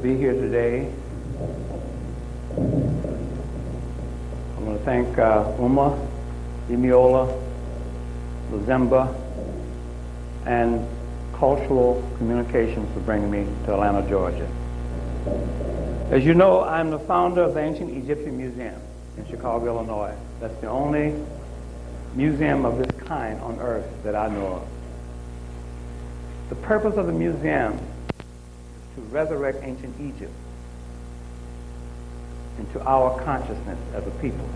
be here today. I want to thank Uma, Emiola, Luzemba, and Cultural Communications for bringing me to Atlanta, Georgia. As you know, I'm the founder of the Ancient Egyptian Museum in Chicago, Illinois. That's the only museum of this kind on earth that I know of. The purpose of the museum is to resurrect ancient Egypt into our consciousness as a people.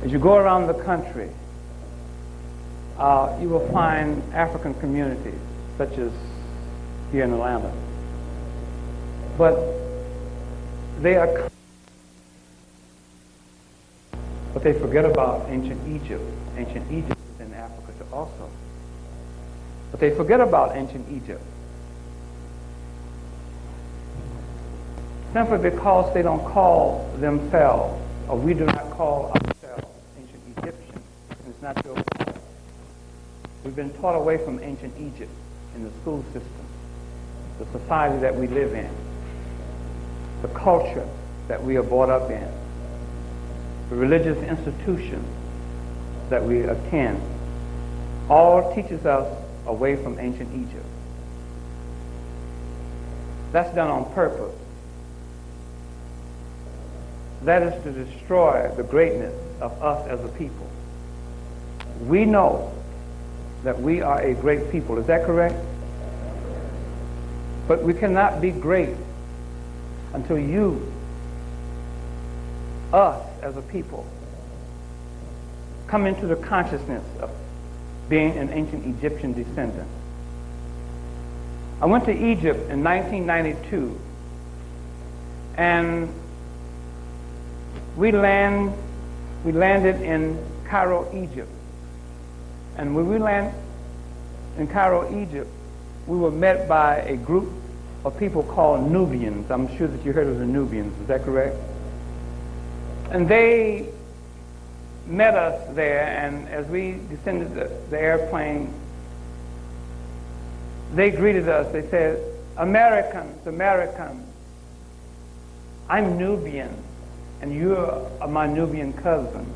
As you go around the country, you will find African communities, such as here in Atlanta. But they forget about ancient Egypt. Ancient Egypt is in Africa also. But they forget about ancient Egypt simply because they don't call themselves, or we do not call ourselves, ancient Egyptians. And it's not your fault. We've been taught away from ancient Egypt in the school system, the society that we live in, the culture that we are brought up in, the religious institutions that we attend, all teaches us away from ancient Egypt. That's done on purpose. That is to destroy the greatness of us as a people. We know that we are a great people. Is that correct? But we cannot be great until you, us as a people, come into the consciousness of being an ancient Egyptian descendant. I went to Egypt in 1992, and we landed in Cairo, Egypt. And when we landed in Cairo, Egypt, we were met by a group of people called Nubians. I'm sure that you heard of the Nubians. Is that correct? And they met us there, and as we descended the airplane, they greeted us. They said, Americans, Americans, I'm Nubian, and you're my Nubian cousin.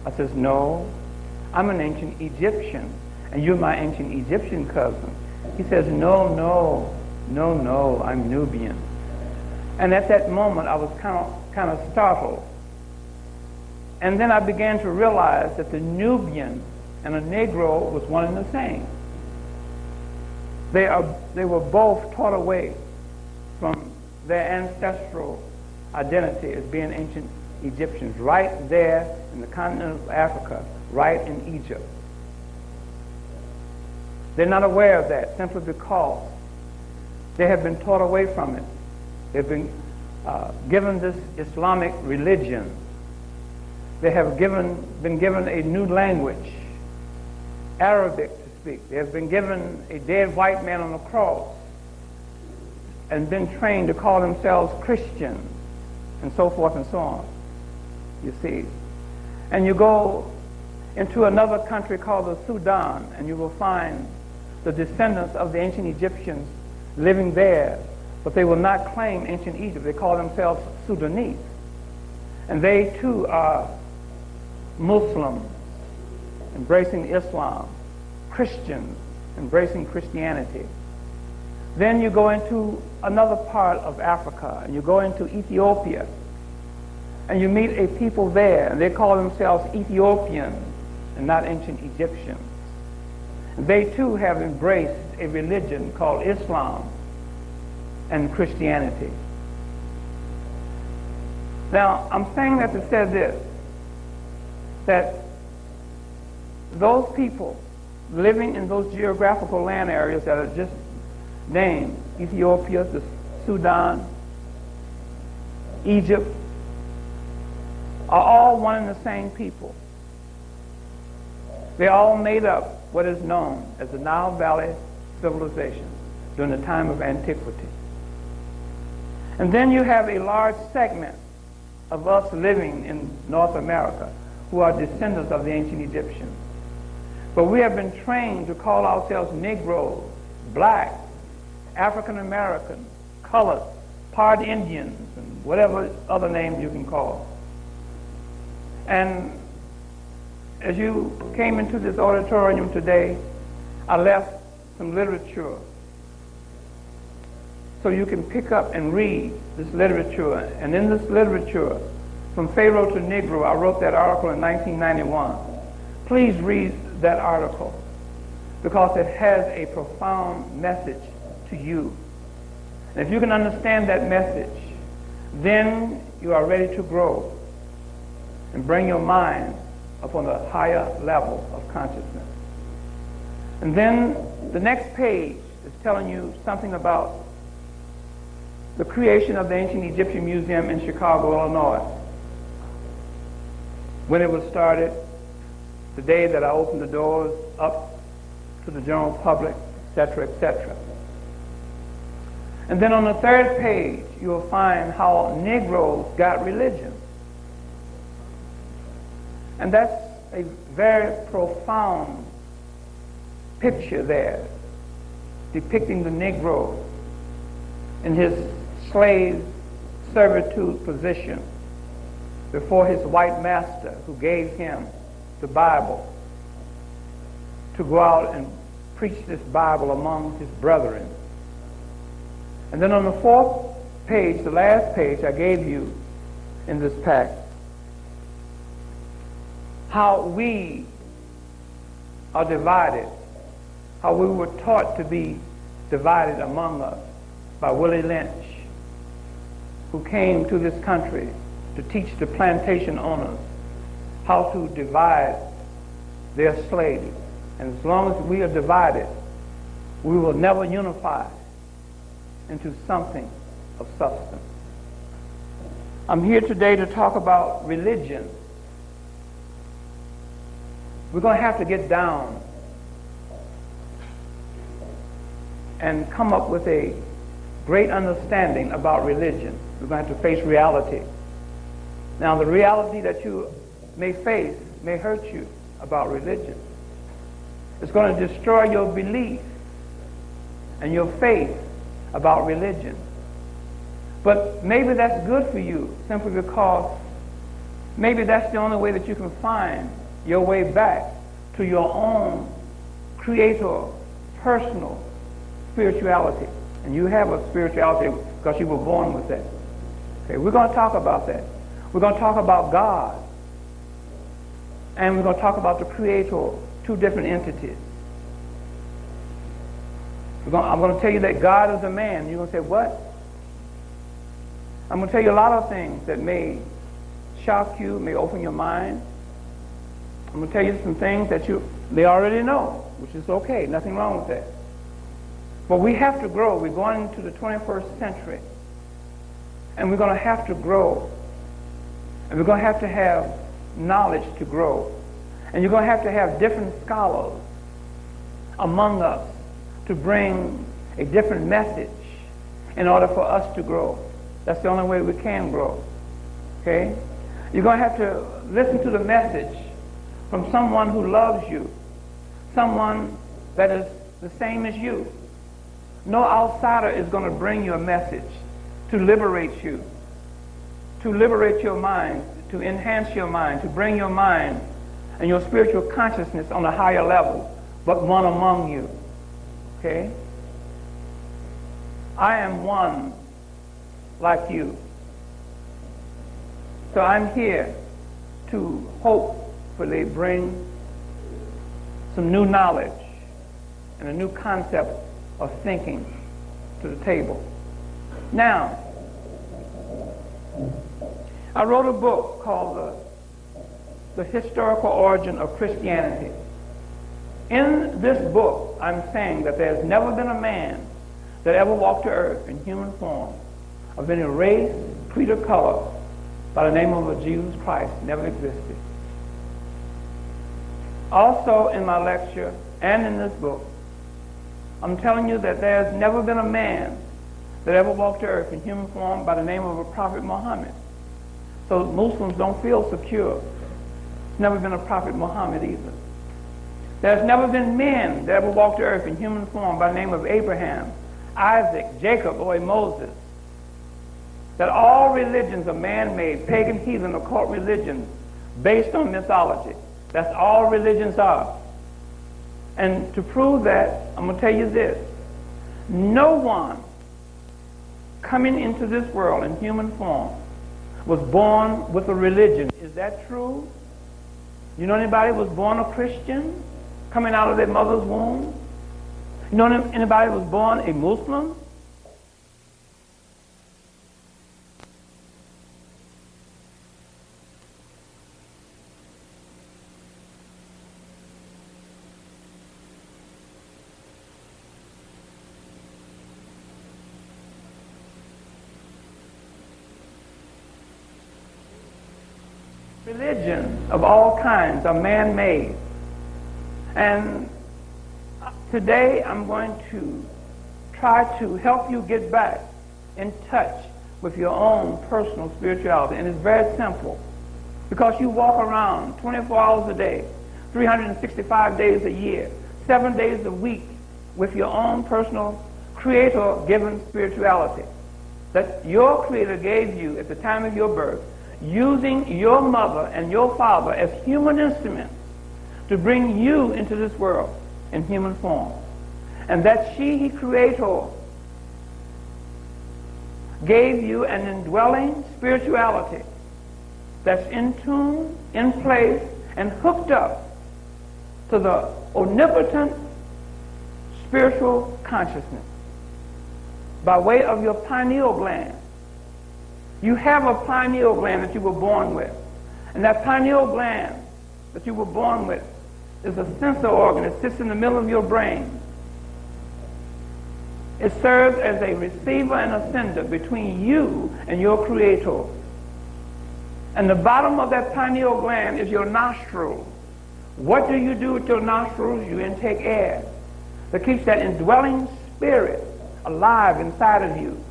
I says, no, I'm an ancient Egyptian, and you're my ancient Egyptian cousin. He says, no, no, no, no, I'm Nubian. And at that moment, I was kind of startled. And then I began to realize that the Nubian and a Negro was one and the same. They were both taught away from their ancestral identity as being ancient Egyptians, right there in the continent of Africa, right in Egypt. They're not aware of that simply because they have been taught away from it. They've been given this Islamic religion. They have been given a new language, Arabic to speak. They have been given a dead white man on a cross and been trained to call themselves Christians and so forth and so on, you see. And you go into another country called the Sudan, and you will find the descendants of the ancient Egyptians living there, but they will not claim ancient Egypt. They call themselves Sudanese. And they too are Muslims embracing Islam, Christians embracing Christianity. Then you go into another part of Africa, and you go into Ethiopia, and you meet a people there, and they call themselves Ethiopians and not ancient Egyptians. They too have embraced a religion called Islam and Christianity. Now, I'm saying that to say this, that those people living in those geographical land areas that are just named, Ethiopia, the Sudan, Egypt, are all one and the same people. They all made up what is known as the Nile Valley civilization during the time of antiquity. And then you have a large segment of us living in North America who are descendants of the ancient Egyptians. But we have been trained to call ourselves Negroes, black, African Americans, colored, part Indians, and whatever other names you can call. And as you came into this auditorium today, I left some literature so you can pick up and read this literature. And in this literature, From Pharaoh to Negro, I wrote that article in 1991. Please read that article because it has a profound message to you. And if you can understand that message, then you are ready to grow and bring your mind upon a higher level of consciousness. And then the next page is telling you something about the creation of the Ancient Egyptian Museum in Chicago, Illinois. When it was started, the day that I opened the doors up to the general public, etc., etc. And then on the third page, you'll find how Negroes got religion. And that's a very profound picture there, depicting the Negro in his slave servitude position before his white master who gave him the Bible to go out and preach this Bible among his brethren. And then on the fourth page, the last page I gave you in this pack, how we are divided, how we were taught to be divided among us by Willie Lynch, who came to this country to teach the plantation owners how to divide their slaves. And as long as we are divided, we will never unify into something of substance. I'm here today to talk about religion. We're going to have to get down and come up with a great understanding about religion. We're going to have to face reality. Now, the reality that you may face may hurt you about religion. It's going to destroy your belief and your faith about religion. But maybe that's good for you, simply because maybe that's the only way that you can find your way back to your own creator, personal spirituality. And you have a spirituality because you were born with that. Okay, we're going to talk about that. We're going to talk about God. And we're going to talk about the creator, two different entities. I'm going to tell you that God is a man. You're going to say, what? I'm going to tell you a lot of things that may shock you, may open your mind. I'm going to tell you some things that they already know, which is okay. Nothing wrong with that. But we have to grow. We're going into the 21st century. And we're going to have to grow. And we're going to have knowledge to grow. And you're going to have different scholars among us to bring a different message in order for us to grow. That's the only way we can grow. Okay? You're going to have to listen to the message from someone who loves you, someone that is the same as you. No outsider is going to bring you a message to liberate you, to liberate your mind, to enhance your mind, to bring your mind and your spiritual consciousness on a higher level, but one among you. Okay? I am one like you. So I'm here to hopefully bring some new knowledge and a new concept of thinking to the table. Now, I wrote a book called The Historical Origin of Christianity. In this book, I'm saying that there's never been a man that ever walked the earth in human form of any race, creed, or color by the name of Jesus Christ. Never existed. Also in my lecture and in this book, I'm telling you that there's never been a man that ever walked the earth in human form by the name of a prophet Muhammad. So Muslims don't feel secure. There's never been a prophet Muhammad either. There's never been men that ever walked the earth in human form by the name of Abraham, Isaac, Jacob, or Moses. that all religions are man-made, pagan, heathen, occult religions based on mythology. That's all religions are. And to prove that, I'm going to tell you this. No one coming into this world in human form was born with a religion. Is that true? You know anybody was born a Christian coming out of their mother's womb? You know anybody was born a Muslim? Religions of all kinds are man-made. And today I'm going to try to help you get back in touch with your own personal spirituality. And it's very simple. Because you walk around 24 hours a day, 365 days a year, 7 days a week with your own personal creator-given spirituality that your creator gave you at the time of your birth, using your mother and your father as human instruments to bring you into this world in human form. And that he creator, gave you an indwelling spirituality that's in tune, in place, and hooked up to the omnipotent spiritual consciousness by way of your pineal gland. You have a pineal gland that you were born with. And that pineal gland that you were born with is a sensor organ that sits in the middle of your brain. It serves as a receiver and a sender between you and your creator. And the bottom of that pineal gland is your nostrils. What do you do with your nostrils? You intake air that keeps that indwelling spirit alive inside of you.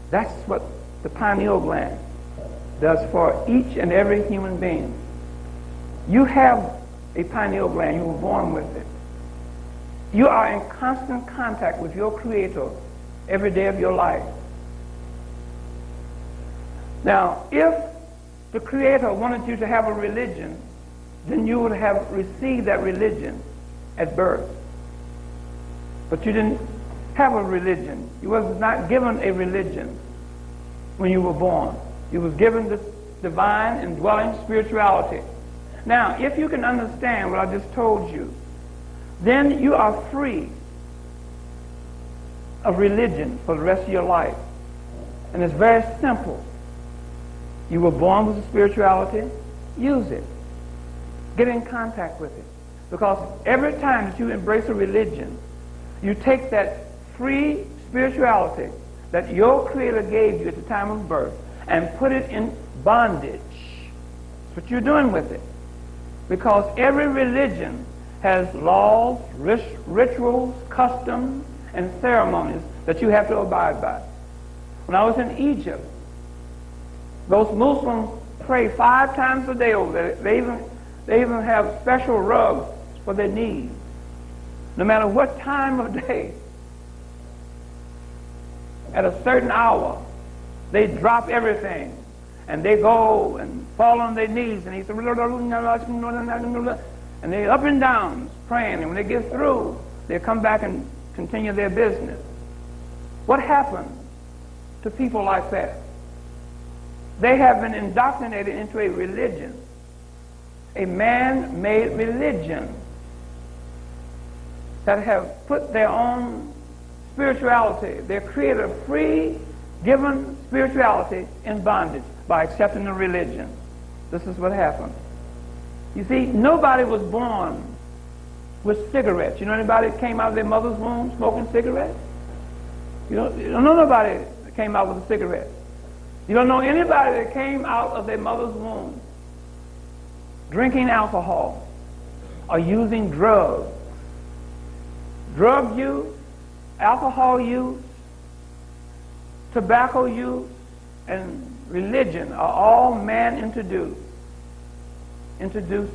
That's what the pineal gland does for each and every human being. You have a pineal gland. You were born with it. You are in constant contact with your creator every day of your life. Now, if the creator wanted you to have a religion, then you would have received that religion at birth. But you didn't have a religion. You was not given a religion when you were born. You was given this divine indwelling spirituality. Now, if you can understand what I just told you, then you are free of religion for the rest of your life. And it's very simple. You were born with a spirituality, use it. Get in contact with it. Because every time that you embrace a religion, you take that free spirituality that your creator gave you at the time of birth and put it in bondage. That's what you're doing with it. Because every religion has laws, rituals, customs, and ceremonies that you have to abide by. When I was in Egypt, those Muslims pray 5 times a day over there. They even have special rugs for their knees. No matter what time of day, at a certain hour, they drop everything and they go and fall on their knees and and they up and down praying, and when they get through, they come back and continue their business. What happens to people like that? They have been indoctrinated into a religion, a man-made religion that have put their own spirituality, their creator free given spirituality in bondage by accepting a religion. This is what happened. You see, nobody was born with cigarettes. You know anybody that came out of their mother's womb smoking cigarettes? You don't know nobody that came out with a cigarette. You don't know anybody that came out of their mother's womb drinking alcohol or using drugs. Drug use, alcohol use, tobacco use, and religion are all man introduced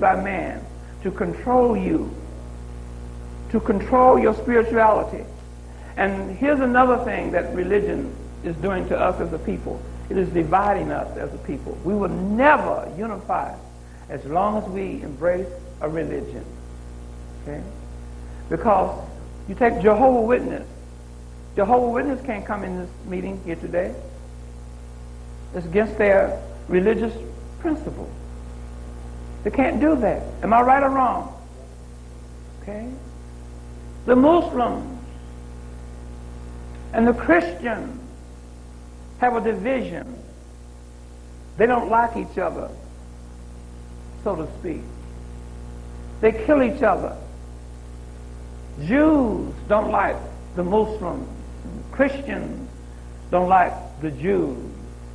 by man to control you, to control your spirituality. And here's another thing that religion is doing to us as a people. It is dividing us as a people. We will never unify as long as we embrace a religion. Okay? Because you take Jehovah's Witness. Jehovah's Witness can't come in this meeting here today. It's against their religious principles. They can't do that. Am I right or wrong? Okay? The Muslims and the Christians have a division. They don't like each other, so to speak. They kill each other. Jews don't like the Muslims. Christians don't like the Jews.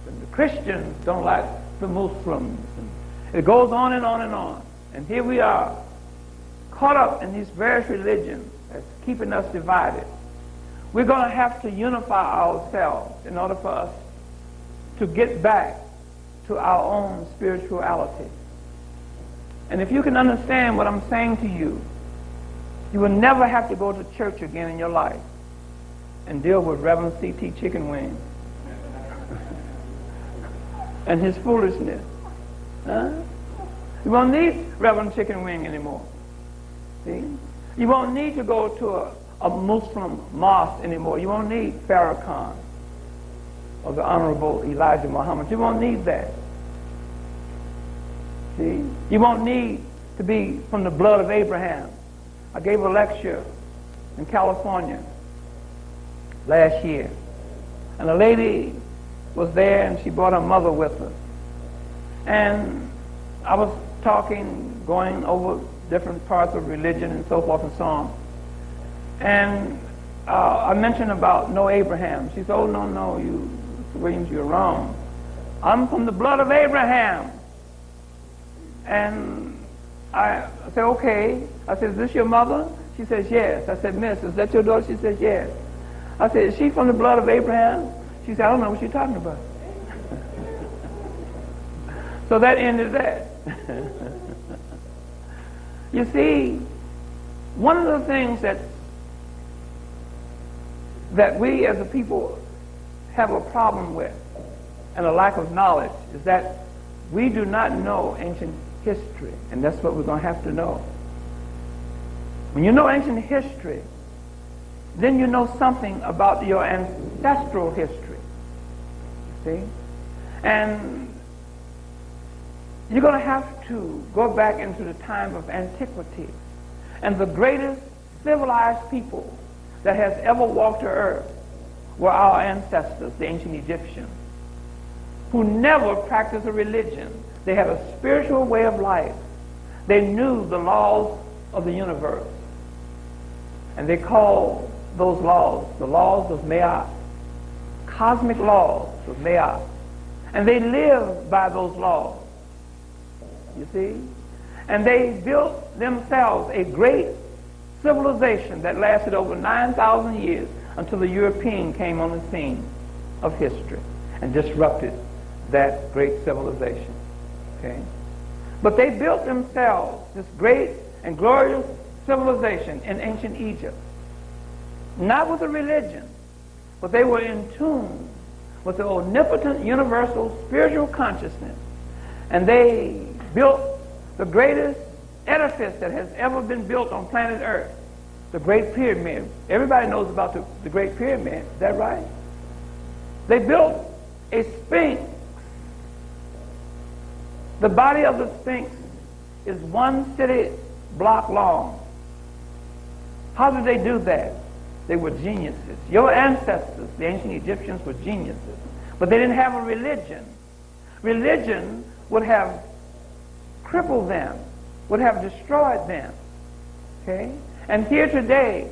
And the Christians don't like the Muslims. And it goes on and on and on. And here we are, caught up in these various religions that's keeping us divided. We're going to have to unify ourselves in order for us to get back to our own spirituality. And if you can understand what I'm saying to you, you will never have to go to church again in your life and deal with Reverend C.T. Chicken Wing and his foolishness. Huh? You won't need Reverend Chicken Wing anymore. See? You won't need to go to a Muslim mosque anymore. You won't need Farrakhan or the Honorable Elijah Muhammad. You won't need that. See? You won't need to be from the blood of Abraham. I gave a lecture in California last year, and a lady was there, and she brought her mother with her. And I was talking, going over different parts of religion and so forth and so on. And I mentioned about no Abraham. She said, "Oh, no, you, Mr. Williams, you're wrong. I'm from the blood of Abraham." And I said, "Okay." I said, "Is this your mother?" She says, "Yes." I said, "Miss, is that your daughter?" She says, "Yes." I said, "Is she from the blood of Abraham?" She said, "I don't know what you're talking about." So that ended that. You see, one of the things that we as a people have a problem with, and a lack of knowledge, is that we do not know ancient history, and that's what we're going to have to know. When you know ancient history, then you know something about your ancestral history. See? And you're going to have to go back into the time of antiquity. And the greatest civilized people that has ever walked the earth were our ancestors, the ancient Egyptians, who never practiced a religion. They had a spiritual way of life. They knew the laws of the universe. And they called those laws the laws of Ma'at, cosmic laws of Ma'at. And they lived by those laws, you see? And they built themselves a great civilization that lasted over 9,000 years until the European came on the scene of history and disrupted that great civilization. Okay? But they built themselves this great and glorious civilization in ancient Egypt, not with a religion, but they were in tune with the omnipotent universal spiritual consciousness, and they built the greatest edifice that has ever been built on planet Earth, the Great Pyramid. Everybody knows about the Great Pyramid, is that right? They built a Sphinx. The body of the Sphinx is one city block long. How did they do that? They were geniuses. Your ancestors, the ancient Egyptians, were geniuses. But they didn't have a religion. Religion would have crippled them, would have destroyed them. Okay? And here today,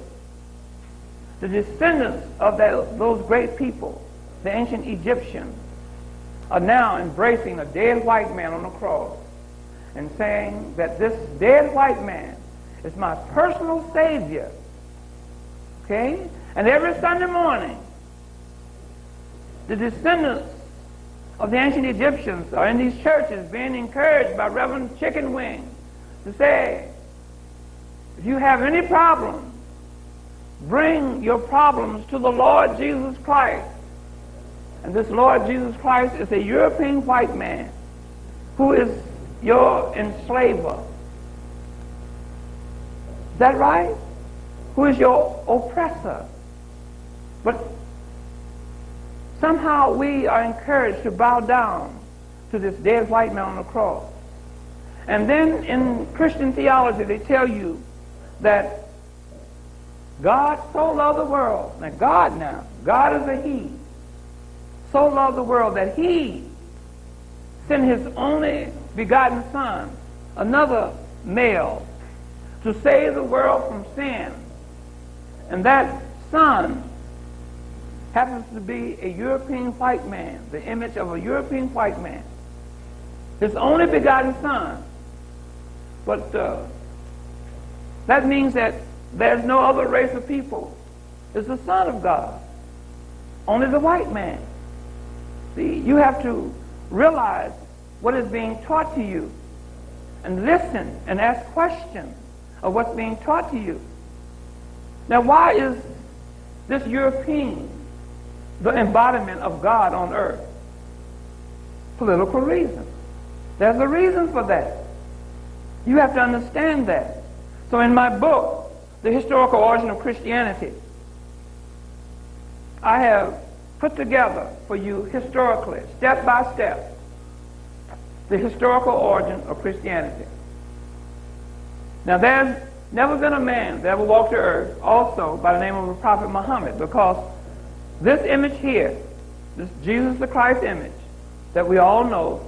the descendants of those great people, the ancient Egyptians, are now embracing a dead white man on the cross and saying that this dead white man is my personal savior. Okay? And every Sunday morning, the descendants of the ancient Egyptians are in these churches being encouraged by Reverend Chicken Wing to say, if you have any problems, bring your problems to the Lord Jesus Christ, And this Lord Jesus Christ is a European white man who is your enslaver. Is that right? Who is your oppressor. But somehow we are encouraged to bow down to this dead white man on the cross. And then in Christian theology they tell you that God so loved the world. Now, God is a he. So loved the world that he sent his only begotten son, another male, to save the world from sin. And that son happens to be a European white man, the image of a European white man. His only begotten son. But that means that there's no other race of people. It's the Son of God. Only the white man. See, you have to realize what is being taught to you and listen and ask questions of what's being taught to you. Now, why is this European the embodiment of God on earth? Political reasons. There's a reason for that. You have to understand that. So in my book, The Historical Origin of Christianity, I have put together for you historically, step by step, the historical origin of Christianity. Now there's never been a man that ever walked the earth also by the name of the Prophet Muhammad, because this image here, this Jesus the Christ image that we all know,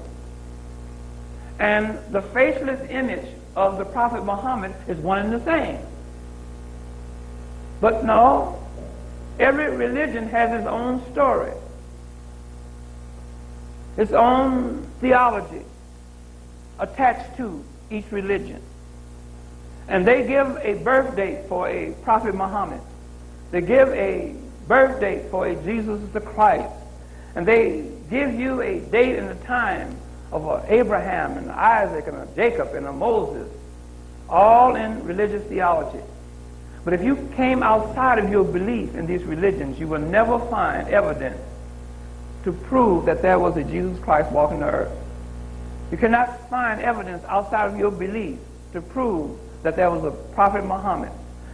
and the faceless image of the Prophet Muhammad is one and the same. But no, every religion has its own story, its own theology attached to each religion. And they give a birth date for a Prophet Muhammad. They give a birth date for a Jesus the Christ. And they give you a date and a time of Abraham and Isaac and a Jacob and a Moses, all in religious theology. But if you came outside of your belief in these religions, you will never find evidence to prove that there was a Jesus Christ walking the earth. You cannot find evidence outside of your belief to prove that there was a Prophet Muhammad.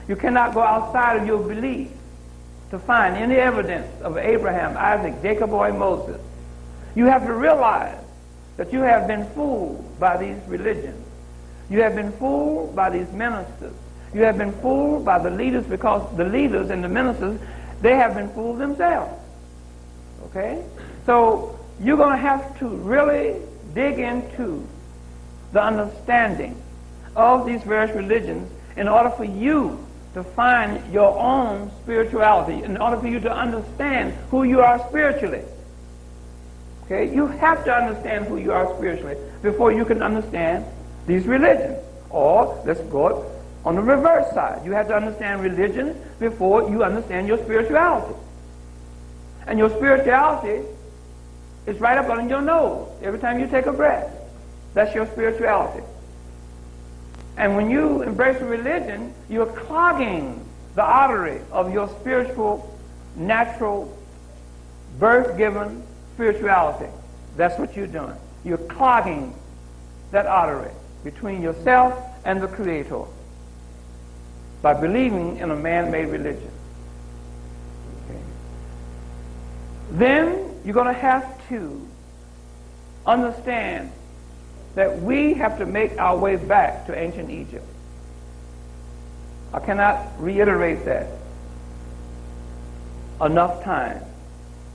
You cannot go outside of your belief to find any evidence of Abraham, Isaac, Jacob, or Moses. You have to realize that you have been fooled by these religions. You have been fooled by these ministers. You have been fooled by the leaders, because the leaders and the ministers, they have been fooled themselves. Okay? So you're going to have to really dig into the understanding of these various religions in order for you to find your own spirituality, in order for you to understand who you are spiritually. Okay? You have to understand who you are spiritually before you can understand these religions. Or let's go on the reverse side. You have to understand religion before you understand your spirituality. And your spirituality is right up on your nose every time you take a breath. That's your spirituality. And when you embrace a religion, you're clogging the artery of your spiritual, natural, birth-given spirituality. That's what you're doing. You're clogging that artery between yourself and the Creator by believing in a man-made religion. Okay. Then you're going to have to understand that we have to make our way back to ancient Egypt. I cannot reiterate that enough times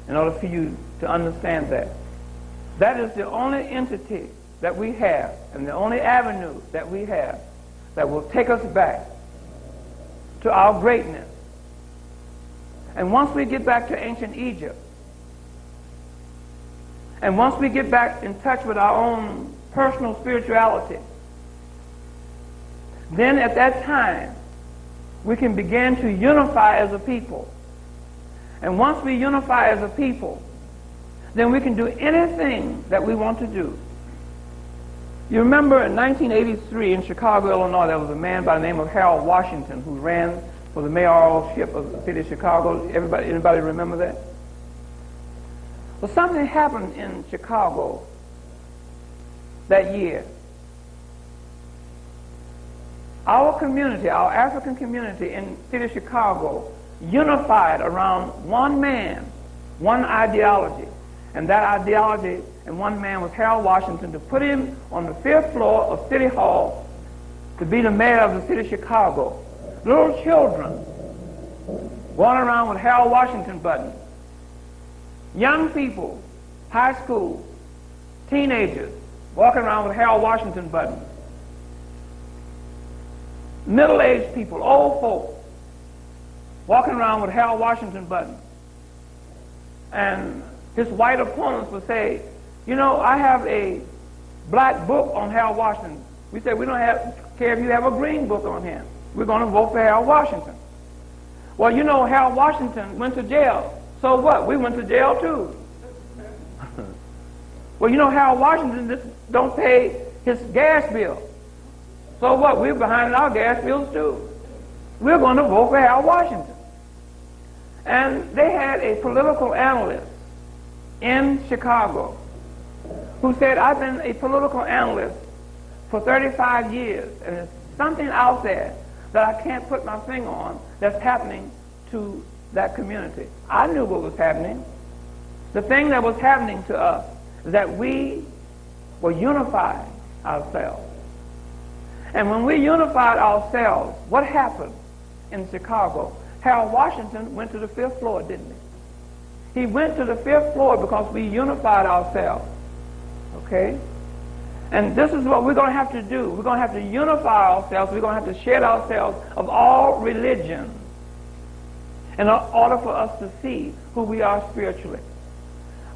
in order for you to understand that. That is the only entity that we have and the only avenue that we have that will take us back to our greatness. And once we get back to ancient Egypt, and once we get back in touch with our own personal spirituality, then at that time we can begin to unify as a people. And once we unify as a people, then we can do anything that we want to do. You remember in 1983 in Chicago, Illinois, there was a man by the name of Harold Washington who ran for the mayoralship of the city of Chicago. Anybody remember that? So something happened in Chicago that year. Our community, our African community in the city of Chicago, unified around one man, one ideology. And that ideology and one man was Harold Washington, to put him on the 5th floor of City Hall to be the mayor of the city of Chicago. Little children going around with Harold Washington buttons. Young people, high school, teenagers, walking around with Harold Washington buttons. Middle-aged people, old folks, walking around with Harold Washington buttons. And his white opponents would say, you know, I have a black book on Harold Washington. We say, we don't care if you have a green book on him. We're going to vote for Harold Washington. Well, you know, Harold Washington went to jail. So what? We went to jail too. Well, you know, Harold Washington just don't pay his gas bill. So what? We're behind our gas bills too. We're going to vote for Harold Washington. And they had a political analyst in Chicago who said, I've been a political analyst for 35 years, and there's something out there that I can't put my finger on that's happening to that community. I knew what was happening. The thing that was happening to us is that we were unifying ourselves. And when we unified ourselves, what happened in Chicago? Harold Washington went to the 5th floor, didn't he? He went to the 5th floor because we unified ourselves. Okay? And this is what we're going to have to do. We're going to have to unify ourselves. We're going to have to shed ourselves of all religion in order for us to see who we are spiritually.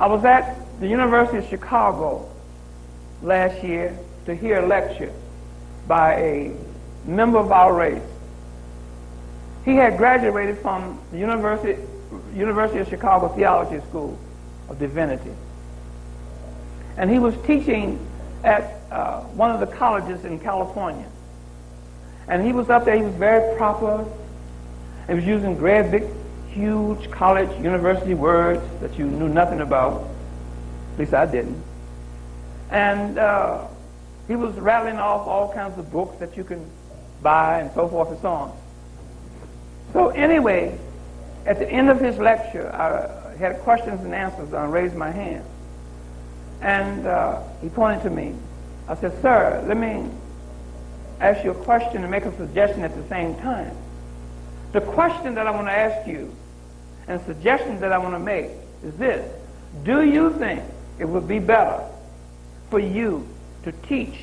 I was at the University of Chicago last year to hear a lecture by a member of our race. He had graduated from the University of Chicago Theology School of Divinity. And he was teaching at one of the colleges in California. And he was up there, he was very proper. He was using great, big, huge college, university words that you knew nothing about. At least I didn't. And he was rattling off all kinds of books that you can buy and so forth and so on. So anyway, at the end of his lecture, I had questions and answers, and I raised my hand. And he pointed to me. I said, sir, let me ask you a question and make a suggestion at the same time. The question that I want to ask you and suggestion that I want to make is this. Do you think it would be better for you to teach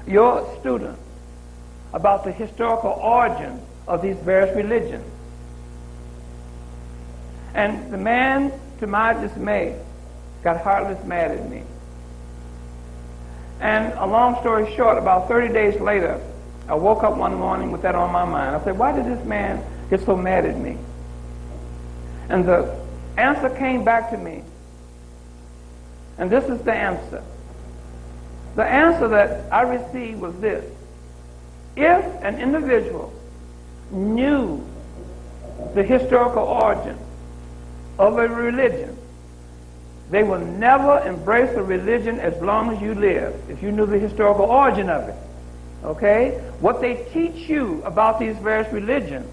your students about the historical origin of these various religions? And the man, to my dismay, got heartless mad at me. And a long story short, about 30 days later, I woke up one morning with that on my mind. I said, why did this man get so mad at me? And the answer came back to me. And this is the answer. The answer that I received was this. If an individual knew the historical origin of a religion, they will never embrace a religion as long as you live, if you knew the historical origin of it. Okay? What they teach you about these various religions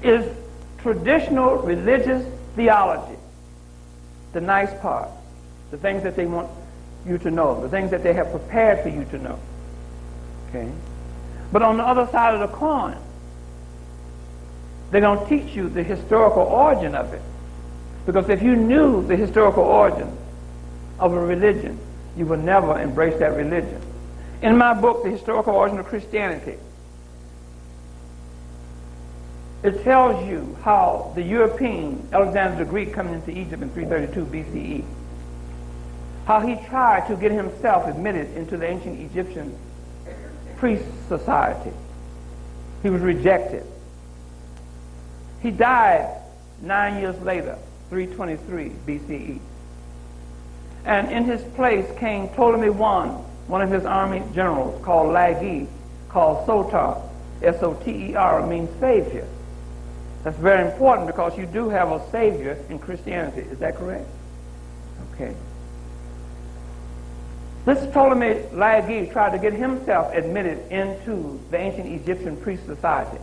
is traditional religious theology. The nice part. The things that they want you to know. The things that they have prepared for you to know. Okay? But on the other side of the coin, they don't teach you the historical origin of it. Because if you knew the historical origin of a religion, you would never embrace that religion. In my book, The Historical Origin of Christianity, it tells you how the European, Alexander the Greek, coming into Egypt in 332 BCE, how he tried to get himself admitted into the ancient Egyptian priest society. He was rejected. He died 9 years later, 323 BCE. And in his place came Ptolemy I, one of his army generals called Lagi, called Soter, S-O-T-E-R, means Savior. That's very important because you do have a Savior in Christianity. Is that correct? Okay. This Ptolemy Laerges tried to get himself admitted into the ancient Egyptian priest society.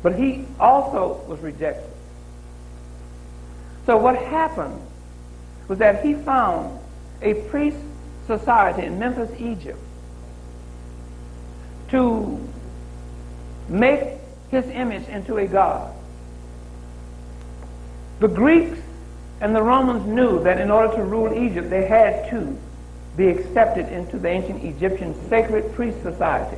But he also was rejected. So what happened was that he found a priest society in Memphis, Egypt, to make his image into a god. The Greeks and the Romans knew that in order to rule Egypt, they had to be accepted into the ancient Egyptian sacred priest society.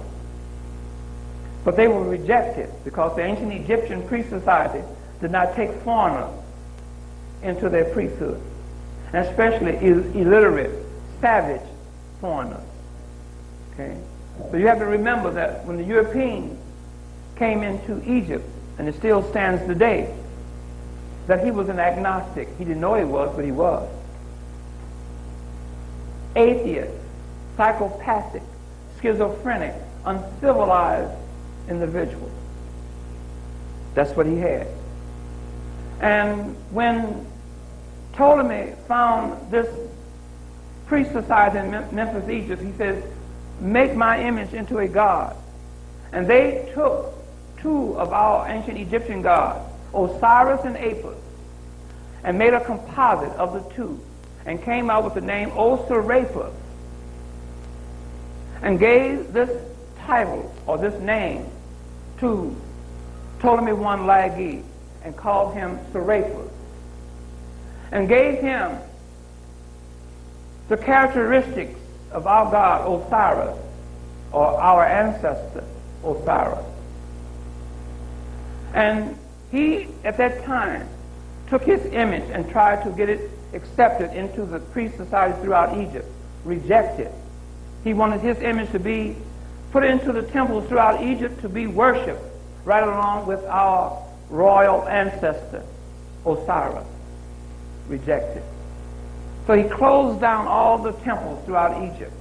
But they were rejected because the ancient Egyptian priest society did not take foreigners into their priesthood, and especially illiterate, savage foreigners. Okay? So you have to remember that when the Europeans came into Egypt, and it still stands today, that he was an agnostic. He didn't know he was, but he was. Atheist, psychopathic, schizophrenic, uncivilized individual. That's what he had. And when Ptolemy found this priest society in Memphis, Egypt, he says, make my image into a god. And they took two of our ancient Egyptian gods, Osiris and Apis, and made a composite of the two, and came out with the name Serapis, and gave this title or this name to Ptolemy I Laerges, and called him Serapis, and gave him the characteristics of our god Osiris, or our ancestor Osiris. And he, at that time, took his image and tried to get it accepted into the priest society throughout Egypt, rejected. He wanted his image to be put into the temples throughout Egypt to be worshipped right along with our royal ancestor, Osiris, rejected. So he closed down all the temples throughout Egypt.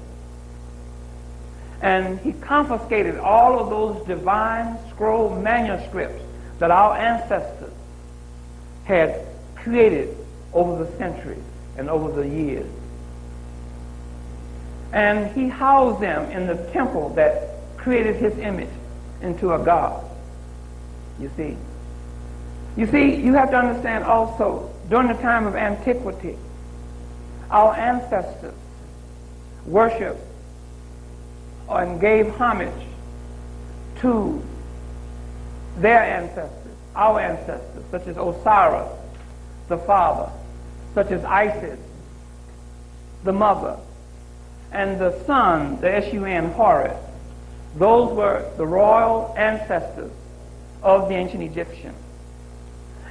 And he confiscated all of those divine scroll manuscripts that our ancestors had created over the centuries and over the years. And he housed them in the temple that created his image into a god. You see, you have to understand also, during the time of antiquity, our ancestors worshiped and gave homage to their ancestors, our ancestors, such as Osiris, the father, such as Isis, the mother, and the son, the S-U-N, Horus. Those were the royal ancestors of the ancient Egyptians.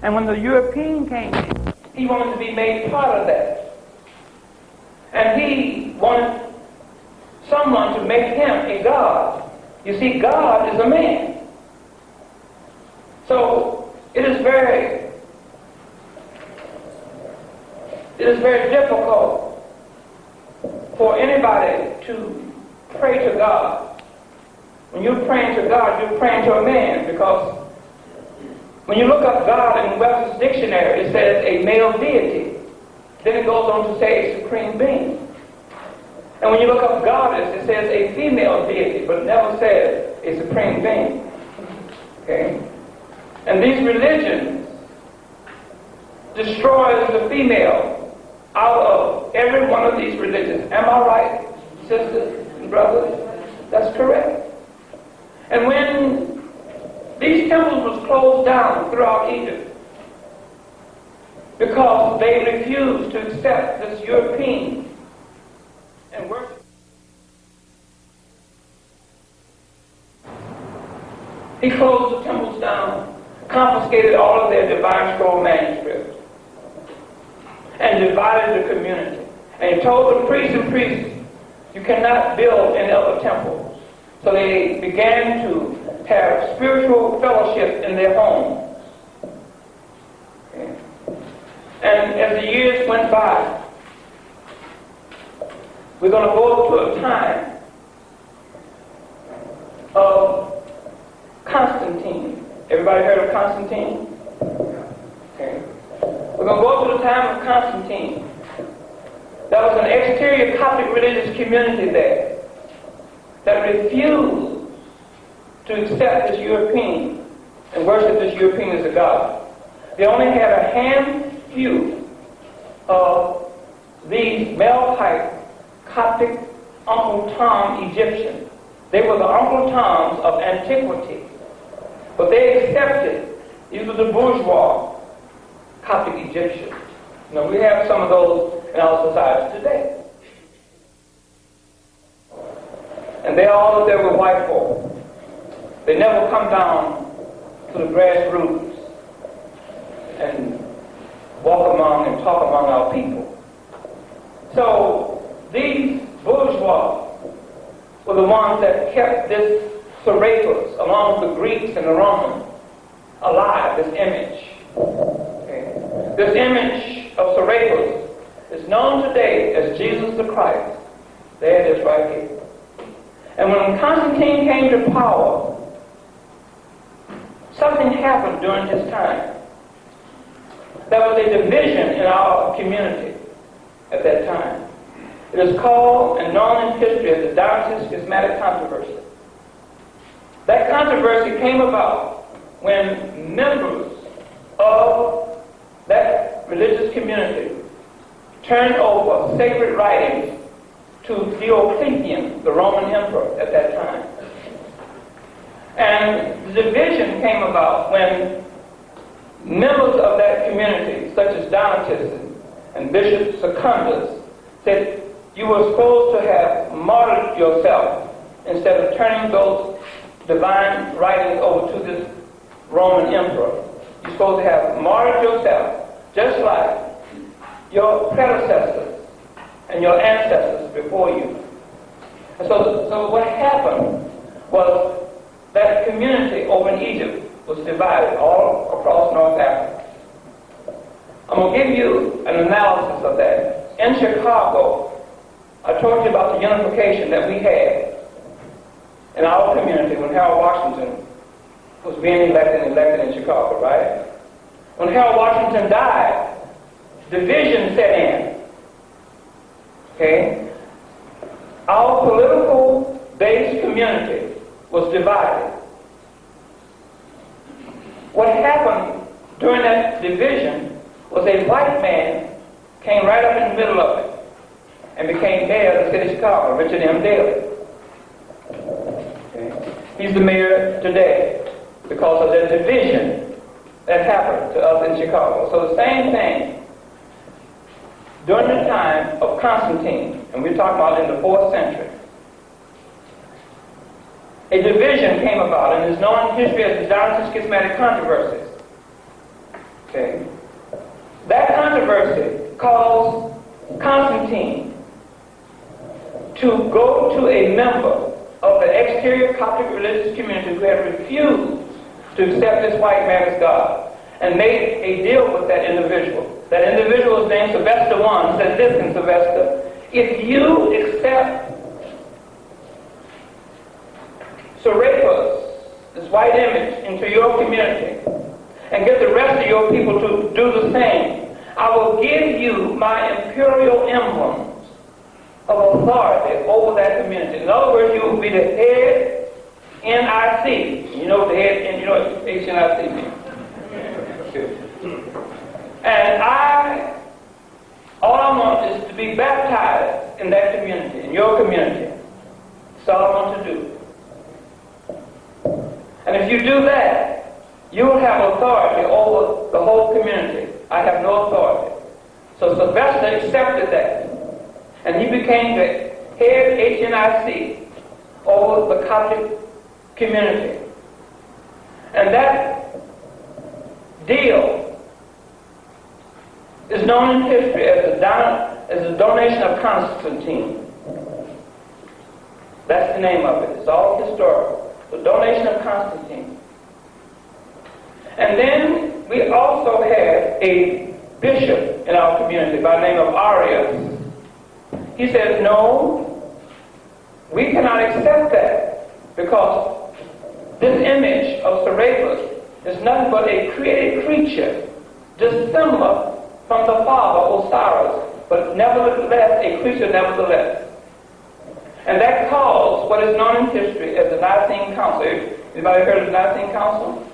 And when the European came in, he wanted to be made part of that. And he wanted someone to make him a god. You see, God is a man. So it is very difficult for anybody to pray to God. When you're praying to God, you're praying to a man, because when you look up God in Webster's dictionary, it says a male deity. Then it goes on to say a supreme being. And when you look up goddess, it says a female deity, but it never says a supreme being. Okay? And these religions destroys the female out of every one of these religions. Am I right, sisters and brothers? That's correct. And when these temples was closed down throughout Egypt because they refused to accept this European and worship, he closed the temples down, confiscated all of their divine scroll manuscripts, and divided the community. And he told the priests and priestess, you cannot build any other temples. So they began to have spiritual fellowship in their homes. Okay. And as the years went by, we're going to go to a time of Constantine Everybody heard of Constantine? Okay. We're going to go to the time of Constantine. There was an exterior Coptic religious community there that refused to accept this European and worship this European as a god. They only had a handful of these male-type Coptic Uncle Tom Egyptians. They were the Uncle Toms of antiquity. But they accepted, these were the bourgeois Coptic Egyptians. Now, we have some of those in our society today. And they all there were white folk. They never come down to the grassroots and walk among and talk among our people. So these bourgeois were the ones that kept this Serapis, along with the Greeks and the Romans, alive, this image. Okay. This image of Serapis is known today as Jesus the Christ. There it is right here. And when Constantine came to power, something happened during his time. There was a division in our community at that time. It is called and known in history as the Deification controversy. That controversy came about when members of that religious community turned over sacred writings to Diocletian, the Roman emperor at that time. And the division came about when members of that community, such as Donatists and Bishop Secundus, said you were supposed to have martyred yourself instead of turning those divine writings over to this Roman emperor. You're supposed to have martyred yourself, just like your predecessors and your ancestors before you. And so what happened was that community over in Egypt was divided all across North Africa. I'm going to give you an analysis of that. In Chicago, I told you about the unification that we had in our community when Harold Washington was being elected in Chicago, right? When Harold Washington died, division set in. Okay? Our political-based community was divided. What happened during that division was a white man came right up in the middle of it and became mayor of the city of Chicago, Richard M. Daley. Okay. He's the mayor today because of the division that happened to us in Chicago. So the same thing during the time of Constantine, and we're talking about in the 4th century, a division came about and is known in history as the Deification controversies. Okay. That controversy caused Constantine to go to a member of the exterior Coptic religious community who had refused to accept this white man as God and made a deal with that individual. That individual is named Sylvester I. Said, listen, Sylvester, if you accept Serapis, this white image, into your community and get the rest of your people to do the same, I will give you my imperial emblems of authority over that community. In other words, you will be the head NIC. You know what the head, you know what HNIC means? And all I want is to be baptized in that community, in your community. That's all I want to do. And if you do that, you will have authority over the whole community. I have no authority. So Sylvester accepted that. And he became the head HNIC over the Coptic community. And that deal is known in history as the donation of Constantine. That's the name of it. It's all historical. The donation of Constantine. And then we also had a bishop in our community by the name of Arius. He said, no, we cannot accept that because this image of Serapis is nothing but a created creature, dissimilar from the father, Osiris, but nevertheless, a creature nevertheless. And that caused what is known in history as the Nicene Council. Anybody heard of the Nicene Council?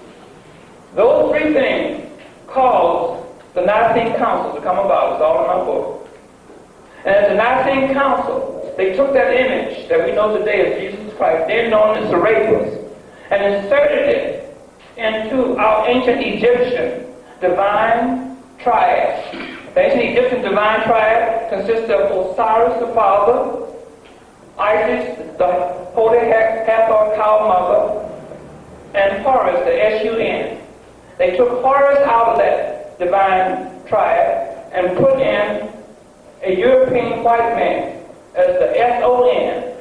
Those three things caused the Nicene Council to come about. It's all in my book. And at the Nicene Council, they took that image that we know today as Jesus Christ, then known as Serapis, and inserted it into our ancient Egyptian divine triad. The ancient Egyptian divine triad consists of Osiris the father, Isis, the holy Hathor cow mother, and Horus, the S-U-N. They took Horus out of that divine triad and put in a European white man as the S-O-N.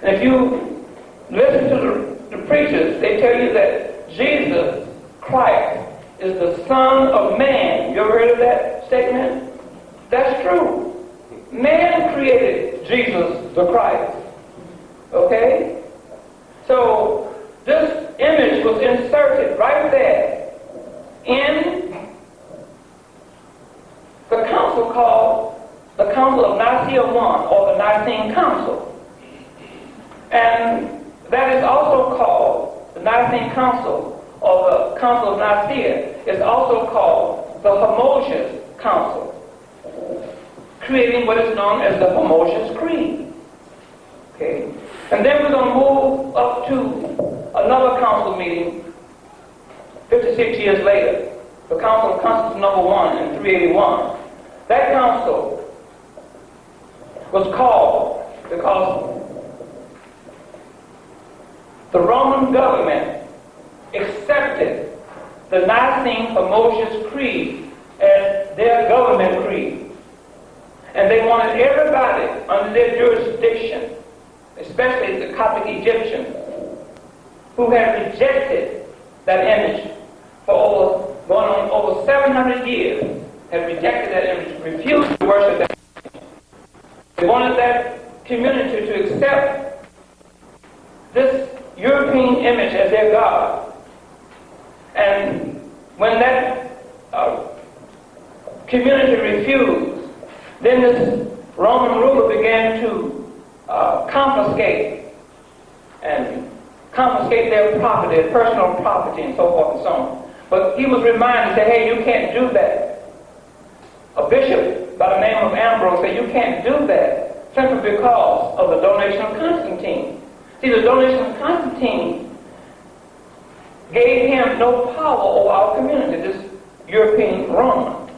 And if you listen to the preachers, they tell you that Jesus Christ is the Son of Man. You ever heard of that statement? That's true. Man created Jesus the Christ. Okay? So this image was inserted right there in the council called the Council of Nicaea I, or the Nicene Council. And that is also called the Nicene Council, or the Council of Nicaea, is also called the Homoousius Council, creating what is known as the Homoousius Creed. Okay? And then we're going to move up to another council meeting 56 years later, the Council of Constantinople I in 381. That council was called because the Roman government accepted the Nicene Homoousius Creed as their government creed. And they wanted everybody under their jurisdiction, especially the Coptic Egyptians, who had rejected that image for going on over 700 years, had rejected that image, refused to worship that image. They wanted that community to accept this European image as their God. And when that community refused, then this Roman ruler began to confiscate their property, their personal property, and so forth and so on. But he was reminded, said, hey, you can't do that. A bishop by the name of Ambrose said, you can't do that simply because of the donation of Constantine. See, the donation of Constantine gave him no power over our community, this European Roman.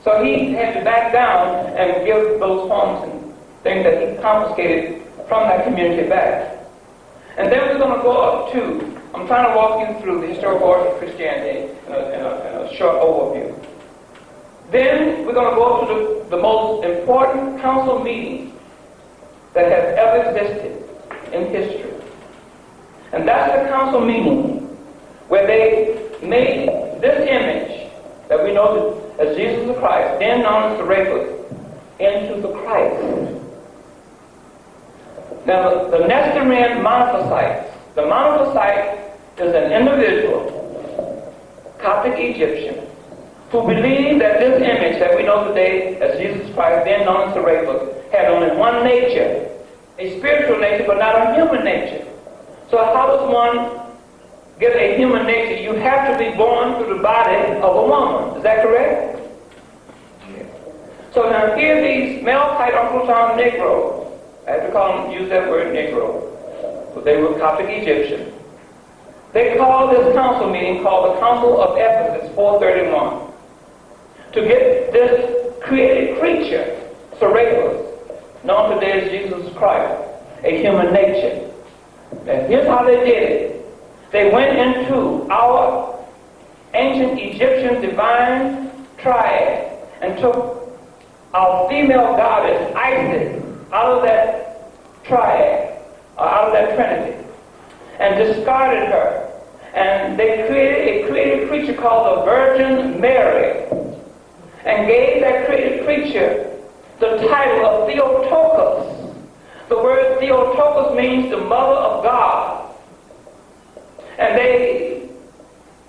So he had to back down and give those homes and things that he confiscated from that community back. And then we're going to go up to, I'm trying to walk you through the historical origin of Christianity in a short overview. Then we're going to go up to the most important council meeting that has ever existed in history. And that's the council meeting where they made this image that we know as Jesus the Christ, then known as Serapis, into the Christ. Now the Nestorian monophysites, the monophysite is an individual, Coptic Egyptian, who believed that this image that we know today as Jesus Christ, then known as Serapis, had only one nature, a spiritual nature, but not a human nature. So how does one get a human nature? You have to be born through the body of a woman. Is that correct? Yeah. So now here these Melkite Uncle Tom Negroes, I have to use that word Negro, but they were Coptic Egyptian. They called this council meeting called the Council of Ephesus 431 to get this created creature, Serapis, known today as Jesus Christ, a human nature. And here's how they did it. They went into our ancient Egyptian divine triad and took our female goddess, Isis, out of that triad, out of that trinity, and discarded her. And they created a created creature called the Virgin Mary, and gave that created creature the title of Theotokos. The word Theotokos means the mother of God. And they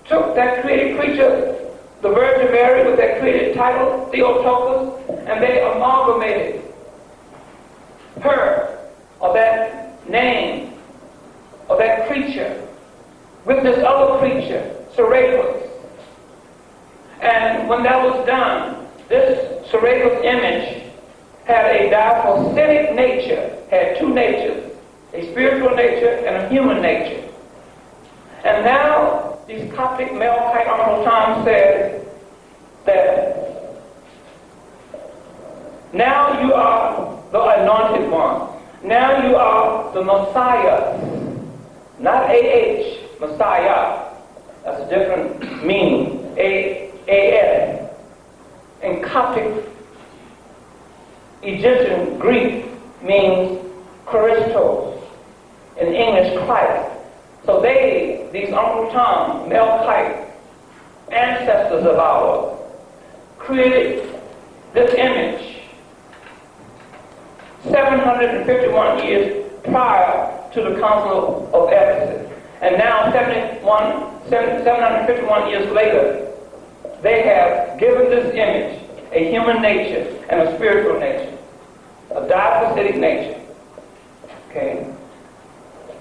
took that created creature, the Virgin Mary, with that created title, Theotokos, and they amalgamated her, or that name, or that creature, with this other creature, Serapis. And when that was done, this Serapis image had a diaphysitic nature, had two natures, a spiritual nature and a human nature. And now these Coptic Melkite Uncle Tom said that now you are the anointed one. Now you are the Messiah, not A-H, Messiah. That's a different meaning, A-S. In Coptic, Egyptian, Greek means Christos. In English, Christ. So these Uncle Tom, Melkite, ancestors of ours, created this image 751 years prior to the Council of Ephesus. And now 751 years later, they have given this image a human nature and a spiritual nature, a diaphysitic nature. Okay?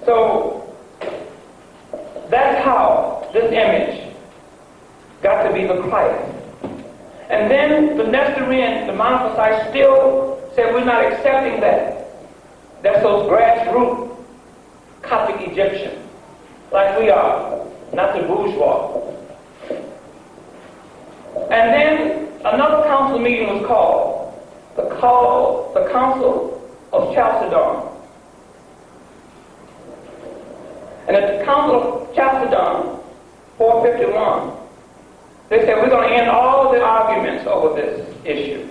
So that's how this image got to be the Christ. And then the Nestorian, the Monophysites, still said we're not accepting that. That's those grassroots Coptic Egyptians, like we are, not the bourgeois. And then another council meeting was called, the Council of Chalcedon. And at the Council of Chalcedon, 451, they said we're going to end all of the arguments over this issue.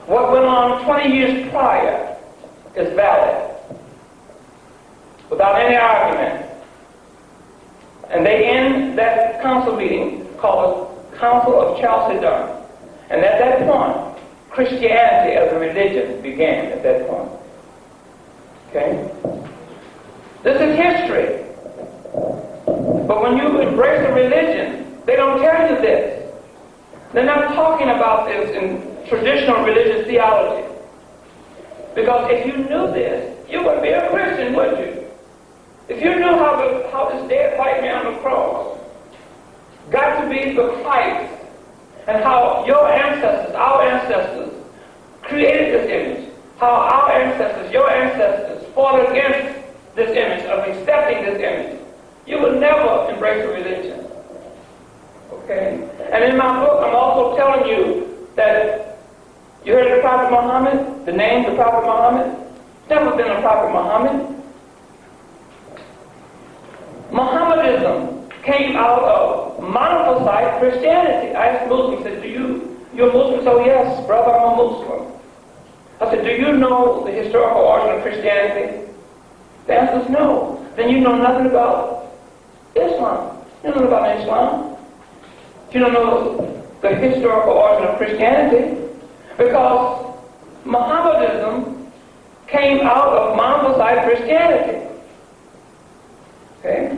What went on 20 years prior is valid, without any argument. And they end that council meeting called the Council of Chalcedon. And at that point, Christianity as a religion began at that point. Okay? This is history. But when you embrace a religion, they don't tell you this. They're not talking about this in traditional religious theology. Because if you knew this, you would be a Christian, wouldn't you? If you knew how this dead white man on the cross got to be the Christ, and how your ancestors, our ancestors, created this image, how our ancestors, your ancestors, fought against this image, of accepting this image, you would never embrace a religion. Okay? And in my book, I'm also telling you that you heard of the Prophet Muhammad, the name the Prophet Muhammad? It's never been a Prophet Muhammad. Muhammedism came out of monophysite Christianity. I asked Muslims, I said, you're a Muslim? So yes, brother, I'm a Muslim. I said, do you know the historical origin of Christianity? The answer is no. Then you know nothing about Islam. You don't know about Islam. You don't know the historical origin of Christianity, because Muhammedism came out of monophysite Christianity. Okay?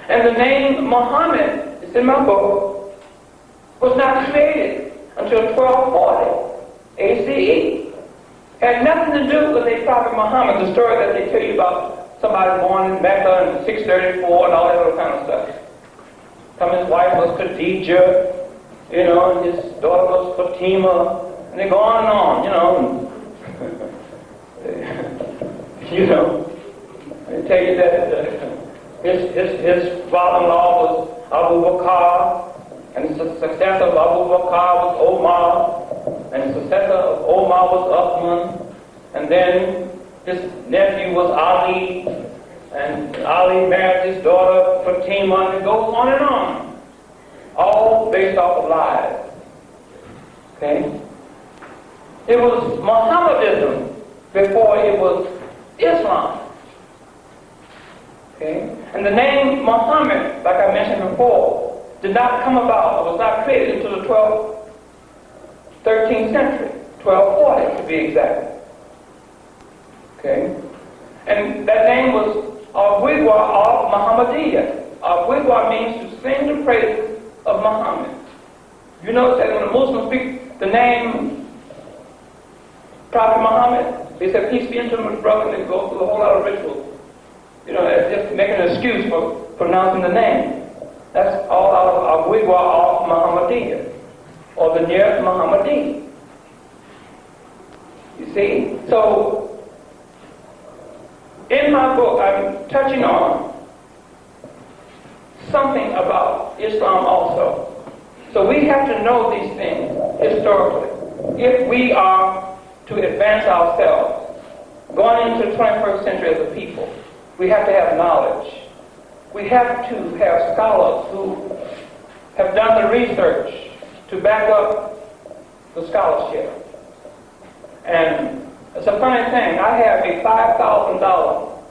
And the name Muhammad, it's in my book, was not created until 1240 ACE. Had nothing to do with a Prophet Muhammad, the story that they tell you about somebody born in Mecca in 634 and all that other kind of stuff. His wife was Khadijah, and his daughter was Fatima, and they go on and on, they tell you that his father-in-law was Abu Bakr, and the successor of Abu Bakr was Omar, and the successor of Omar was Uthman, and then his nephew was Ali, and Ali married his daughter Fatima, and it goes on and on. All based off of lies. Okay? It was Mohammedism before it was Islam. Okay? And the name Muhammad, like I mentioned before, did not come about, or was not created until the 13th century, 1240 to be exact. Okay? And that name was Wigwa of Muhammadiyah. Wigwa means to sing the praises of Muhammad. You notice that when the Muslims speak the name Prophet Muhammad, they say, peace be unto him, brother, and they go through a whole lot of rituals. You know, as just making an excuse for pronouncing the name. That's all out of Wigwa of Muhammadiyah, or the near Muhammadi. You see? So, in my book, I'm touching on something about Islam also. So we have to know these things historically if we are to advance ourselves going into the 21st century as a people. We have to have knowledge. We have to have scholars who have done the research to back up the scholarship. And it's a funny thing. I have a $5,000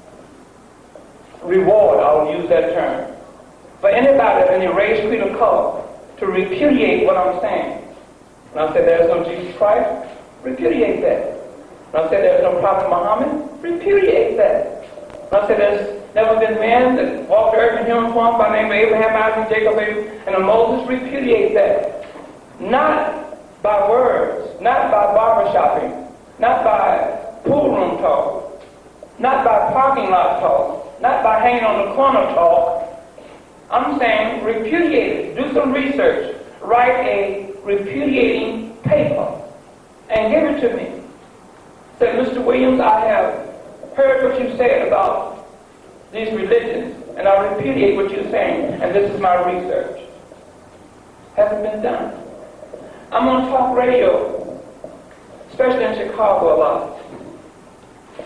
reward, I'll use that term, for anybody of any race, creed, or color to repudiate what I'm saying. When I say there's no Jesus Christ, repudiate that. When I say there's no Prophet Muhammad, repudiate that. When I say there's never been men that walked the earth in human form by the name of Abraham, Isaac, Jacob, and Moses, repudiate that. Not by words, not by barber shopping, not by pool room talk, not by parking lot talk, not by hanging on the corner talk. I'm saying repudiate it. Do some research. Write a repudiating paper and give it to me. Say, Mr. Williams, I have heard what you said about these religions, and I repudiate what you're saying, and this is my research. Hasn't been done. I'm on talk radio, especially in Chicago a lot,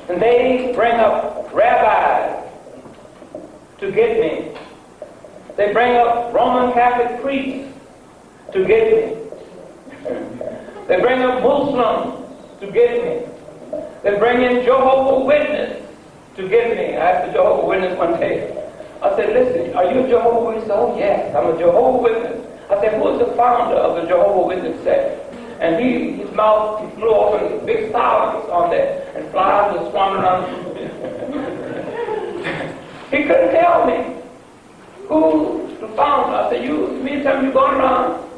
and they bring up rabbis to get me. They bring up Roman Catholic priests to get me. They bring up Muslims to get me. They bring in Jehovah's Witness to get me. I asked the Jehovah's Witness one day. I said, listen, are you a Jehovah's Witness? He said, oh yes, I'm a Jehovah's Witness. I said, who is the founder of the Jehovah's Witness sect? And his mouth, he flew open, big silence on that, and flies were swarming around. He couldn't tell me who the founder. I said, you mean to tell me you're going around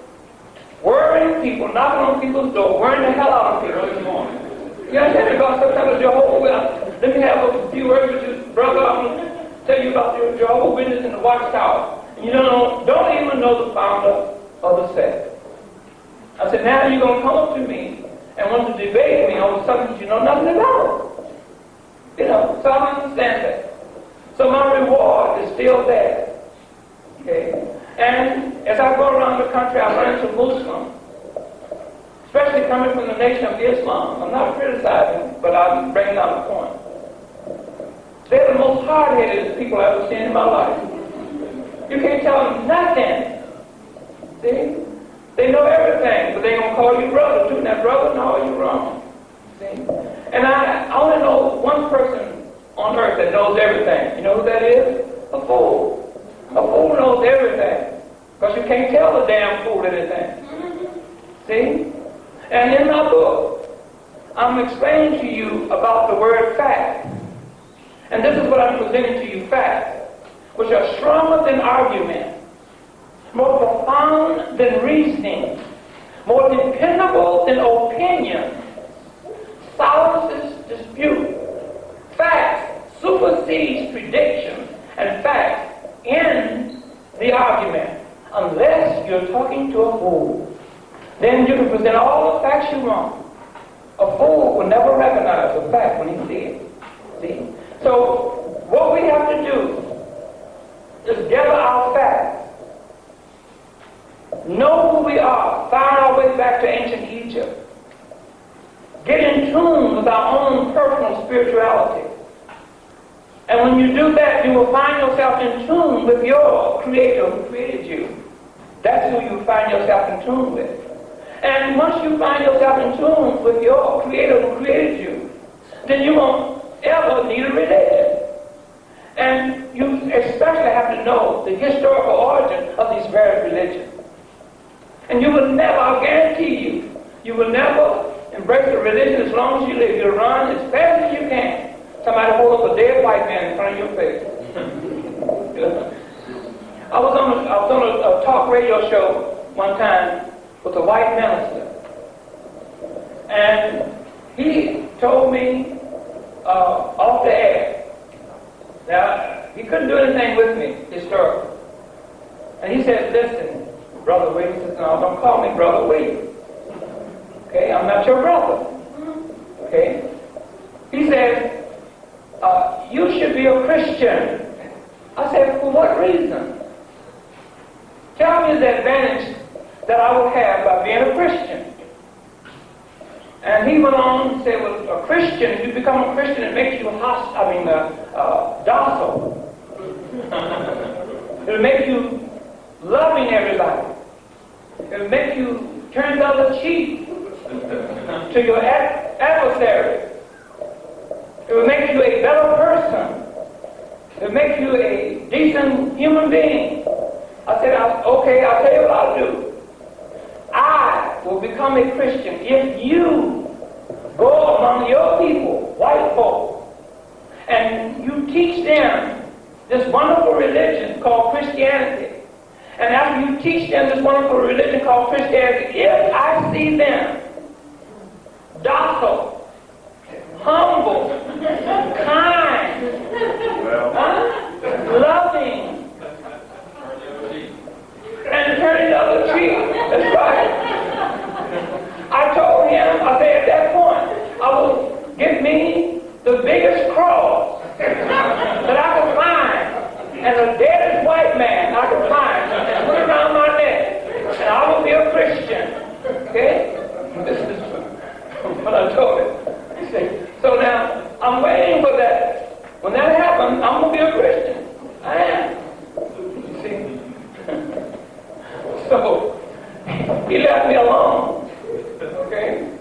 worrying people, knocking on people's door, worrying the hell out of people this morning. You understand? Because sometimes Jehovah's Witness. Let me have a few words with you, brother. I'm going to tell you about your Jehovah's Witness in the Watchtower. And you don't even know the founder of the sect. I said, now you're going to come up to me and want to debate me on something you know nothing about. You know, so I understand that. So my reward is still there. Okay? And as I go around the country, I run into Muslims, especially coming from the Nation of Islam. I'm not criticizing, but I'm bringing out the point. They're the most hard-headed people I've ever seen in my life. You can't tell them nothing. See? They know everything, but they're going to call you brother too. Now, brother, no, you're wrong. See? And I only know one person on earth that knows everything. You know who that is? A fool. A fool knows everything. Because you can't tell a damn fool anything. See? And in my book, I'm explaining to you about the word fact. And this is what I'm presenting to you, facts, which are stronger than argument, more profound than reasoning, more dependable than opinion, silences dispute. Facts supersedes prediction, and facts end the argument, unless you're talking to a fool. Then you can present all the facts you want. A fool will never recognize a fact when he sees it. See? So what we have to do is gather our facts, know who we are, find our way back to ancient Egypt, get in tune with our own personal spirituality. And when you do that, you will find yourself in tune with your Creator who created you. That's who you find yourself in tune with. And once you find yourself in tune with your Creator who created you, then you won't ever need a religion. And you especially have to know the historical origin of these various religions. And you will never, I guarantee you, you will never embrace a religion as long as you live. You'll run as fast as you can. Somebody hold up a dead white man in front of your face. I was on a talk radio show one time with a white minister, and he told me off the air. Now, he couldn't do anything with me historically. And he said, listen, Brother William, he says, no, don't call me Brother William. Okay, I'm not your brother. Okay? He said, you should be a Christian. I said, for what reason? Tell me the advantage that I will have by being a Christian. And he went on and said, well, a Christian, if you become a Christian, it makes you docile. It'll make you loving everybody. It'll make you turn the other cheek to your adversary. It will make you a better person. It will make you a decent human being. I said, okay, I'll tell you what I'll do. I will become a Christian if you go among your people, white folk, and you teach them this wonderful religion called Christianity. And after you teach them this wonderful religion called Christianity, if I see them docile, humble, kind, loving, and turning the other cheek. That's right. I told him, I said, at that point, I will give me the biggest cross that I could find, and the deadest white man I could find, and put it around my neck, and I will be a Christian. Okay? This is what I told him. He said, so now, I'm waiting for that. When that happens, I'm going to be a Christian. I am. You see? So, he left me alone. Okay?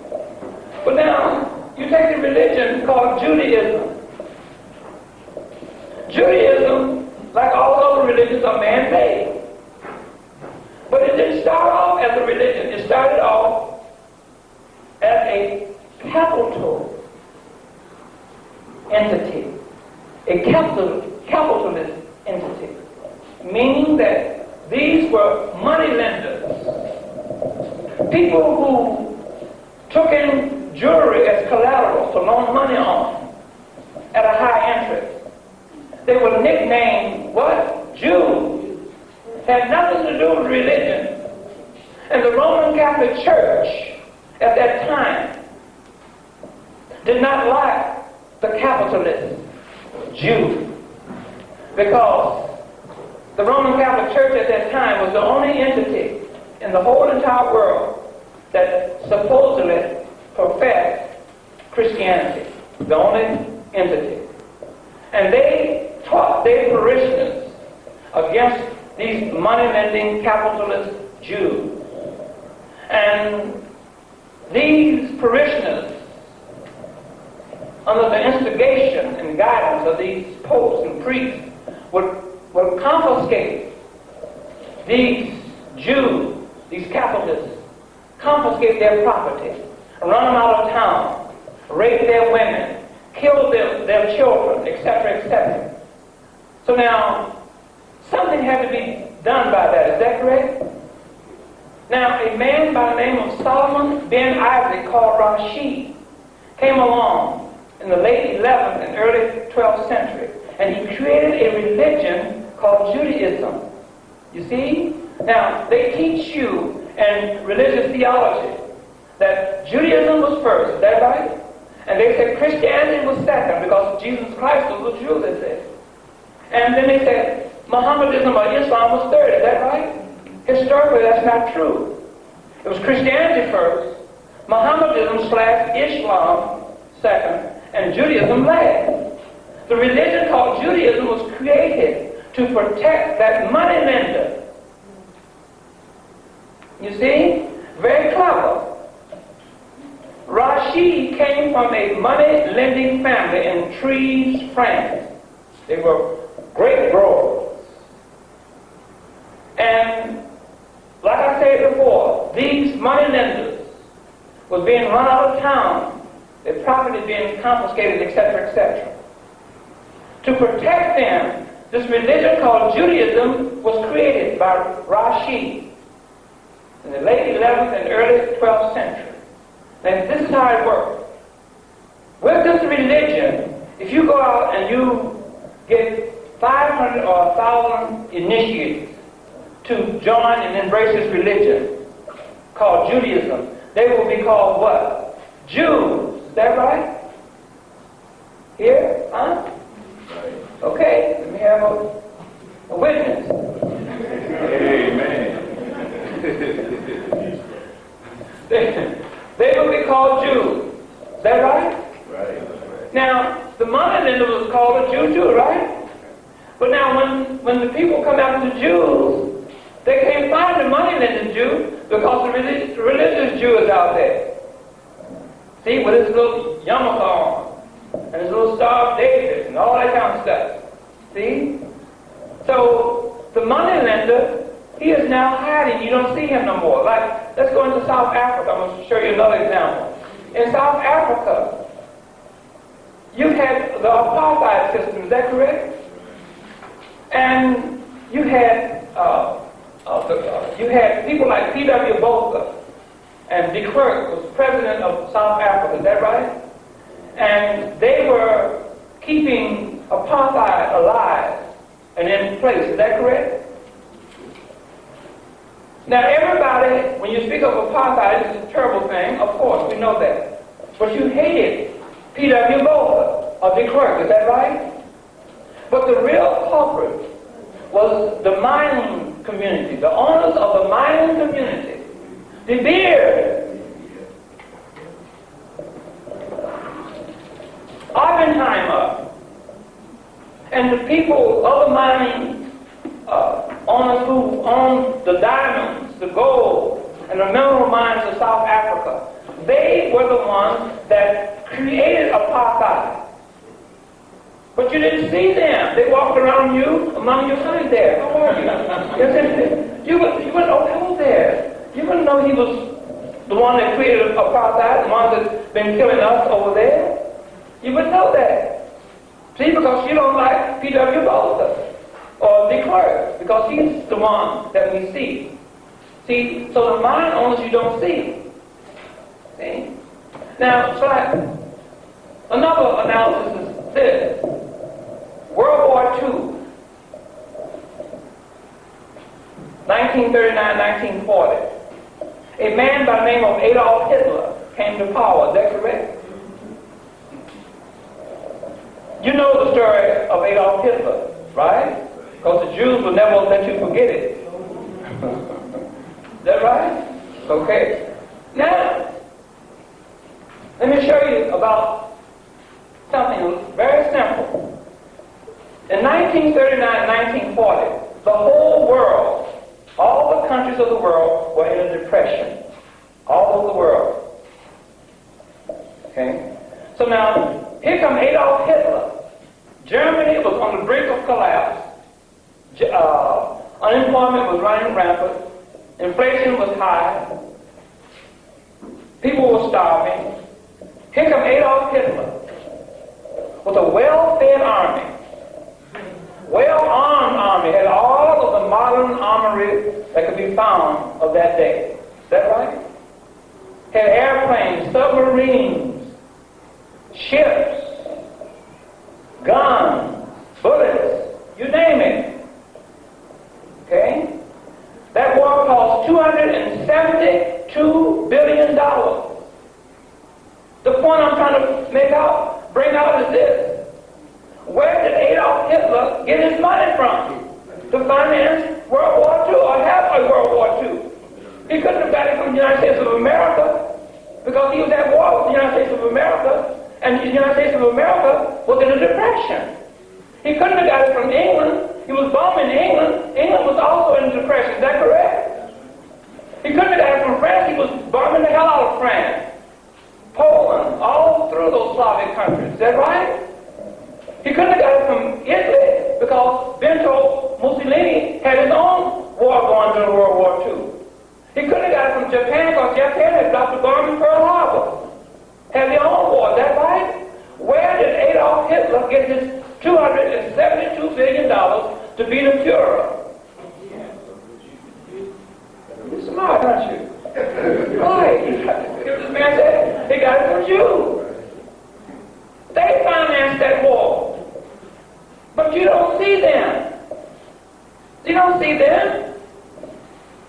But now, you take the religion called Judaism. Judaism, like all other religions, are man-made. But it didn't start off as a religion. It started off as a capital entity. A capitalist entity. Meaning that these were money lenders. People who took in jewelry as collateral to loan money on at a high interest. They were nicknamed, what? Jews. Had nothing to do with religion. And the Roman Catholic Church at that time did not like the capitalist Jew, because the Roman Catholic Church at that time was the only entity in the whole entire world that supposedly professed Christianity. The only entity. And they taught their parishioners against these money-lending capitalist Jews. And these parishioners, under the instigation and guidance of these popes and priests, would confiscate these Jews, these capitalists, confiscate their property, run them out of town, rape their women, kill their children, etc., etc. So now, something had to be done by that. Is that correct? Now, a man by the name of Solomon ben Isaac, called Rashid, came along in the late 11th and early 12th century, and he created a religion called Judaism. You see? Now, they teach you in religious theology that Judaism was first. Is that right? And they said Christianity was second, because Jesus Christ was a Jew, they said. And then they said Muhammedism or Islam was third. Is that right? Historically, that's not true. It was Christianity first, Muhammedism / Islam second, and Judaism last. The religion called Judaism was created to protect that money lender. You see? Very clever. Rashid came from a money-lending family in Treves, France. They were great growers. And like I said before, these money lenders was being run out of town, their property being confiscated, etc., etc. To protect them, This religion called Judaism was created by Rashi in the late 11th and early 12th century. And this is how it worked. With this religion, if you go out and you get 500 or 1,000 initiates to join and embrace this religion called Judaism, they will be called what? Jews. Is that right? Here? Huh? Okay, let me have a witness. Amen. They will be called Jews. Is that right? Right. Now, the moneylender was called a Jew too, right? But now when the people come after the Jews, they can't find the moneylender Jew because the religious Jew is out there. See, with his little yarmulke on and his little Star of David and all that kind of stuff. See? So the moneylender, he is now hiding. You don't see him no more. Like, let's go into South Africa. I'm going to show you another example. In South Africa, you had the apartheid system. Is that correct? And you had people like P.W. Botha and de Klerk was president of South Africa. Is that right? And they were keeping apartheid alive and in place. Is that correct? Now everybody, when you speak of apartheid, it's a terrible thing. Of course, we know that. But you hated P.W. Botha or de Klerk. Is that right? But the real culprit was the mining community, the owners of the mining community, De Beers, Oppenheimer, and the people of the mining owners who owned the diamonds, the gold, and the mineral mines of South Africa. They were the ones that created apartheid. But you didn't see them. They walked around you, among your honey there. How are you? You wouldn't know he was there. You wouldn't know he was the one that created apartheid, the one that's been killing us over there. You wouldn't know that. See, because you don't like P.W. Botha or de Klerk, because he's the one that we see. See, so the mine owners you don't see. See? Now, so another analysis is this. World War II, 1939-1940. A man by the name of Adolf Hitler came to power. Is that correct? You know the story of Adolf Hitler, right? Because the Jews will never let you forget it. Is that right? Okay. Now, let me show you about something very simple. In 1939-1940, the whole world, all the countries of the world were in a depression. All over the world. Okay? So now, here comes Adolf Hitler. Germany was on the brink of collapse. Unemployment was running rampant. Inflation was high. People were starving. Here comes Adolf Hitler with a well-fed army. Well-armed army, had all of the modern armory that could be found of that day. Is that right? Had airplanes, submarines, ships, guns, bullets, you name it. Okay? That war cost $272 billion. The point I'm trying to bring out is this. Where did Adolf Hitler get his money from to finance World War II or have a World War II? He couldn't have got it from the United States of America because he was at war with the United States of America, and the United States of America was in a depression. He couldn't have got it from England. He was bombing England. England was also in a depression. Is that correct? He couldn't have got it from France. He was bombing the hell out of France, Poland, all through those Slavic countries. Is that right? He couldn't have got it from Italy because Benito Mussolini had his own war going during World War II. He couldn't have got it from Japan because Japan had dropped a bomb in Pearl Harbor. Had their own war. Is that right? Where did Adolf Hitler get his $272 billion to be the Führer. You're smart, aren't you? Right. This man said he got it from you. They financed that war. But you don't see them. You don't see them.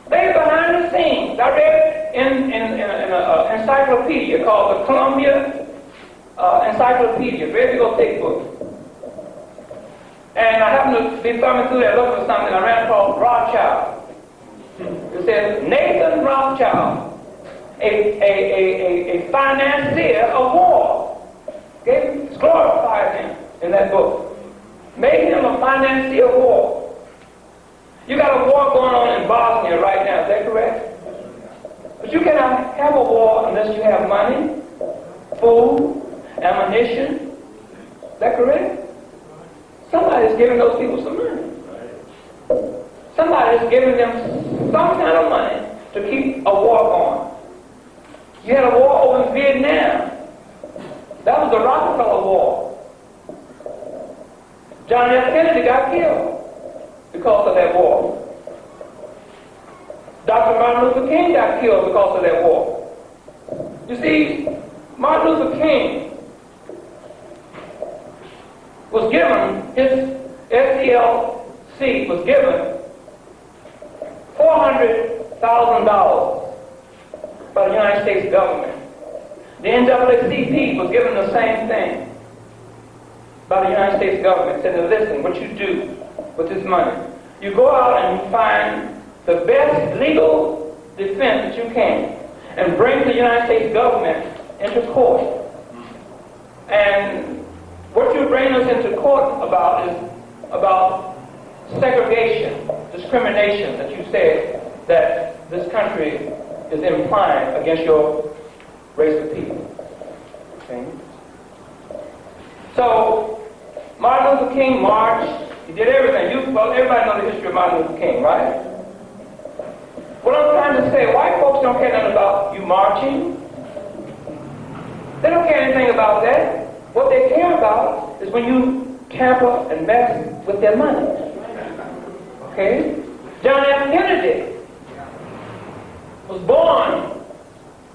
They're behind the scenes. I read in an encyclopedia called the Columbia Encyclopedia, very big old thick book. And I happened to be thumbing through there looking for something I ran across Rothschild. It says Nathan Rothschild, a financier of war. Okay? It's glorified him in that book. Made him a financier of war. You got a war going on in Bosnia right now, is that correct? But you cannot have a war unless you have money, food, ammunition. Is that correct? Somebody's giving those people some money. Somebody's giving them some kind of money to keep a war going. You had a war over in Vietnam. That was the Rockefeller War. John F. Kennedy got killed because of that war. Dr. Martin Luther King got killed because of that war. You see, Martin Luther King was given, his SCLC was given $400,000 by the United States government. The NAACP was given the same thing by the United States government. Said, listen, what you do with this money, you go out and you find the best legal defense that you can and bring the United States government into court. And what you bring us into court about is about segregation, discrimination that you said that this country is implying against your race of people. Okay? So, Martin Luther King marched. He did everything. Well, everybody knows the history of Martin Luther King, right? What I'm trying to say, white folks don't care nothing about you marching. They don't care anything about that. What they care about is when you tamper and mess with their money. Okay? John F. Kennedy was born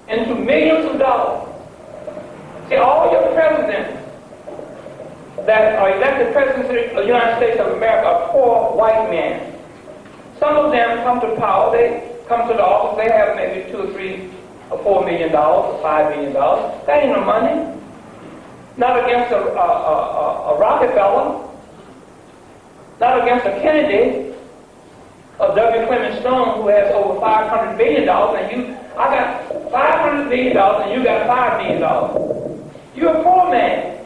into millions of dollars. See, all your presidents that are elected presidents of the United States of America are poor white men. Some of them come to power, they come to the office, they have maybe $2 or $3 or $4 million or $5 million. That ain't no money. Not against a Rockefeller, not against a Kennedy, a W. Clement Stone who has over $500 billion, and I got $500 billion and you got $5 million. You're a poor man.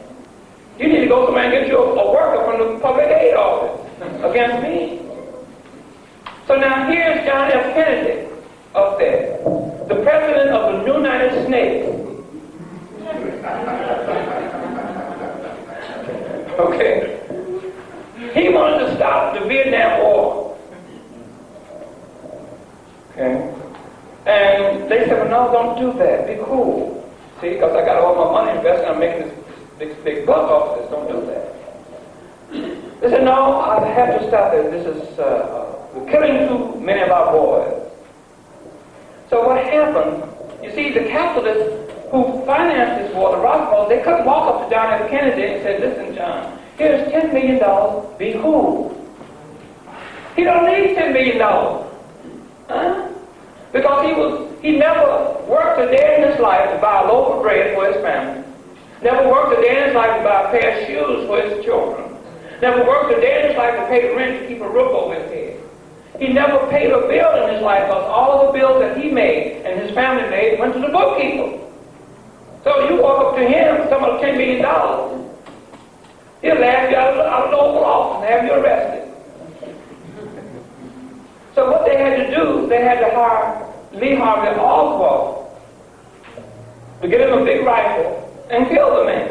You need to go somewhere and get you a worker from the public aid office against me. So now here's John F. Kennedy up there, the president of the United States. Okay. He wanted to stop the Vietnam War. Okay. And they said, well, no, don't do that. Be cool. See, because I got all my money invested, I'm making this big buck off this. Don't do that. They said, no, I have to stop it. This is, we're killing too many of our boys. So what happened, you see, the capitalists who financed this war, the Rockefellers, they couldn't walk up to John F. Kennedy and say, listen, John, here's $10 million, be cool. He don't need $10 million. Huh? Because he never worked a day in his life to buy a loaf of bread for his family. Never worked a day in his life to buy a pair of shoes for his children. Never worked a day in his life to pay the rent to keep a roof over his head. He never paid a bill in his life because all the bills that he made and his family made went to the bookkeeper. So you walk up to him, some of $10 million, he'll laugh you out of the Oval Office and have you arrested. So what they had to do, they had to hire Lee Harvey Oswald to get him a big rifle and kill the man.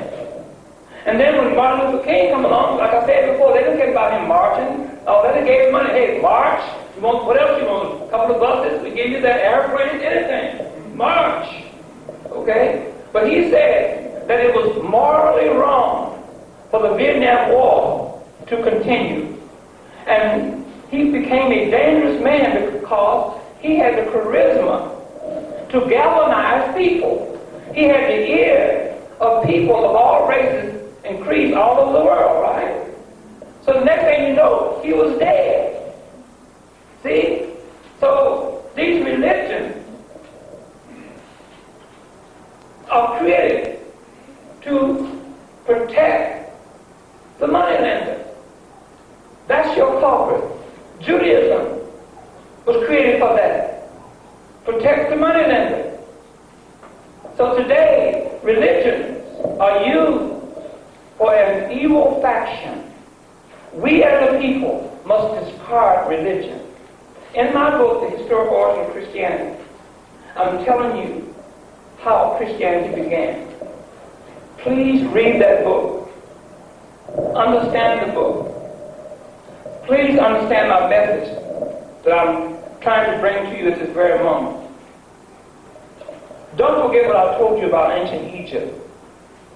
And then when Martin Luther King come along, like I said before, they didn't care about him marching. Oh, they gave him money. Hey, march. You want what else you want? A couple of buses? We give you that airplane, anything. March. Okay? But he said that it was morally wrong for the Vietnam War to continue. And he became a dangerous man because he had the charisma to galvanize people. He had the ear of people of all races and creeds all over the world, right? So the next thing you know, he was dead. See? So these religions are created to protect the moneylender. That's your culprit. Judaism was created for that. Protect the moneylender. So today, religions are used for an evil faction. We as a people must discard religion. In my book, The Historical Origin of Christianity, I'm telling you how Christianity began. Please read that book. Understand the book. Please understand my message that I'm trying to bring to you at this very moment. Don't forget what I told you about ancient Egypt.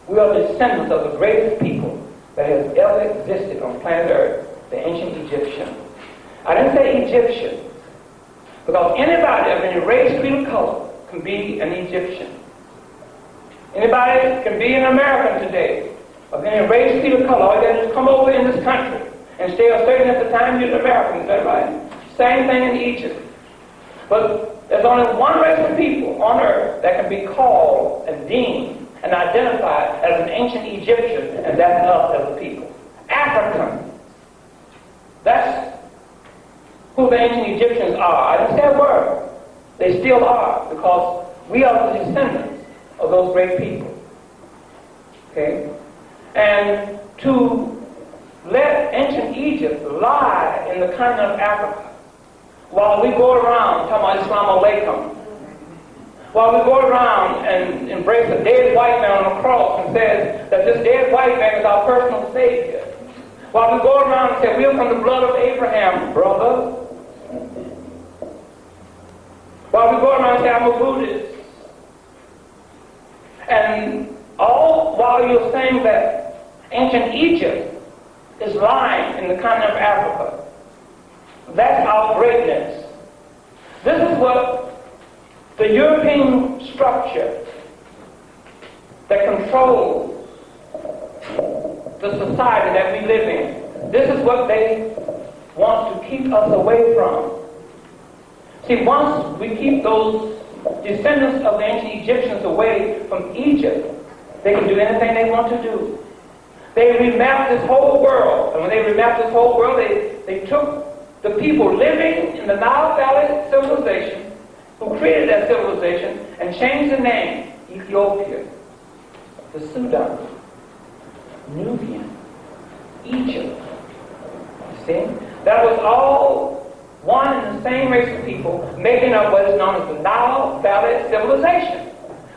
We are descendants of the greatest people that has ever existed on planet Earth, the ancient Egyptians. I didn't say Egyptians, because anybody of any race, creed, or color can be an Egyptian. Anybody can be an American today, of any race, creed, or color. All you got to do is come over in this country and stay a certain at the time you're an American. Is that right? Same thing in Egypt. But there's only one race of people on earth that can be called and deemed and identified as an ancient Egyptian, and that's us as a people. African. That's who the ancient Egyptians are. I didn't say a word. They still are, because we are the descendants of those great people. Okay? And to let ancient Egypt lie in the continent of Africa, while we go around talking about Islam alaikum, while we go around and embrace a dead white man on a cross and says that this dead white man is our personal savior, while we go around and say we're from the blood of Abraham, brother, while we go around and say I'm a Buddhist, and all while you're saying that ancient Egypt is lying in the continent of Africa. That's our greatness. This is what the European structure that controls the society that we live in, this is what they want to keep us away from. See, once we keep those descendants of the ancient Egyptians away from Egypt, they can do anything they want to do. They remapped this whole world, and when they remapped this whole world, they took the people living in the Nile Valley civilization, who created that civilization, and changed the name: Ethiopia, the Sudan, Nubian, Egypt. You see? That was all one and the same race of people making up what is known as the Nile Valley civilization.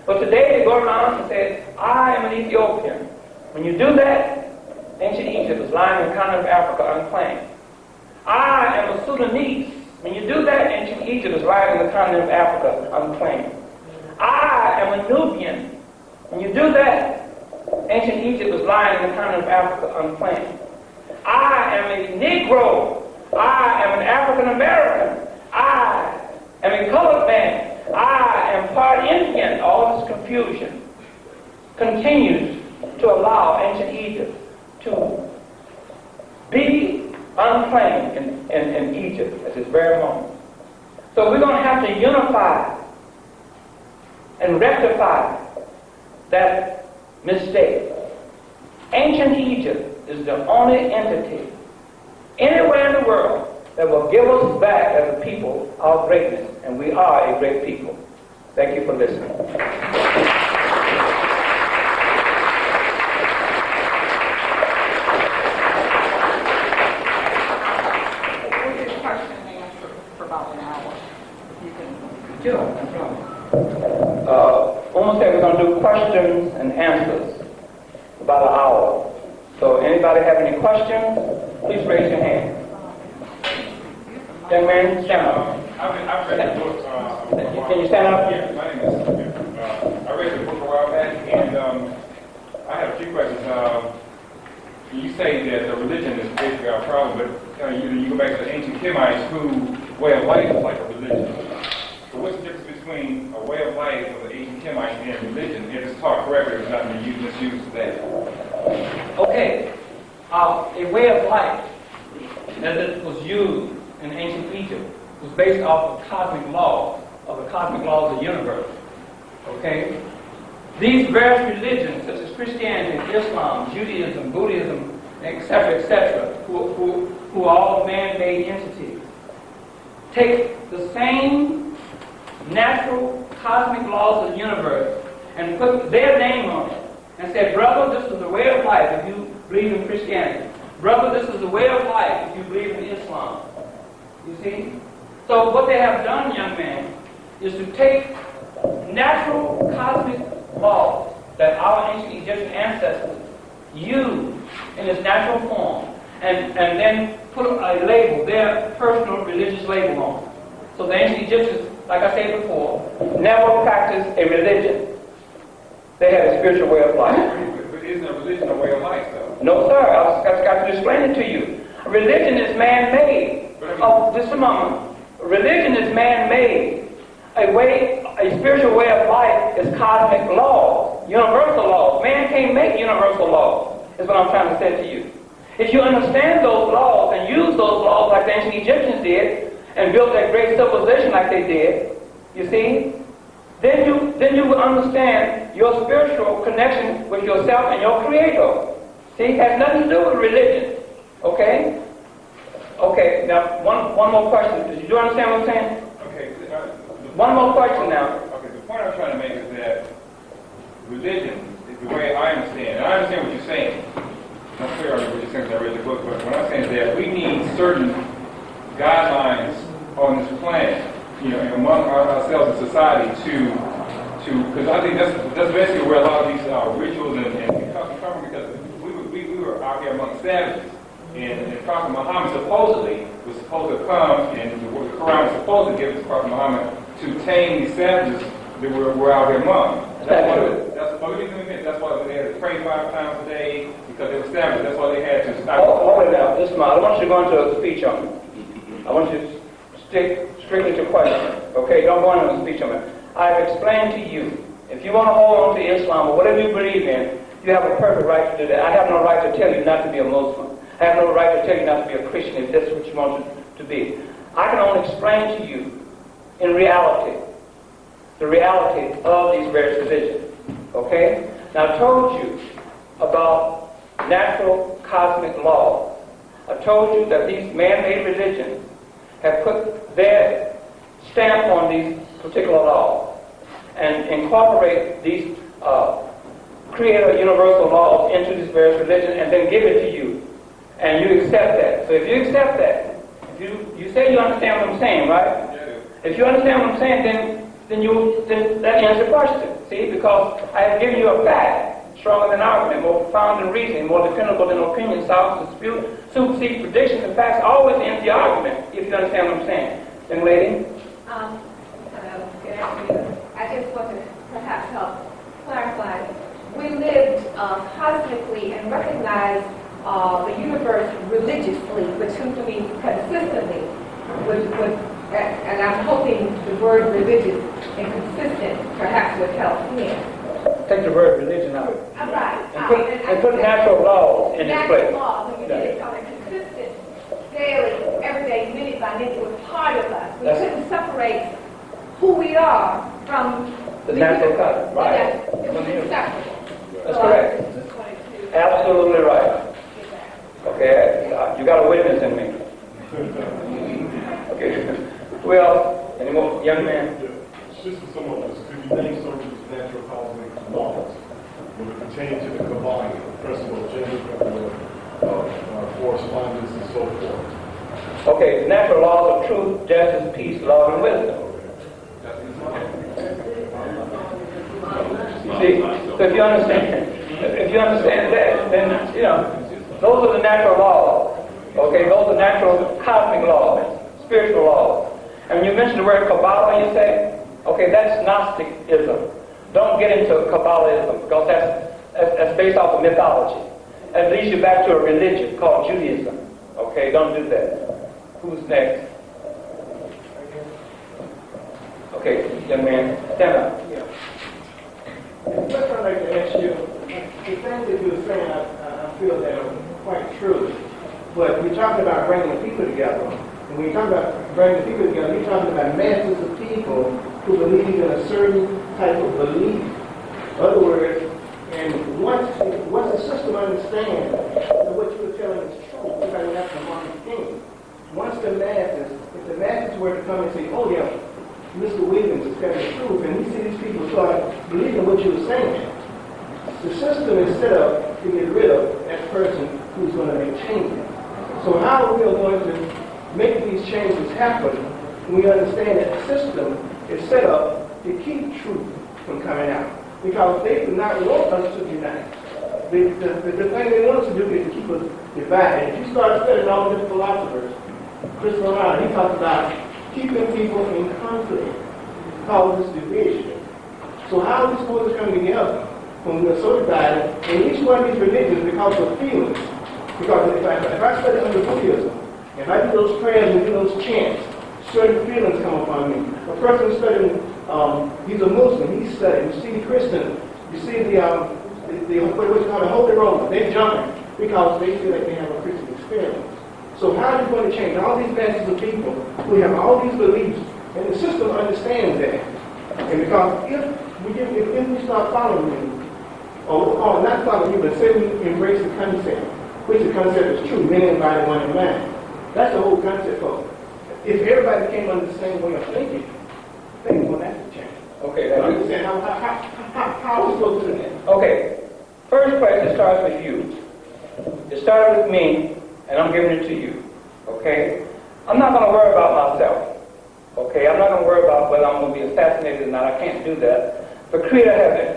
But today they go around and say, I am an Ethiopian. When you do that, ancient Egypt is lying in the continent of Africa unclaimed. I am a Sudanese. When you do that, ancient Egypt is lying in the continent of Africa unclaimed. I am a Nubian. When you do that, ancient Egypt is lying in the continent of Africa unclaimed. I am a Negro. I am an African American. I am a colored man. I am part Indian. All this confusion continues to allow ancient Egypt to be unclaimed in Egypt at this very moment. So we're going to have to unify and rectify that mistake. Ancient Egypt is the only entity anywhere in the world that will give us back as a people our greatness, and we are a great people. Thank you for listening. Almost said we're going to do questions and answers about an hour. So anybody have any questions, please raise your hand. Young man, stand up. I've read the book. Can you stand up? Yeah, my name is I read the book a while back, and I have a few questions. you say that the religion is basically our problem, but you go back to the ancient Kemites whose way of life is like a religion. So what's the difference between a way of life of the ancient Kemites and religion? If it's taught correctly, it's not going to be misused today. Okay, a way of life as it was used in ancient Egypt was based off of cosmic laws, of the cosmic laws of the universe. Okay? These various religions, such as Christianity, Islam, Judaism, Buddhism, etc., who are all man-made entities, take the same natural cosmic laws of the universe and put their name on it and say, brother, this is the way of life if you believe in Christianity. Brother, this is the way of life if you believe in Islam. You see? So what they have done, young man, is to take natural cosmic laws that our ancient Egyptian ancestors used in its natural form and then put a label, their personal religious label on it. So the ancient Egyptians, like I said before, never practiced a religion. They had a spiritual way of life. But isn't a religion a way of life, though? No, sir. I've got to explain it to you. Religion is man-made. Oh, just a moment. Religion is man-made. A spiritual way of life is cosmic laws, universal laws. Man can't make universal laws, is what I'm trying to say to you. If you understand those laws and use those laws like the ancient Egyptians did and built that great civilization like they did, you see, then you will understand your spiritual connection with yourself and your Creator. See, it has nothing to do with religion. Okay? Okay, now one more question. Do you understand what I'm saying? Okay. One more question now. Okay, the point I'm trying to make is that religion is the way I understand, and I understand what you're saying. I'm clear on what you're saying because I read the book, but what I'm saying is that we need certain guidelines on this planet, and among ourselves in society to because I think that's basically where a lot of these rituals and customs come from, because we were out here among savages. And Prophet Muhammad supposedly was supposed to come, and the Quran was supposed to give it to Prophet Muhammad to tame these savages that were out here among. That's why they had to pray 5 times a day, because they were savages. That's why they had to stop. Hold it now. This I want you to go into a speech on it. I want you to stick strictly to question. Okay, don't go into a speech on it. I've explained to you, if you want to hold on to Islam or whatever you believe in, you have a perfect right to do that. I have no right to tell you not to be a Muslim. I have no right to tell you not to be a Christian if that's what you want to be. I can only explain to you, in reality, the reality of these various religions. Okay? Now, I told you about natural cosmic laws. I told you that these man-made religions have put their stamp on these particular laws and incorporate these creator universal laws into these various religions and then give it to you. And you accept that. So if you accept that, if you say you understand what I'm saying, right? Yeah. If you understand what I'm saying, then that answers the question. See, because I have given you a fact stronger than argument, more profound than reasoning, more dependable than opinion, solves dispute, supersede predictions, and facts always end the argument, if you understand what I'm saying. Young lady? Good afternoon. I just want to perhaps help clarify. We lived cosmically and recognized the universe religiously, but to me consistently, and I'm hoping the word religious and consistent perhaps would help here. Take the word religion out. Right. And put natural laws in its place. Natural laws, and we did it on a consistent, daily, everyday, minute by minute. It was part of us. We couldn't separate who we are from the natural cosmos. Right. It was inseparable. That's correct. Absolutely right. Okay, you got a witness in me. Okay. Well, any more, young man? Just for some of us, could you name some of these natural cosmic laws when it pertains to the Kabbalah, the principle of gender, correspondence, and so forth? Okay, natural laws of truth, justice, peace, love, and wisdom. See, so if you understand that, then those are the natural laws. Okay, those are natural cosmic laws, spiritual laws. And when you mention the word Kabbalah, you say, okay, that's Gnosticism. Don't get into Kabbalism because that's based off of mythology. that leads you back to a religion called Judaism. Okay, don't do that. Who's next? Okay, young man, stand up. Yeah. First, I'd like to ask you, the things that you were saying, I feel that are quite true. But we're talking about bringing the people together. And when you talk about bringing the people together, you're talking about masses of people who believe in a certain type of belief. In other words, and once the system understands that what you were telling is true, because that's the modern thing. Once the masses, if the masses were to come and say, oh yeah, Mr. Williams is telling the truth, and we see these people start believing what you were saying, the system is set up to get rid of that person who's going to make changes. So how we are going to make these changes happen when we understand that the system is set up to keep truth from coming out? Because they do not want us to unite. The thing they want us to do is to keep us divided. If you start studying all the philosophers, Chris Moran, he talks about keeping people in conflict, causes division. So how are we supposed to come together when we're so divided? And each one of these religions, because of feelings, because if I study under Buddhism, if I do those prayers and do those chants, certain feelings come upon me. A person studying, he's a Muslim, he's studying. You see the Christian, you see what's called the Holy Roman, they're jumping because they feel like they have a Christian experience. So how are you going to change all these masses of people who have all these beliefs, and the system understands that? And because if we start following you, or not following you, but say we embrace the concept, which the concept is true, many invited, one in mind. That's the whole concept of it. If everybody came under the same way of thinking, things won't have to change. Okay, I understand how are we supposed to do that? Okay, first place, it starts with you. It started with me, and I'm giving it to you. Okay? I'm not going to worry about myself. Okay? I'm not going to worry about whether I'm going to be assassinated or not. I can't do that. The Creator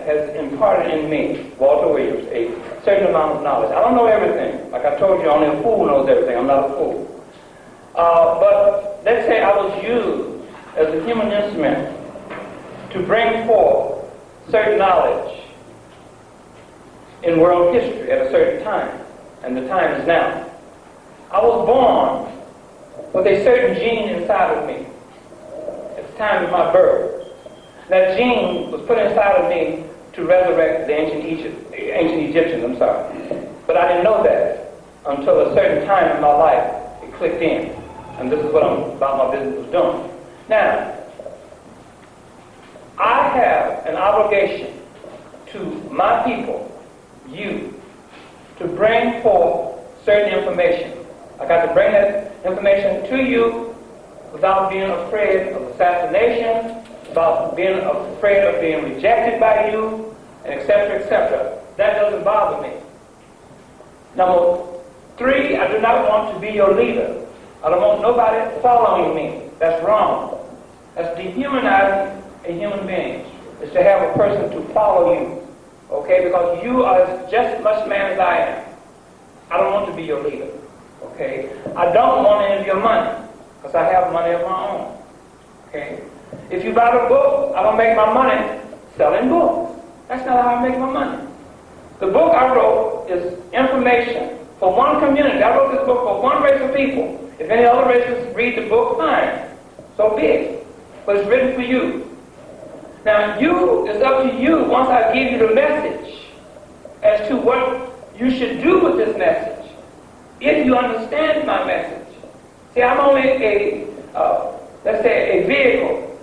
has imparted in me, Walter Williams, a certain amount of knowledge. I don't know everything. Like I told you, only a fool knows everything. I'm not a fool. But let's say I was used as a human instrument to bring forth certain knowledge in world history at a certain time, and the time is now. I was born with a certain gene inside of me at the time of my birth. That gene was put inside of me to resurrect the ancient Egyptians, But I didn't know that until a certain time in my life it clicked in. And this is what my business was doing. Now, I have an obligation to my people, you, to bring forth certain information. I got to bring that information to you without being afraid of assassination, without being afraid of being rejected by you, and etc., etc. That doesn't bother me. Number 3, I do not want to be your leader. I don't want nobody following me. That's wrong. That's dehumanizing a human being, is to have a person to follow you. Okay? Because you are just as much man as I am. I don't want to be your leader. Okay? I don't want any of your money, because I have money of my own. Okay? If you buy the book, I don't make my money selling books. That's not how I make my money. The book I wrote is information for one community. I wrote this book for one race of people. If any other races read the book, fine. So be it. But it's written for you. Now, it's up to you, once I give you the message, as to what you should do with this message, if you understand my message. See, I'm only let's say, a vehicle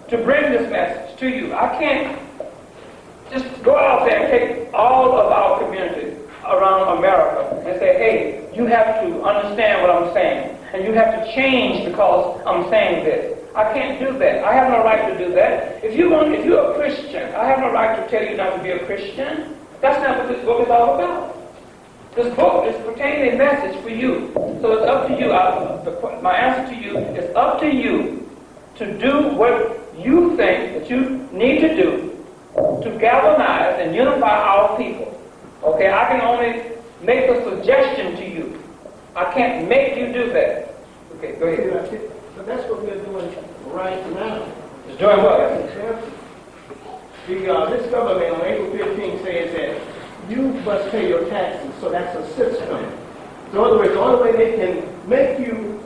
to bring this message to you. I can't just go out there and take all of our community around America and say, hey, you have to understand what I'm saying, and you have to change because I'm saying this. I can't do that. I have no right to do that. If you're a Christian, I have no right to tell you not to be a Christian. That's not what this book is all about. This book is pertaining a message for you. So it's up to you. My answer to you is up to you to do what you think that you need to do to galvanize and unify our people. Okay, I can only make a suggestion to you. I can't make you do that. Okay, go ahead. But that's what we're doing right now. It's doing what? This government on April 15th says that you must pay your taxes. So that's a system. So in other words, the only way they can make you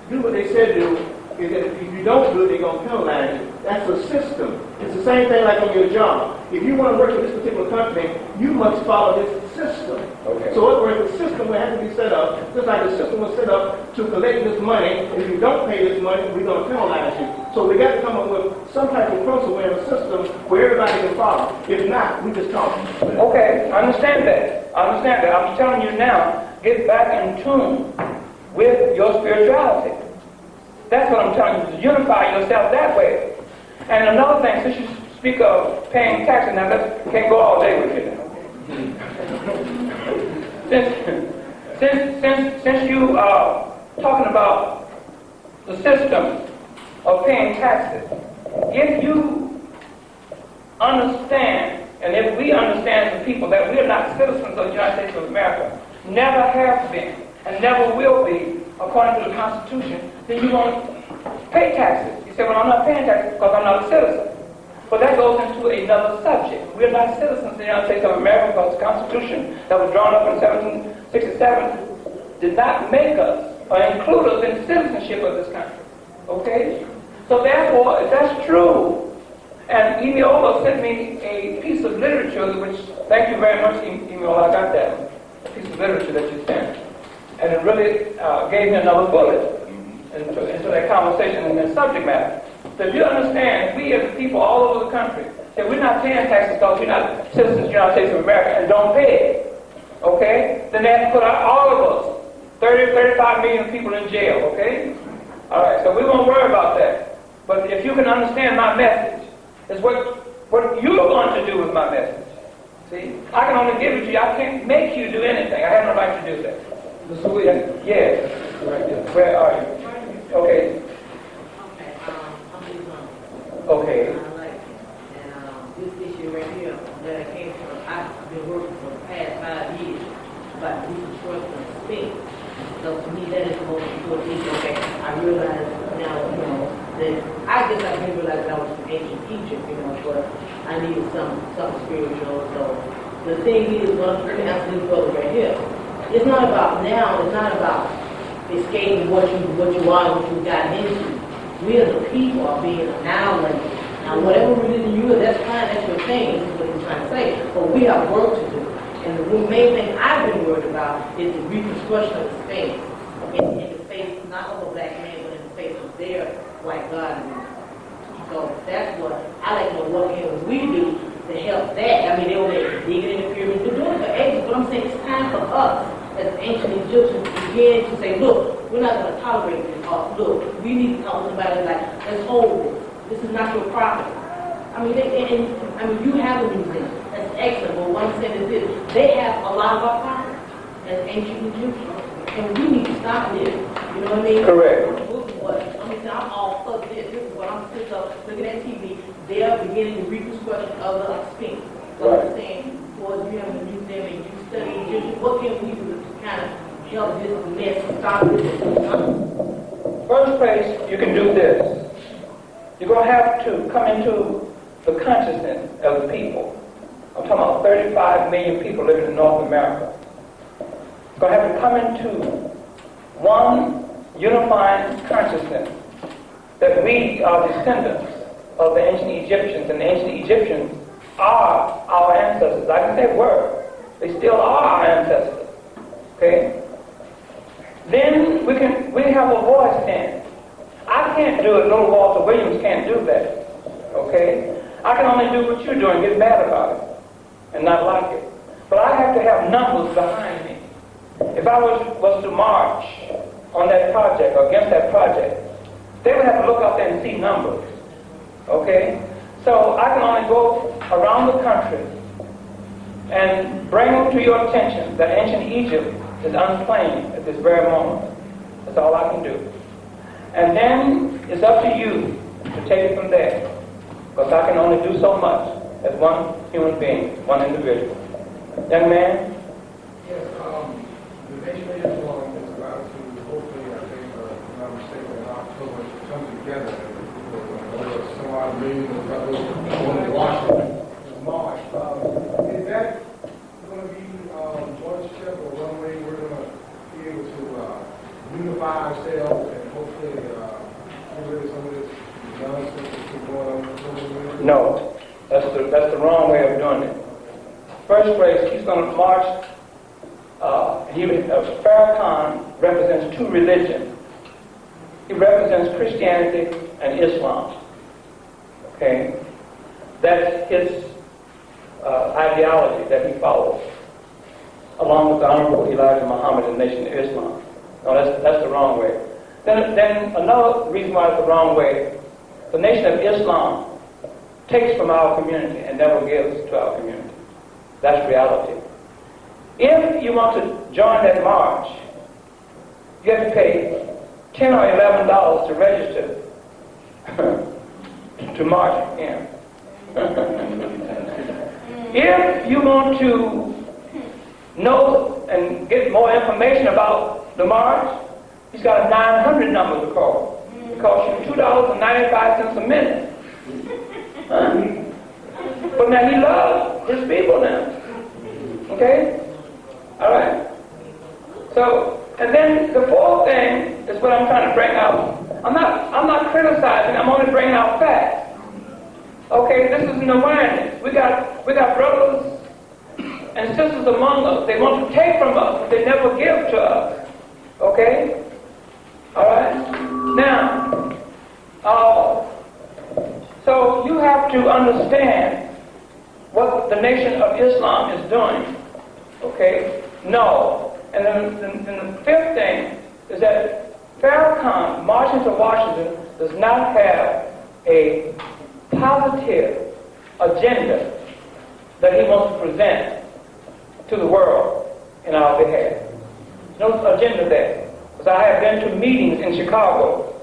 do what they said do is that if you don't do it, they're going to penalize you. That's a system. It's the same thing like on your job. If you want to work in this particular company, you must follow this system. Okay. So in other words, the system will have to be set up, just like the system was set up to collect this money. If you don't pay this money, we're going to penalize you. So we got to come up with some type of principle and a system where everybody can follow. If not, we just talk. Okay, I understand that. I understand that. I'm telling you now, get back in tune with your spirituality. That's what I'm telling you, to unify yourself that way. And another thing, since you speak of paying taxes, now let's can't go all day with you now. Since you are talking about the system of paying taxes, if you understand, and if we understand as people that we are not citizens of the United States of America, never have been, and never will be, according to the Constitution, then you won't pay taxes. You say, well, I'm not paying taxes because I'm not a citizen. But that goes into another subject. We're not citizens of the United States of America because the Constitution that was drawn up in 1767 did not make us or include us in citizenship of this country. Okay? So therefore, if that's true, and Emiola sent me a piece of literature, which, thank you very much, Emiola, I got that, a piece of literature that you sent. And it really gave me another bullet into that conversation and that subject matter. So if you understand, we as people all over the country, say we're not paying taxes because we're not citizens of the United States of America and don't pay it, okay? Then they have to put all of us, 35 million people in jail, okay? All right, so we won't worry about that. But if you can understand my message, it's what you're going to do with my message. See? I can only give it to you. I can't make you do anything. I have no right to do that. Yes. Where are you? Okay. Okay. This issue right here that I came from, I've been working for the past 5 years about reconstruction of space. So to me, that is the most important issue. Okay, I realize now, that I guess I didn't realize that I was from ancient Egypt, but I needed something spiritual. So the thing is, let me answer this brother right here. It's not about now. It's not about escaping what you are, what you've gotten into. We as a people are being annihilated. Now, whatever religion you are, that's fine, that's your thing. This is what he's trying to say. But we have work to do. And the main thing I've been worried about is the reconstruction of the space. In the face, not of a black man, but in the face of their white God. So that's what I like to know, what can we do to help that. I mean, they were digging in the pyramids. They're doing it for ages, but I'm saying it's time for us as ancient Egyptians begin to say, look, we're not going to tolerate this. Look, we need to talk to somebody like, let's hold this. This is not your property. I mean, you have a museum. That's excellent. But what I'm saying is this: they have a lot of our property as ancient Egyptians, and we need to stop this. You know what I mean? Correct. I'm all for this. This is what I'm sitting up looking at TV. They are beginning the reconstruction of the Sphinx. So I'm saying, boys, you have a museum and you study Egyptian. What can we do to kind of help this mess stop this? First place, you can do this. You're going to have to come into the consciousness of the people. I'm talking about 35 million people living in North America. You're going to have to come into one unifying consciousness that we are descendants of the ancient Egyptians, and the ancient Egyptians are our ancestors. I can say were. They still are our ancestors. Okay? Then we have a voice then. I can't do it. Little Walter Williams can't do that. Okay? I can only do what you're doing, get mad about it, and not like it. But I have to have numbers behind me. If I was to march on that project or against that project, they would have to look out there and see numbers. Okay? So I can only go around the country and bring to your attention that ancient Egypt is unclaimed at this very moment. That's all I can do. And then it's up to you to take it from there. Because I can only do so much as one human being, one individual. Young man? Yes, the Nation of Islam is about to, hopefully, I think, if I'm not mistaken, in October, come together. Some odd million of brothers going to Washington in March. Is that going to be unify ourselves and hopefully get rid of some of this nonsense that's been going on with social media? No, that's the wrong way of doing it. First place, he's going to march. Farrakhan represents two religions. He represents Christianity and Islam. Okay, that's his ideology that he follows, along with the Honorable Elijah Muhammad and the Nation of Islam. No, that's the wrong way. Then another reason why it's the wrong way, the Nation of Islam takes from our community and never gives to our community. That's reality. If you want to join that march, you have to pay $10 or $11 to register to march in. If you want to know and get more information about the march, he's got a 900 number to call. It costs you $2.95 a minute. But now he loves his people now. Okay? All right. So, and then the fourth thing is what I'm trying to bring out. I'm not criticizing. I'm only bringing out facts. Okay, this is an awareness. We got brothers and sisters among us. They want to take from us, but they never give to us. Okay? All right. Now, so you have to understand what the Nation of Islam is doing. Okay? No. And then the fifth thing is that Farrakhan marching to Washington does not have a positive agenda that he wants to present to the world in our behalf. No agenda there. Because I have been to meetings in Chicago,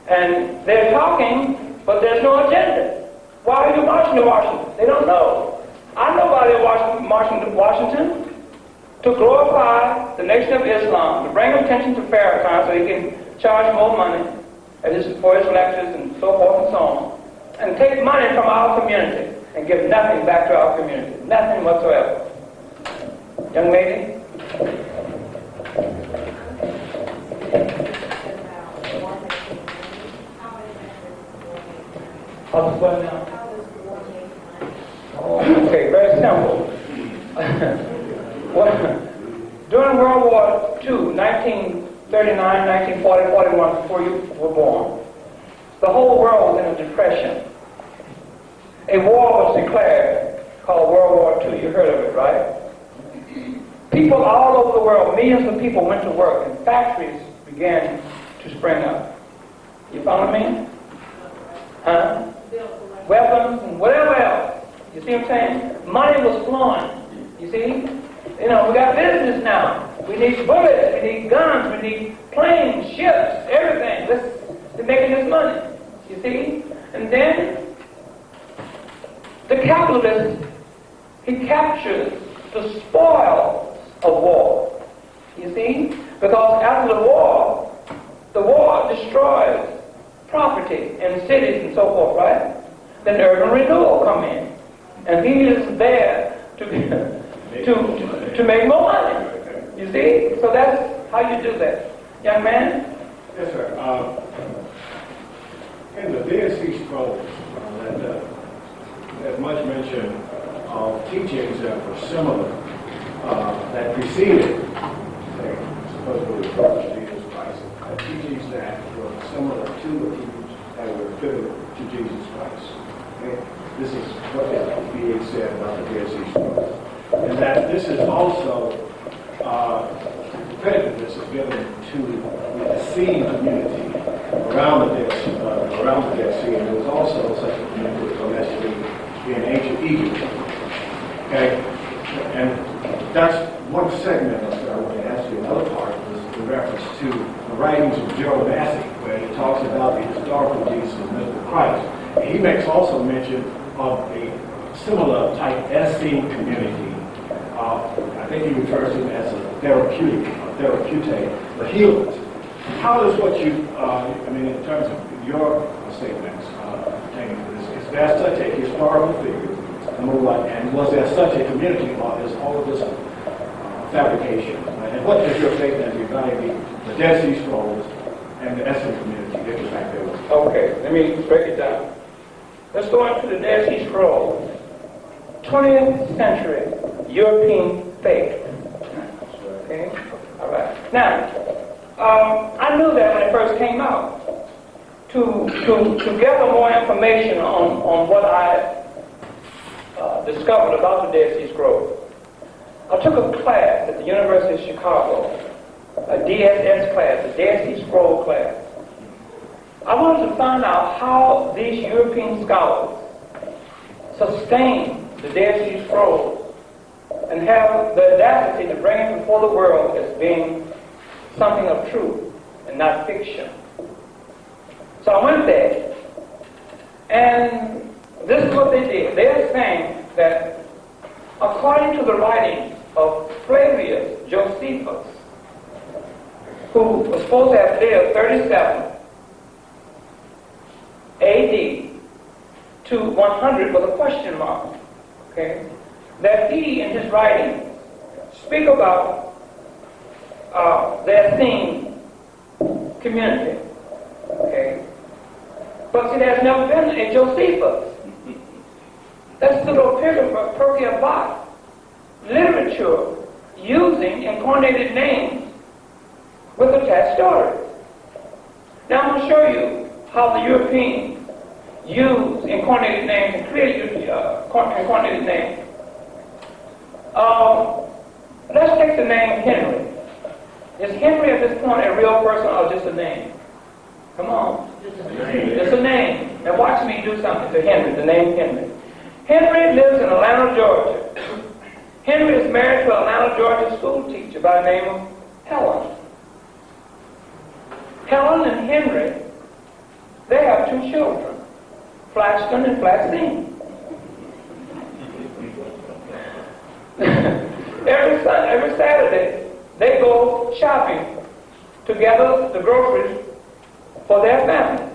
and they're talking, but there's no agenda. Why are you marching to Washington? They don't know. I know why they're marching to Washington. To glorify the Nation of Islam, to bring attention to Farrakhan so he can charge more money for his lectures and so forth and so on. And take money from our community and give nothing back to our community. Nothing whatsoever. Young lady? How's what now? Okay, very simple. During World War II, 1939, 1940, 41, before you were born, the whole world was in a depression. A war was declared called World War II. You heard of it, right? People all over the world, millions of people went to work, and factories began to spring up. You follow me? Huh? Weapons and whatever else. You see what I'm saying? Money was flowing. You see? You know, we got business now. We need bullets, we need guns, we need planes, ships, everything. They're making this money. You see? And then the capitalist, he captures the spoils of war. You see? Because after the war destroys property in cities and so forth, right? Then urban renewal come in. And he is there to make more money. You see? So that's how you do that. Young man? Yes, sir. In the Dead Sea Scrolls, there's much mention of teachings that were similar, that preceded, supposedly the birth of Jesus Christ, teachings that were similar to the teachings that were equivalent to Jesus Christ. Okay? This is what the VIII said about the Dead Sea Scrolls. And that this is also credit this is given to the Essene community around the Dead Sea, and there was also such a community allegedly in ancient Egypt. Okay, and that's one segment of what I want to ask you. Another part was in reference to the writings of Gerald Massey, where he talks about the historical Jesus of mythical Christ. And he makes also mention of a similar type Essene community. I think he refers to them as a therapeutic, the healers. How does what you, in terms of your statements pertaining to this, is there such a historical figure, number one, and was there such a community, or is all of this fabrication? And what is your statement regarding the Dead Sea Scrolls and the Essence community, get it back there. Okay, let me break it down. Let's go into the Dead Sea Scrolls. 20th century European faith. Okay? All right. Now, I knew that when it first came out. To gather more information on what I discovered about the Dead Sea Scrolls, I took a class at the University of Chicago, a DSS class, a Dead Sea Scroll class. I wanted to find out how these European scholars sustain the Dead Sea Scrolls and have the audacity to bring it before the world as being something of truth and not fiction. So I went there, and this is what they did. They're saying that according to the writings of Flavius Josephus, who was supposed to have lived 37 AD to 100 with a question mark, okay, that he in his writings speak about their theme community, okay. But see, there's never been a Josephus. That's pseudo-Perkia literature using incarnated names with attached stories. Now I'm going to show you how the Europeans use incarnated names and create incarnated names. Let's take the name Henry. Is Henry at this point a real person or just a name? Come on. It's a name. Now watch me do something to Henry, the name Henry. Henry lives in Atlanta, Georgia. Henry is married to an Atlanta, Georgia school teacher by the name of Helen. Helen and Henry, they have 2 children, Flaxton and Flaxine. Every Saturday, they go shopping to gather the groceries for their family.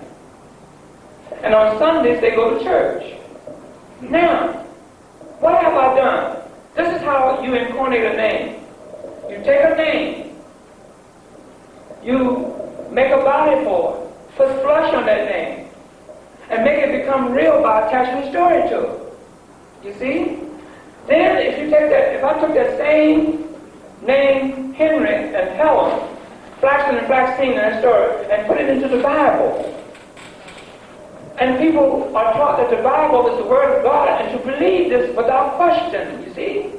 And on Sundays, they go to church. Now, what have I done? This is how you incarnate a name. You take a name, you make a body for it, put flesh on that name, and make it become real by attaching a story to it. You see? Then if you take that, if I took that same name, Henry and Helen, Flaxton and Flaxine in that story, and put it into the Bible, and people are taught that the Bible is the Word of God and to believe this without question, you see?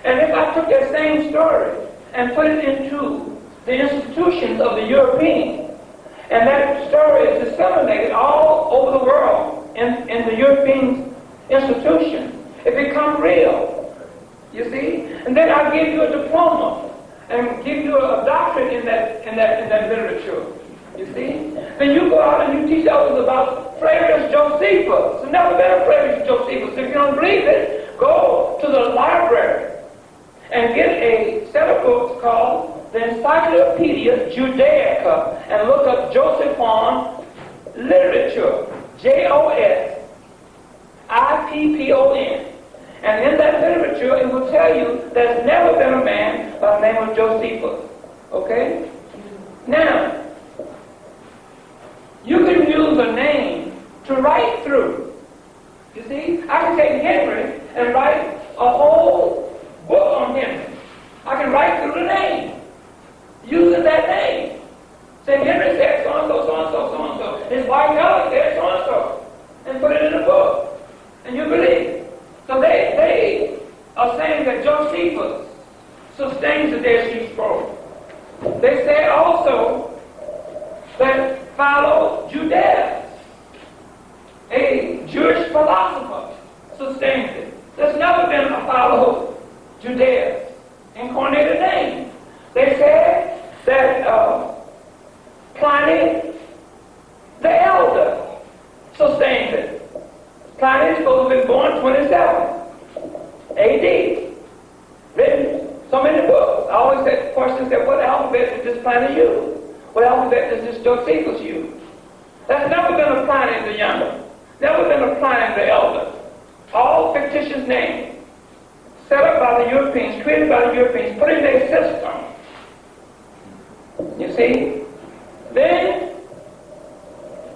And if I took that same story and put it into the institutions of the Europeans, and that story is disseminated all over the world in the European institutions, it becomes real, you see? And then I give you a diploma and give you a doctorate in that literature. You see? Then you go out and you teach others about Flavius Josephus. There's never been a Flavius Josephus. If you don't believe it, go to the library and get a set of books called the Encyclopedia Judaica and look up Josephon literature. Josephon. And in that literature, it will tell you there's never been a man by the name of Josephus. Okay? Now, you can use a name to write through. You see? I can take Henry and write a whole book on Henry. I can write through the name, using that name. Say, Henry said so-and-so, so-and-so, so-and-so. His wife Helen said so-and-so. And put it in a book. And you believe it. So they are saying that Josephus sustains the Dead Sea Scrolls. They say also that Philo Judaeus, a Jewish philosopher, sustains it. There's never been a Philo Judaeus incarnated name. They say that Pliny the Elder sustains it. Pliny is supposed to have been born 27 AD. Written so many books. I always get questions that what alphabet did this Pliny use? What alphabet does this Josephus use? That's never been a Pliny the Younger. Never been a Pliny the Elder. All fictitious names set up by the Europeans, created by the Europeans, put in their system. You see? Then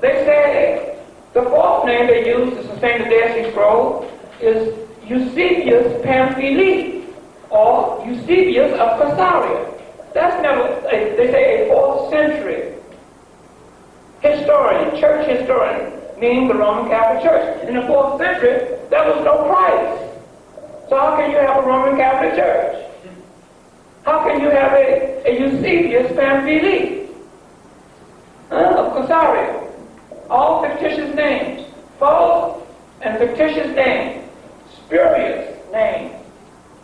they say the fourth name they use to sustain the Dead Sea Scrolls is Eusebius Pamphili, or Eusebius of Caesarea. That's never, they say, a 4th century historian, church historian, meaning the Roman Catholic Church. In the 4th century, there was no Christ. So how can you have a Roman Catholic Church? How can you have a Eusebius Pamphili of Caesarea? All fictitious names, false and fictitious names, spurious names.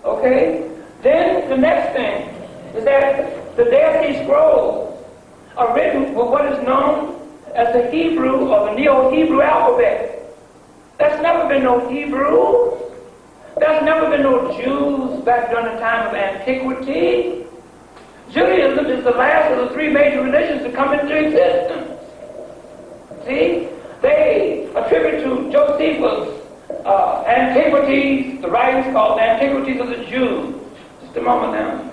Okay? Then the next thing is that the Dead Sea Scrolls are written with what is known as the Hebrew or the Neo-Hebrew alphabet. There's never been no Hebrew. There's never been no Jews back during the time of antiquity. Judaism is the last of the 3 major religions to come into existence. See? They attribute to Josephus Antiquities, the writings called Antiquities of the Jews. Just a moment now.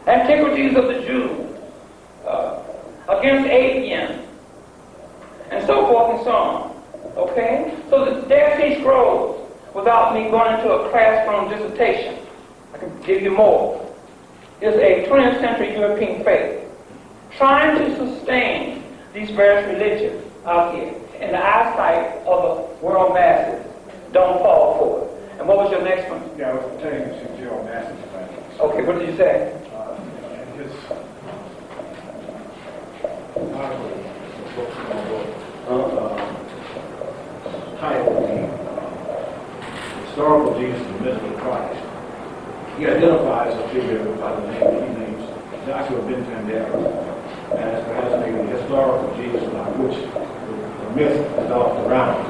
Antiquities of the Jews. Against Adrian. And so forth and so on. Okay? So the Dead Sea Scrolls, without me going into a classroom dissertation, I can give you more, is a 20th century European faith trying to sustain these various religions out here in the eyesight of the world masses. Don't fall for it. And what was your next one? Yeah, I was pertaining to general masses. Okay, what did you say? His article titled The Historical Jesus and the Mythical Christ. He identifies a figure by the name he names Joshua ben Tandera as perhaps maybe the historical Jesus by which the myth developed around.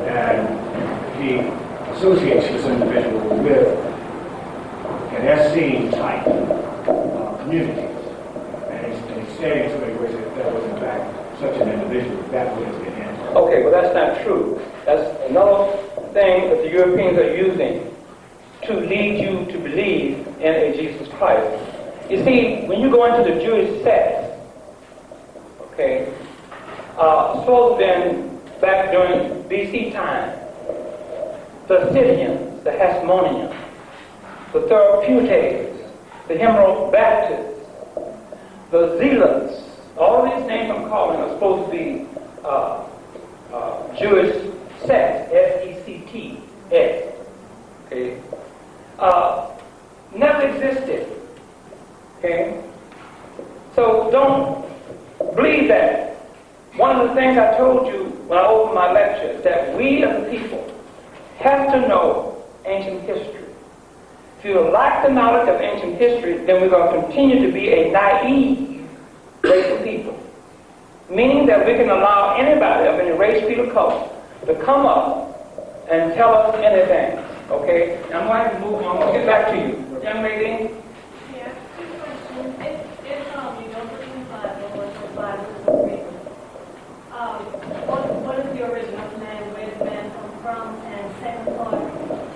And he associates this individual with an Essene type community. And he's stating to me that that was in fact such an individual, that was his answer. Okay, well that's not true. That's another thing that the Europeans are using to lead you to believe in a Jesus Christ. You see, when you go into the Jewish sects, okay, supposed to have been back during BC time, the Scythians, the Hasmoneans, the Therapeutes, the Hemorrhoid Baptists, the Zealots, all these names I'm calling are supposed to be Jewish sects, S-E-C-T-S, okay, never existed, okay? So don't believe that. One of the things I told you when I opened my lecture is that we as a people have to know ancient history. If you lack the knowledge of ancient history, then we're going to continue to be a naive race of people. Meaning that we can allow anybody of any race, creed, or color to come up and tell us anything. Okay? I'm going to move on. I'll get back to you. Young lady? Yeah, two questions. If you don't believe in the Bible, or the Bible is written, what is the original man? Where did man come from? And second part,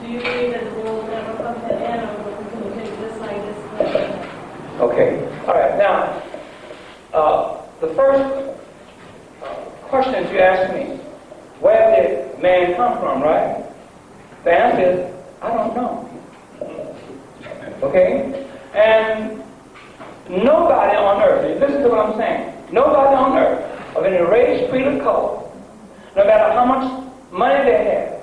do you believe that the world will never come to an end, or will continue to take this like this? Okay. All right. Now, the first question you asked me, where did man come from, right? The answer is, I don't know. Okay? And nobody on earth, listen to what I'm saying, nobody on earth of any race, creed, or color, no matter how much money they have,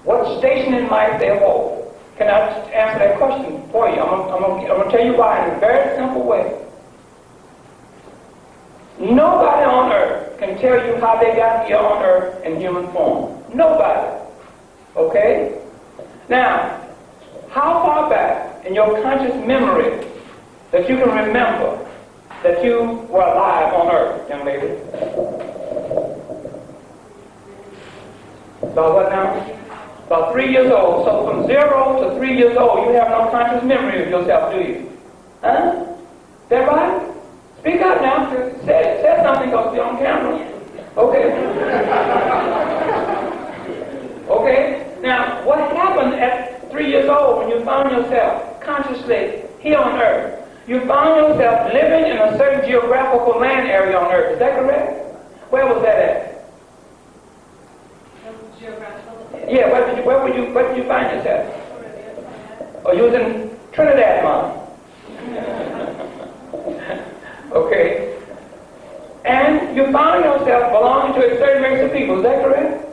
what station in life they hold, cannot answer that question for you. I'm going to tell you why in a very simple way. Nobody on earth can tell you how they got here on earth in human form. Nobody. Okay? Now, how far back in your conscious memory that you can remember that you were alive on earth, young lady? About what now? About 3 years old. So from 0 to 3 years old, you have no conscious memory of yourself, do you? Huh? Is that right? Speak up now. Say something because we're on camera. Okay. Okay. Now, what happened at 3 years old when you found yourself consciously here on earth? You found yourself living in a certain geographical land area on Earth. Is that correct? Where was that at? Yeah, where did you find yourself? Oh, you was in Trinidad, Mom. Okay. And you found yourself belonging to a certain race of people. Is that correct?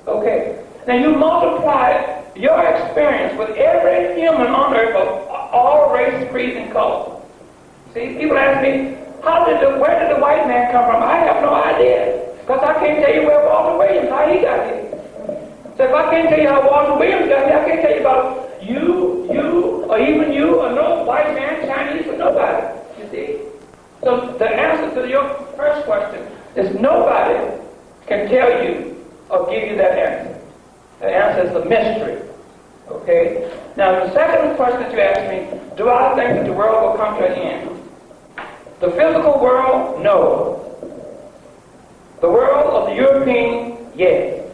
Okay. Now you multiply your experience with every human on earth of all races, creeds, and colors. See, people ask me, where did the white man come from? I have no idea. Because I can't tell you where Walter Williams, how he got here. So if I can't tell you how Walter Williams got here, I can't tell you about you, or even you, or no white man, Chinese, or nobody. You see? So the answer to your first question is nobody can tell you or give you that answer. The answer is a mystery. Okay? Now the second question that you asked me, do I think that the world will come to an end? The physical world, no. The world of the European, yes.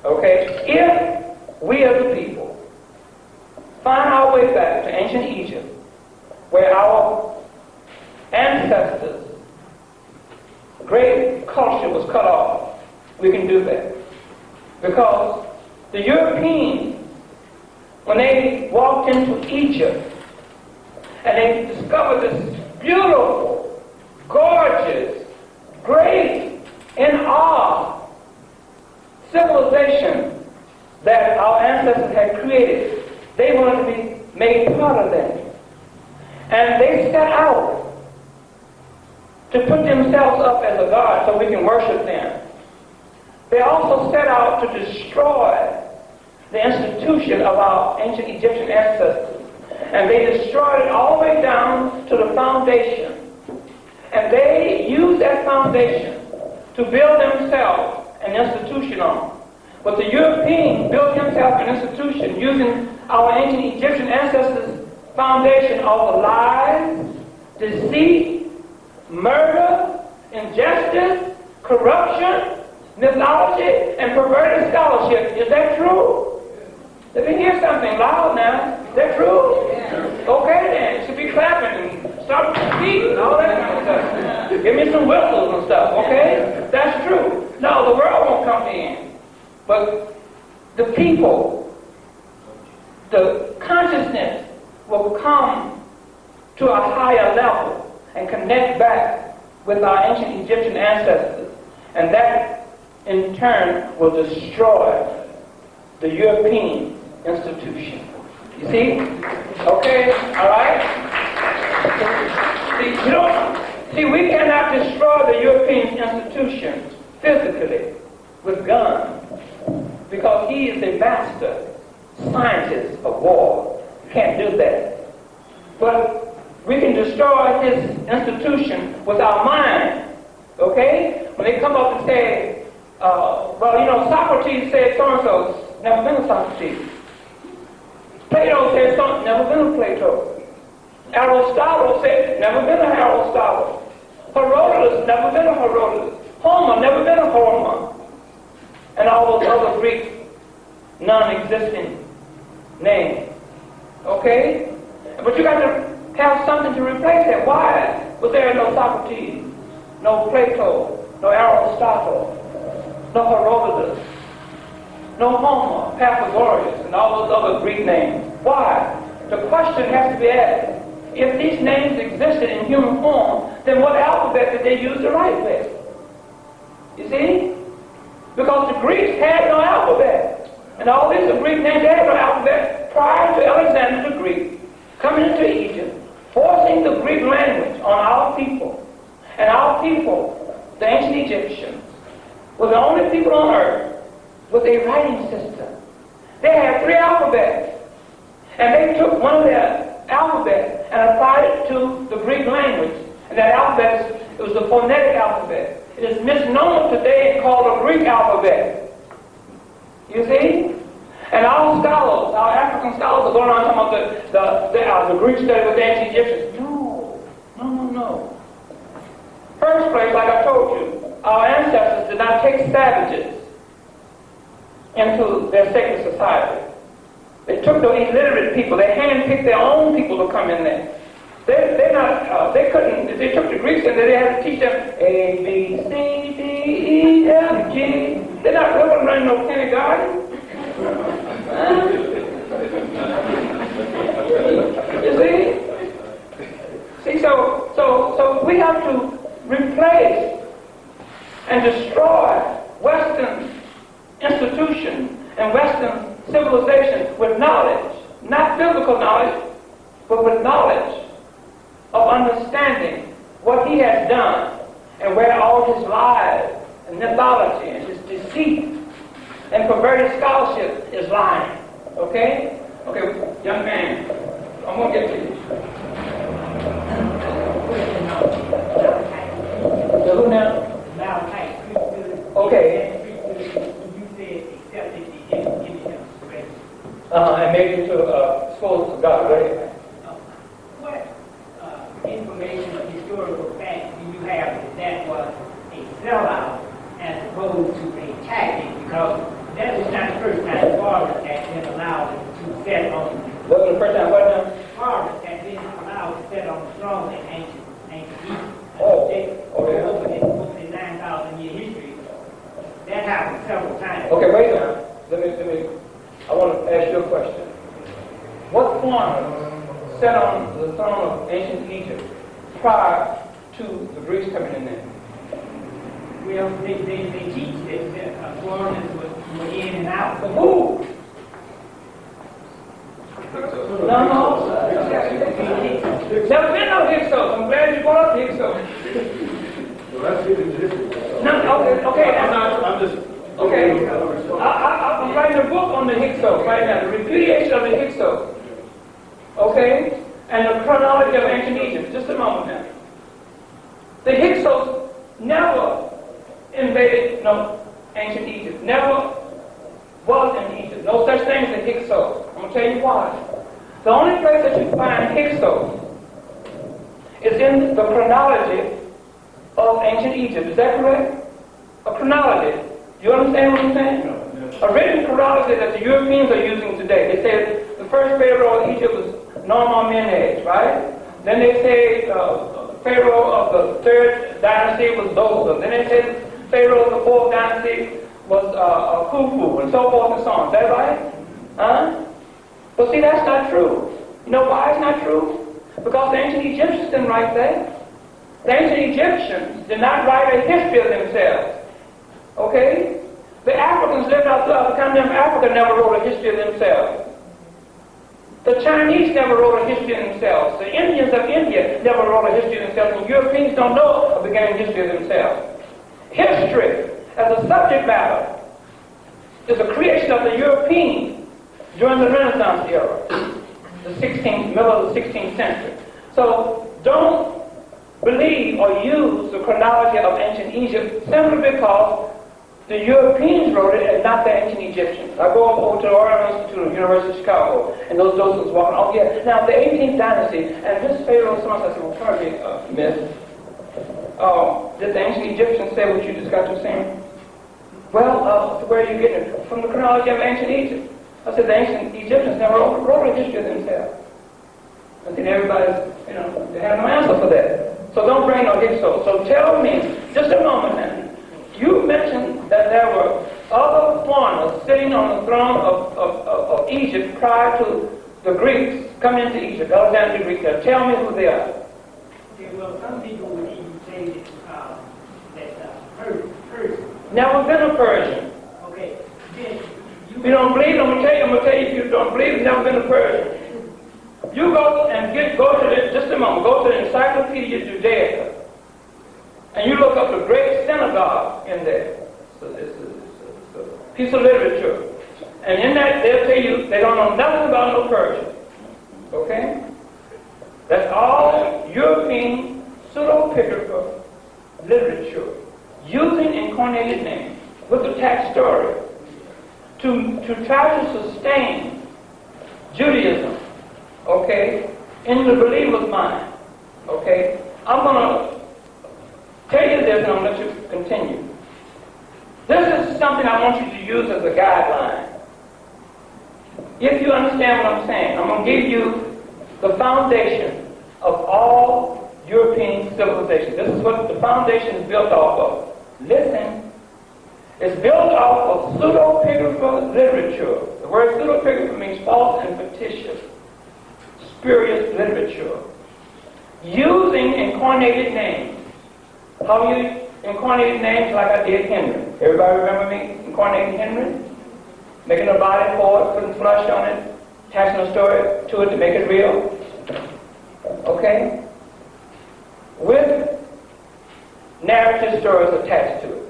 Okay? If we as a people find our way back to ancient Egypt, where our ancestors' great culture was cut off, we can do that. Because the Europeans, when they walked into Egypt and they discovered this beautiful, gorgeous, great, in awe civilization that our ancestors had created, they wanted to be made part of that. And they set out to put themselves up as a god so we can worship them. They also set out to destroy the institution of our ancient Egyptian ancestors. And they destroyed it all the way down to the foundation. And they used that foundation to build themselves an institution on. But the Europeans built themselves an institution using our ancient Egyptian ancestors' foundation of lies, deceit, murder, injustice, corruption, mythology, and perverted scholarship. Is that true? Let me hear something loud now. Is that true? Yeah. Okay then. You should be clapping and start speaking and all that kind of stuff. Give me some whistles and stuff, okay? That's true. No, the world won't come to end. But the people, the consciousness will come to a higher level and connect back with our ancient Egyptian ancestors. And that, in turn, will destroy the European institution. You see? Okay? All right? See, we cannot destroy the European institution physically with guns because he is a master scientist of war. You can't do that. But we can destroy his institution with our mind. Okay? When they come up and say, Socrates said so-and-so, never been a Socrates. Plato said so, never been a Plato. Aristotle said, never been a Aristotle. Herodotus, never been a Herodotus. Homer, never been a Homer. And all those other Greek non-existing names. Okay? But you got to have something to replace that. Why was there no Socrates, no Plato, no Aristotle, no Herodotus, no Homer, Pythagoras, and all those other Greek names? Why? The question has to be asked. If these names existed in human form, then what alphabet did they use to write with? You see? Because the Greeks had no alphabet. And all these Greek names had no alphabet prior to Alexander the Greek coming into Egypt, forcing the Greek language on our people. And our people, the ancient Egyptians, were the only people on earth with a writing system. They had 3 alphabets. And they took one of their alphabets and applied it to the Greek language. And that alphabet, it was the phonetic alphabet. It is misnomer today called a Greek alphabet. You see? And our scholars, our African scholars are going around talking about the Greek study with the ancient Egyptians. No. First place, like I told you, our ancestors did not take savages into their sacred society. They took the illiterate people. They handpicked their own people to come in there. They couldn't, they took the Greeks and they had to teach them A, B, C, D, E, F, G. They're not really running no kindergarten. You see? See, so we have to replace and destroy Western institution and Western civilization with knowledge, not physical knowledge, but with knowledge of understanding what he has done and where all his lies and mythology and his deceit and perverted scholarship is lying. Okay? Okay, young man, I'm going to get to you. So who now? Okay. And made it to schools of God, right? What information or historical fact do you have that was a sellout as opposed to a tactic? Because that was not the first time foreigners had been allowed to set on. What was the first time? What now? Foreigners had been allowed to set on the throne in ancient Egypt. Oh, Over the 9,000-year history, that happened several times. okay, wait a minute. I want to ask you a question. What foreigners sat on the throne of ancient Egypt prior to the Greeks coming in there? Well, they teach that foreigners were in and out. But who? No. Never been no Hyksos. I'm glad you brought up Hyksos. Well, that's it. No, okay. I'm just... Okay. I'm writing a book on the Hyksos right now, the repudiation of the Hyksos. Okay? And the chronology of ancient Egypt. Just a moment now. The Hyksos never invaded ancient Egypt. Never was in Egypt. No such thing as the Hyksos. I'm going to tell you why. The only place that you find Hyksos is in the chronology of ancient Egypt. Is that correct? A chronology. Do you understand what I'm saying? No. A written chronology that the Europeans are using today. They say the first pharaoh of Egypt was Nomamenes, right? Then they say pharaoh of the third dynasty was Zoser. Then they say pharaoh of the fourth dynasty was Khufu, and so forth and so on. Is that right? Huh? But see, that's not true. You know why it's not true? Because the ancient Egyptians didn't write that. The ancient Egyptians did not write a history of themselves. Okay? The Africans lived out throughout the continent of Africa never wrote a history of themselves. The Chinese never wrote a history of themselves. The Indians of India never wrote a history of themselves. And Europeans don't know a beginning history of themselves. History, as a subject matter, is a creation of the Europeans during the Renaissance era, the middle of the 16th century. So don't believe or use the chronology of ancient Egypt simply because the Europeans wrote it and not the ancient Egyptians. I go over to the Oral Institute of the University of Chicago, and those docents walking, oh yeah, now the 18th dynasty, and this pharaoh, someone said, well, pardon me, miss, did the ancient Egyptians say what you just got to saying? Well, where are you getting it? From the chronology of ancient Egypt. I said the ancient Egyptians never wrote a history of themselves. I think everybody's, they have no answer for that. So don't bring no Hyksos. So tell me, just a moment now, you mentioned that there were other foreigners sitting on the throne of Egypt prior to the Greeks coming into Egypt. Alexander the Greek. Tell me who they are. Okay, well, some people would even say that Persian. Never been a Persian. Okay, then If you don't believe, I'm gonna tell you if you don't believe, it's never been a Persian. You go and go to the Encyclopedia Judaica, and you look up the great synagogue in there. So this is a piece of literature. And in that, they'll tell you they don't know nothing about no Persian. Okay? That's all European pseudepigrapha literature, using incarnated names with a tax story to try to sustain Judaism, okay, in the believer's mind. Okay? I'm going to tell you this and I'm going to let you continue. This is something I want you to use as a guideline. If you understand what I'm saying, I'm going to give you the foundation of all European civilization. This is what the foundation is built off of. Listen, it's built off of pseudepigrapha literature. The word pseudepigrapha means false and fictitious, spurious literature. Using incarnated names. How you incarnated names like I did Henry. Everybody remember me incarnating Henry? Making a body for it, putting flesh on it, attaching a story to it to make it real. Okay? With narrative stories attached to it.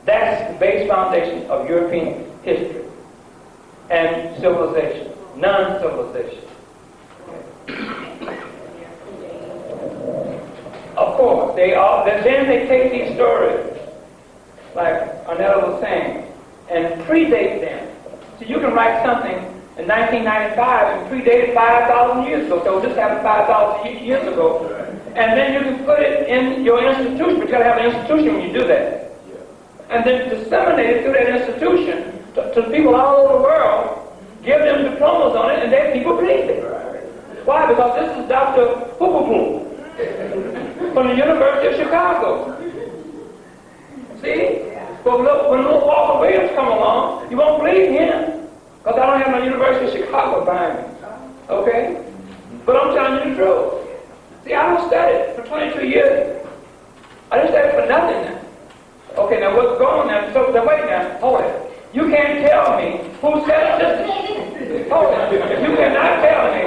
That's the base foundation of European history and civilization, non-civilization. Of course, then they take these stories, like Arnetta was saying, and predate them. So you can write something in 1995 and predate it 5,000 years ago. So this happened 5,000 years ago. And then you can put it in your institution, but you got to have an institution when you do that. And then disseminate it through that institution to people all over the world, give them diplomas on it, and then people believe it. Why? Because this is Dr. Hooperblum from the University of Chicago. See? But look, when little Walter Williams come along, you won't believe him, because I don't have no University of Chicago behind me. Okay? But I'm telling you the truth. See, I don't study for 22 years. I didn't study for nothing now. Okay, now what's going on? So wait now, hold it. You can't tell me who said this. Hold it. You cannot tell me.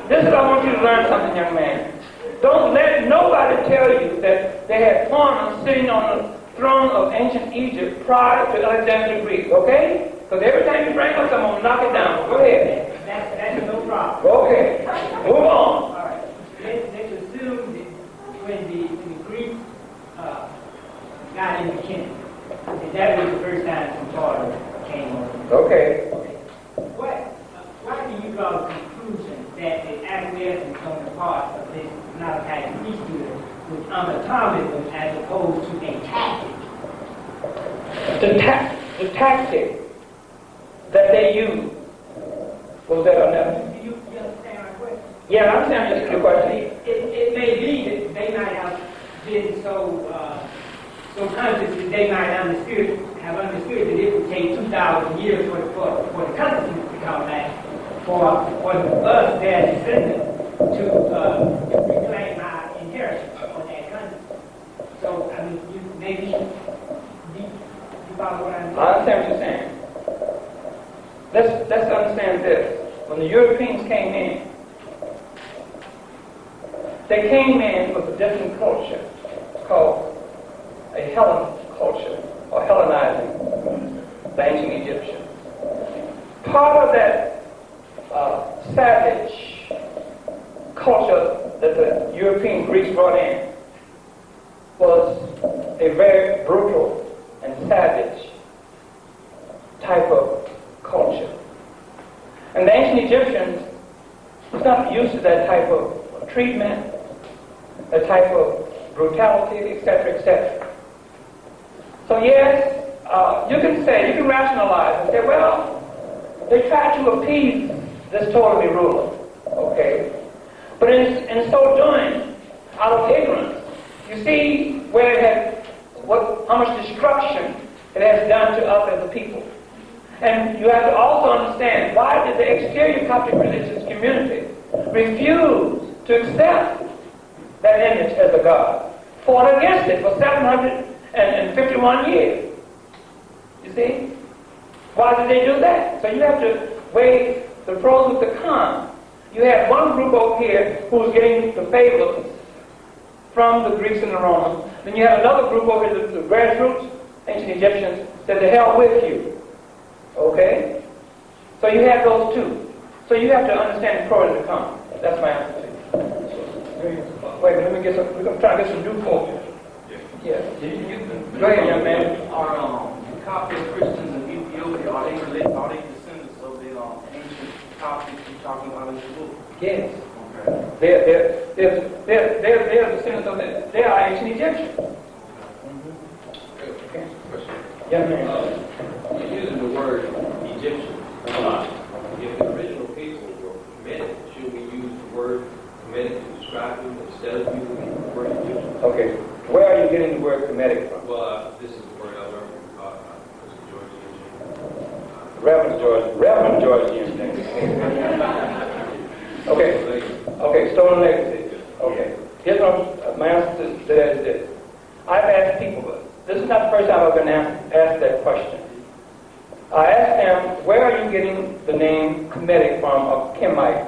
This is I want you to learn something, young man. Don't let nobody tell you that they had fauna sitting on the throne of ancient Egypt prior to Alexander the Greek, okay? Because every time you bring up something, I'm going to knock it down. Go ahead. That's no problem. Okay. Move on. All right. Let's assume that when the Greeks got independent, that was the first time some Florida came over. Okay. Why do you draw the conclusion that the acquiescence on the part of this Malachi priesthood was atomism as opposed to a tactic? The tactic that they use, was that on that? Do you understand my question? Yeah, I understand your question. It may be that they might have been so conscious that they might have understood that it would take 2,000 years for the country to come back, for us, their descendants, to reclaim our inheritance on that country. So, I mean, you follow what I'm saying? I understand what you're saying. Let's understand this. When the Europeans came in, they came in with a different culture called a Hellen culture, or Hellenizing the ancient Egyptians. Part of that savage culture that the European Greeks brought in was a very brutal and savage type of culture. And the ancient Egyptians was not used to that type of treatment, that type of brutality, etc., etc. So yes, you can rationalize and say, well, they tried to appease this Ptolemy ruler, okay? But in so doing, out of ignorance, you see where it had, how much destruction it has done to us as a people. And you have to also understand, why did the exterior Coptic religious community refuse to accept that image as a god? Fought against it for 751 years. You see? Why did they do that? So you have to weigh the pros with the cons. You had one group over here who was getting the favors from the Greeks and the Romans. Then you have another group over here, the grassroots, ancient Egyptians, that the hell with you. Okay? So you have those two. So you have to understand the pros and the cons. That's my answer to you. Wait, let me get some, we're going to try to get some new folks. Yeah. Go ahead, young man. Are Coptic Christians in Ethiopia, are they descendants of the ancient Coptics you're talking about in the book? Yes. Okay. They're descendants of that. They are ancient Egyptians. Okay. Young man. You're using the word Egyptian a lot. If the original people were Kemetic, should we use the word Kemetic to describe you instead of using the word Egyptian. Okay. Where are you getting the word Kemetic from? Well, this is the word I learned from Mr. George Eugene. Reverend George Eugene. Okay. Okay, stolen legacy. Okay. Here's what my answer to that is this. I've asked people, this is not the first time I've been asked that question. I asked them, where are you getting the name Kemetic from, or Kemite,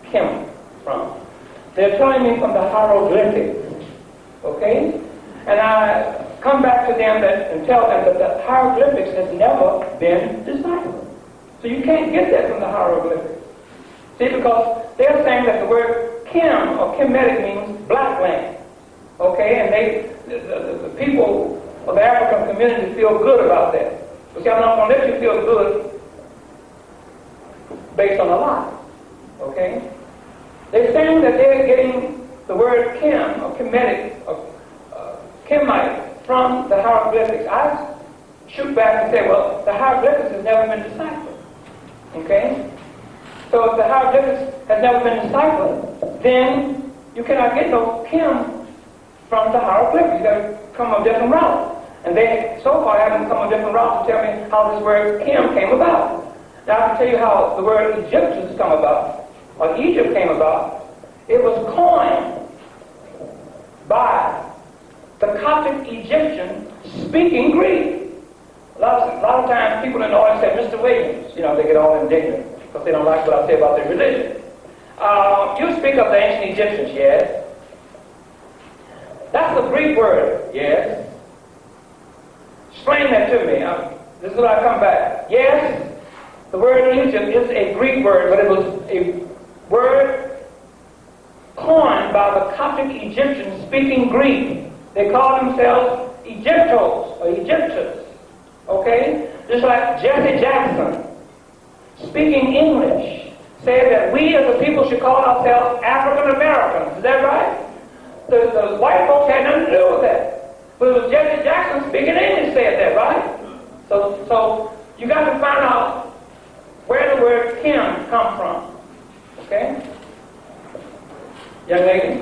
Kim from? They're telling me from the hieroglyphics. Okay? And I come back to them and tell them that the hieroglyphics has never been deciphered. So you can't get that from the hieroglyphics. See, because they're saying that the word Kim or Kemetic means black land. Okay? And the people of the African community feel good about that. But see, I'm not going to let you feel good based on a lie. Okay? They're saying that they're getting the word Kim or Kemetic or Kemite from the hieroglyphics. I shoot back and say, well, the hieroglyphics has never been deciphered. Okay? So if the hieroglyphics has never been deciphered, then you cannot get no Kim from the hieroglyphics. You've got to come a different route. And they, so far, haven't come a different route to tell me how this word Kim came about. Now, I can tell you how the word Egyptians come about, or Egypt came about. It was coined by the Coptic Egyptian speaking Greek. A lot of times people in the audience say, Mr. Williams, you know, they get all indignant because they don't like what I say about their religion. You speak of the ancient Egyptians, yes? That's a Greek word, yes? Explain that to me. This is what I come back. Yes, the word Egypt is a Greek word, but it was a word coined by the Coptic Egyptians speaking Greek. They call themselves Egyptos or Egyptus. Okay? Just like Jesse Jackson, speaking English, said that we as a people should call ourselves African Americans. Is that right? The white folks had nothing to do with that. But it was Jesse Jackson speaking English said that, right? So you got to find out where the word Kim come from. Okay? Young lady?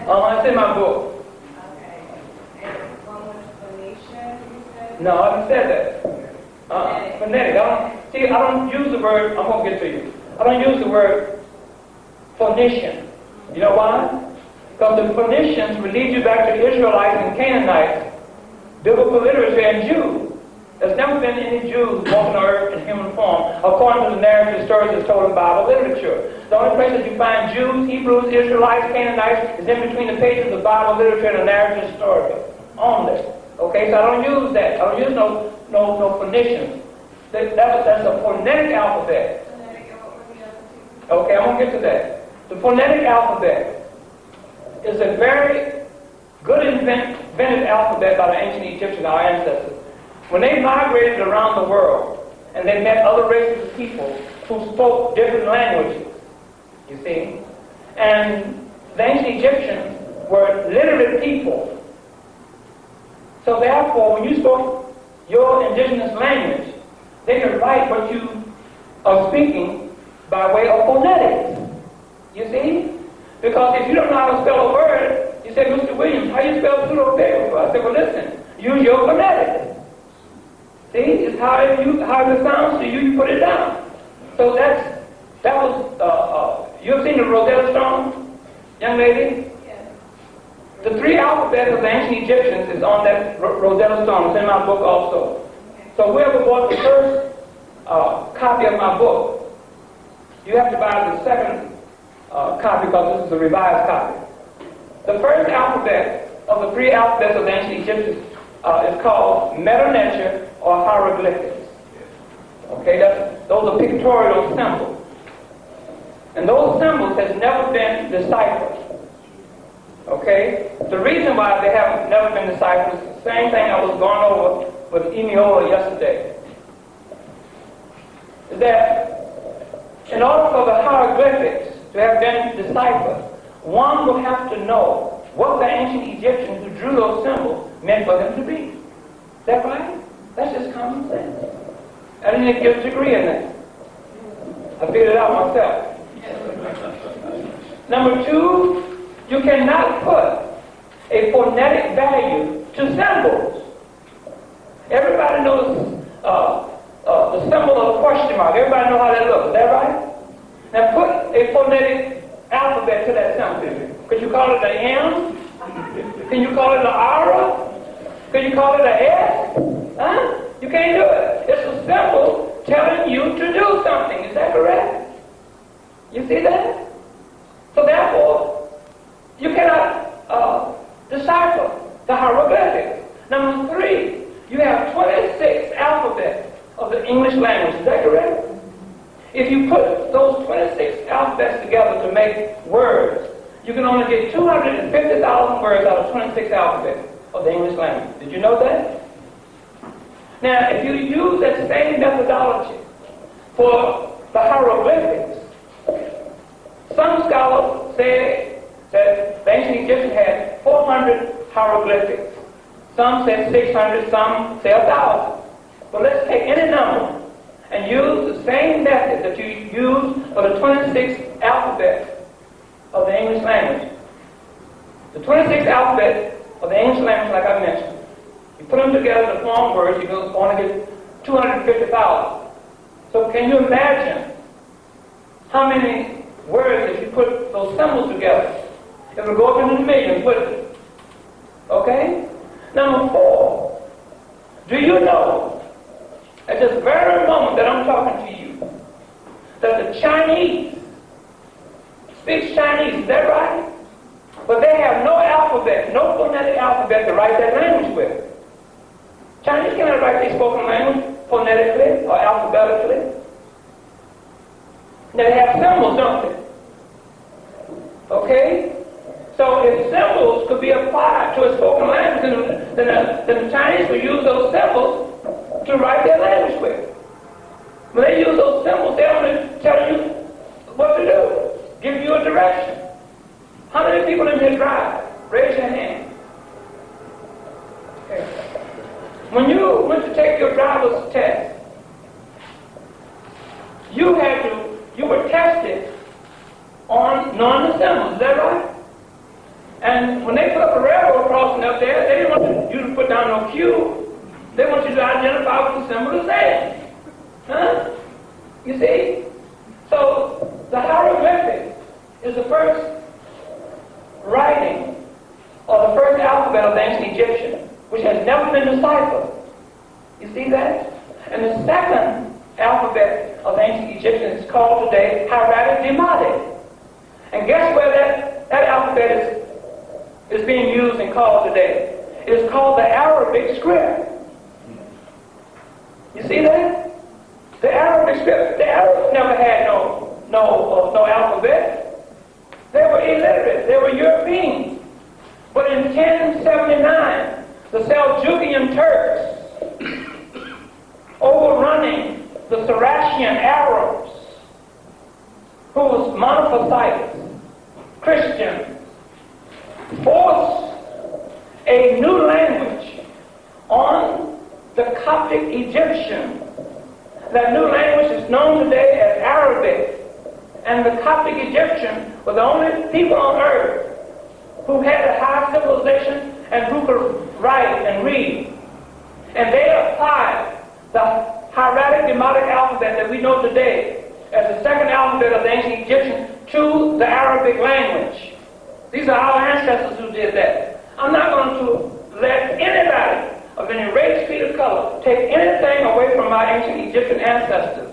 It's in my book. Okay. And one was Phoenician, you said? No, I haven't said that. Phonetic. I don't use the word, I'm going to get to you. I don't use the word Phoenician. You know why? Because the Phoenicians will lead you back to the Israelites and Canaanites, biblical literature, and Jews. There's never been any Jews walking on earth in human form, according to the narrative stories that's told in Bible literature. The only place that you find Jews, Hebrews, Israelites, Canaanites is in between the pages of Bible literature and the narrative story. Only. Okay, so I don't use that. I don't use no Phoenicians. That's a phonetic alphabet. Okay, I'm going to get to that. The phonetic alphabet is a very good invented alphabet by the ancient Egyptians, our ancestors. When they migrated around the world and they met other races of people who spoke different languages, you see, and the ancient Egyptians were literate people. So therefore, when you spoke your indigenous language, they could write what you are speaking by way of phonetics. You see? Because if you don't know how to spell a word, you say, Mr. Williams, how you spell pseudo-paper? I said, well, listen, use your phonetics. See, it's how it sounds to you, you put it down. So that was, you ever seen the Rosetta Stone, young lady? Yes. The 3 alphabets of the ancient Egyptians is on that Rosetta Stone. It's in my book also. Okay. So whoever bought the first copy of my book, you have to buy the second copy because this is a revised copy. The first alphabet of the 3 alphabets of the ancient Egyptians is called Meta-Nature or hieroglyphics. Okay, those are pictorial symbols. And those symbols has never been deciphered. Okay? The reason why they have never been deciphered is the same thing I was going over with Emiola yesterday. Is that in order for the hieroglyphics to have been deciphered, one would have to know what the ancient Egyptians who drew those symbols meant for them to be. Is that right? That's just common sense. I didn't get a degree in that. I figured it out myself. Number two, you cannot put a phonetic value to symbols. Everybody knows the symbol of question mark. Everybody knows how that looks. Is that right? Now put a phonetic alphabet to that symbol. Could you call it an M? Can you call it an R? Can you call it an S? Huh? You can't do it. It's a symbol telling you to do something. Is that correct? You see that? So therefore, you cannot decipher the hieroglyphics. Number three, you have 26 alphabets of the English language. Is that correct? If you put those 26 alphabets together to make words, you can only get 250,000 words out of 26 alphabets of the English language. Did you know that? Now, if you use that same methodology for the hieroglyphics, some scholars say that the ancient Egyptians had 400 hieroglyphics. Some say 600, some say 1,000. But let's take any number and use the same method that you use for the 26 alphabets of the English language. The 26 alphabets of the English language, like I mentioned, you put them together to form words, you're going to get 250,000. So can you imagine how many words, if you put those symbols together, it will go up into the millions, wouldn't it? Okay? Number four, do you know, at this very moment that I'm talking to you, that the Chinese speak Chinese, is that right? But they have no alphabet, no phonetic alphabet to write that language with. Chinese cannot write their spoken language phonetically or alphabetically. Now they have symbols, don't they? Okay? So if symbols could be applied to a spoken language, then the Chinese would use those symbols to write their language with. When they use those symbols, they only tell you what to do, give you a direction. How many people in here drive? Raise your hand. Okay. When you went to take your driver's test, you were tested on knowing the symbols, is that right? And when they put up a railroad crossing up there, they didn't want you to put down no Q. They want you to identify what the symbol is saying. Huh? You see? So the hieroglyphic is the first writing or the first alphabet of the ancient Egyptian, which has never been deciphered. You see that? And the second alphabet of the ancient Egyptian is called today hieratic demotic. And guess where that alphabet is being used and called today? It is called the Arabic script. You see that? The Arabic script. The Arabs never had no alphabet. They were illiterate. They were Europeans. But in 1079, the Seljukian Turks, overrunning the Saracen Arabs, who was monophysites, Christians, forced a new language on the Coptic Egyptian. That new language is known today as Arabic. And the Coptic Egyptian were the only people on earth who had a high civilization and who could write and read. And they applied the hieratic demotic alphabet that we know today as the second alphabet of the ancient Egyptian to the Arabic language. These are our ancestors who did that. I'm not going to let anybody of any race, creed, or color take anything away from my ancient Egyptian ancestors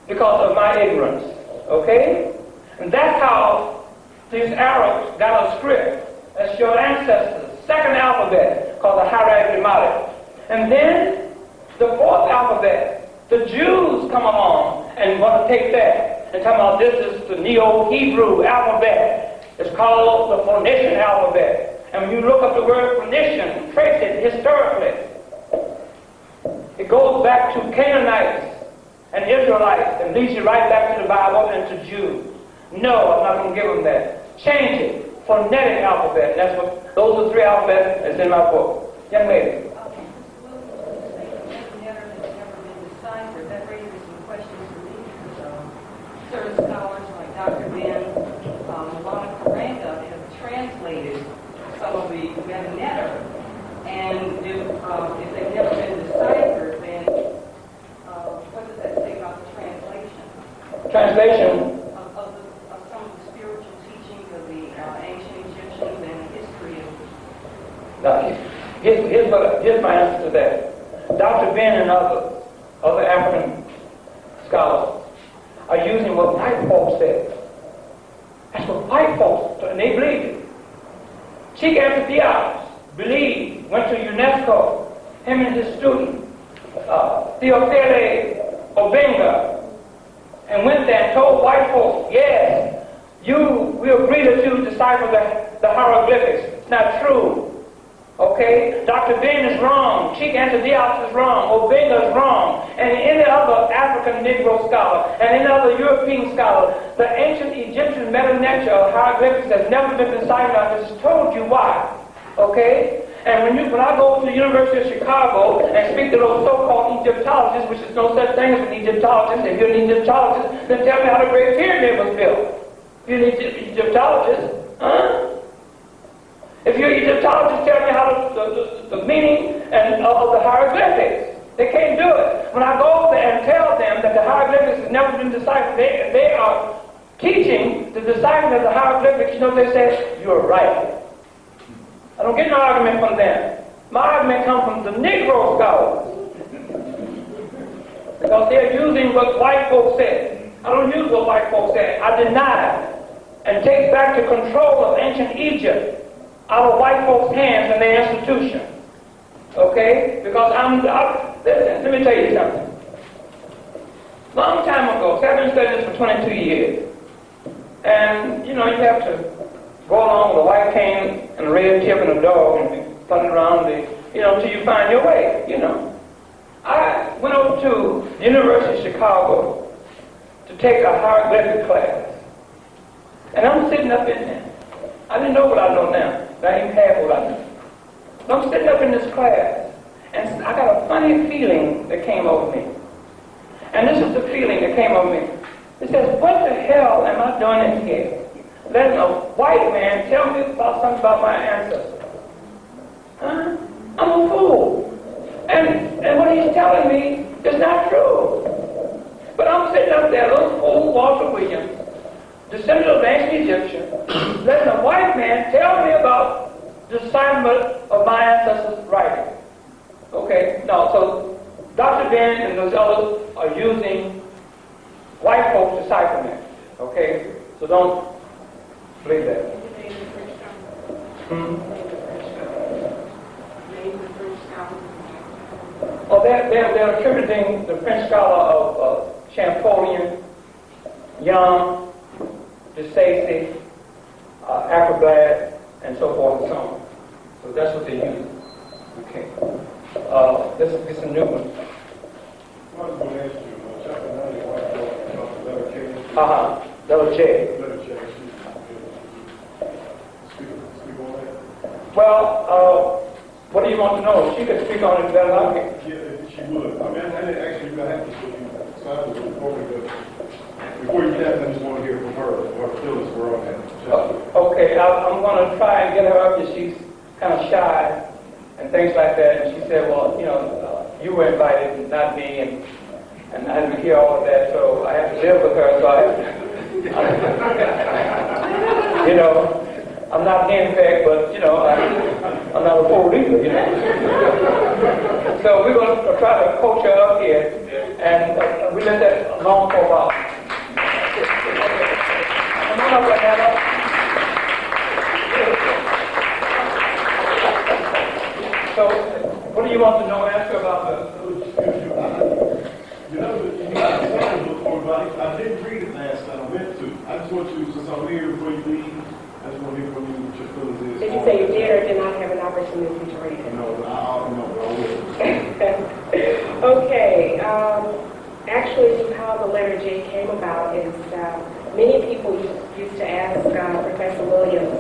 because of my ignorance. Okay? And that's how these Arabs got a script. That's your ancestors' second alphabet called the hieratic demotic. And then the fourth alphabet, the Jews come along and want to take that and talk about this is the Neo-Hebrew alphabet. It's called the Phoenician alphabet. And when you look up the word Phoenician, trace it historically, it goes back to Canaanites and Israelites and leads you right back to the Bible and to Jews. No, I'm not going to give them that. Change it. Phonetic alphabet. That's what, those are three alphabets that's in my book. Young lady. That raises some questions for me because certain scholars like Dr. Ben, a lot of if they've never been deciphered, then what does that say about the translation? Translation. Of some of the spiritual teachings of the ancient Egyptians and the history of... Now, here's my answer to that. Dr. Ben and other African scholars are using what white folks said. That's what white folks, and they believe it. Cheikh Anta Diop believed, went to UNESCO, him and his student, Theophile Obenga, and went there and told white folks, yes, we agree that you decipher the hieroglyphics. It's not true. Okay? Dr. Ben is wrong. Cheikh Anta Diop is wrong. Obenga is wrong. And any other African Negro scholar and any other European scholar, the ancient Egyptian meta-nature of hieroglyphics has never been deciphered. I just told you why. Okay? And when I go to the University of Chicago and speak to those so-called Egyptologists, which is no such thing as an Egyptologist, if you're an Egyptologist, then tell me how the Great Pyramid was built. If you're an Egyptologist, huh? If you're an Egyptologist, tell me how the meaning of the hieroglyphics. They can't do it. When I go over there and tell them that the hieroglyphics has never been deciphered, they are teaching the deciphering of the hieroglyphics. You know what they say? You're right. I don't get no argument from them. My argument comes from the Negro scholars. Because they're using what white folks said. I don't use what white folks said. I deny and take back the control of ancient Egypt out of white folks' hands and their institution. Okay? Because listen, let me tell you something. Long time ago, I've been studying this for 22 years. And, you have to go along with a white cane and a red tip and a dog and be running around until you find your way, I went over to the University of Chicago to take a hieroglyphic class. And I'm sitting up in there. I didn't know what I know now. I didn't have what I knew. But I'm sitting up in this class, and I got a funny feeling that came over me. And this is the feeling that came over me. It says, what the hell am I doing in here? Letting a white man tell me about something about my ancestors. Huh? I'm a fool. And what he's telling me is not true. But I'm sitting up there, little fool Walter Williams, descendant of ancient Egyptian, letting a white man tell me about the decipherment of my ancestors' writing. Okay, now, so Dr. Ben and those others are using white folks' decipherment. Okay, so don't believe that. Oh, they're attributing the French scholar of Champollion, Young, DeSacy, Acroblad, and so forth and so on. So that's what they use. Okay. This is a new one. I was going to ask you, chapter 9, about the letter K. Letter J. Letter J. Speak on that. Well, what do you want to know? She could speak on it better than I can. Yeah, she would. I mean, I didn't actually have to speak. So I was hoping that before you pass, I just want to hear from her what feelings were on that. Okay, I'm going to try and get her up because she's kind of shy and things like that. And she said, well, you were invited, not me, and I didn't hear all of that, so I have to live with her. So I have to, I'm not henpecked, but I'm not a fool either. So we're going to try to coach her up here, and we let that alone for a while. Come on up, Hannah. So, what do you want to know? Answer about the... I didn't read it last time I went to. I just want you, since I'm here before you leave, I just want to hear from you what your feelings is. Did you say you did or did not have an opportunity to read it? No, I will. Okay. Actually, how the letter J came about is many people used to ask Professor Williams,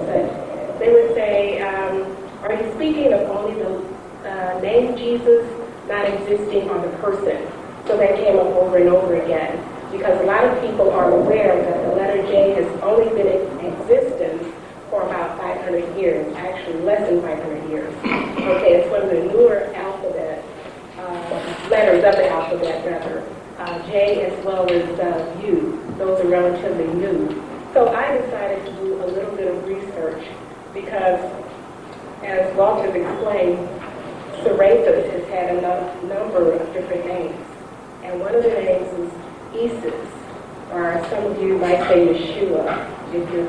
they would say, are you speaking of only the name Jesus not existing on the person? So that came up over and over again, because a lot of people are aware that the letter J has only been in existence for about 500 years, actually less than 500 years. Okay, it's one of the newer alphabets relatively new. So I decided to do a little bit of research because, as Walter explained, Serapis has had a number of different names. And one of the names is Isis, or some of you might say Yeshua, if you're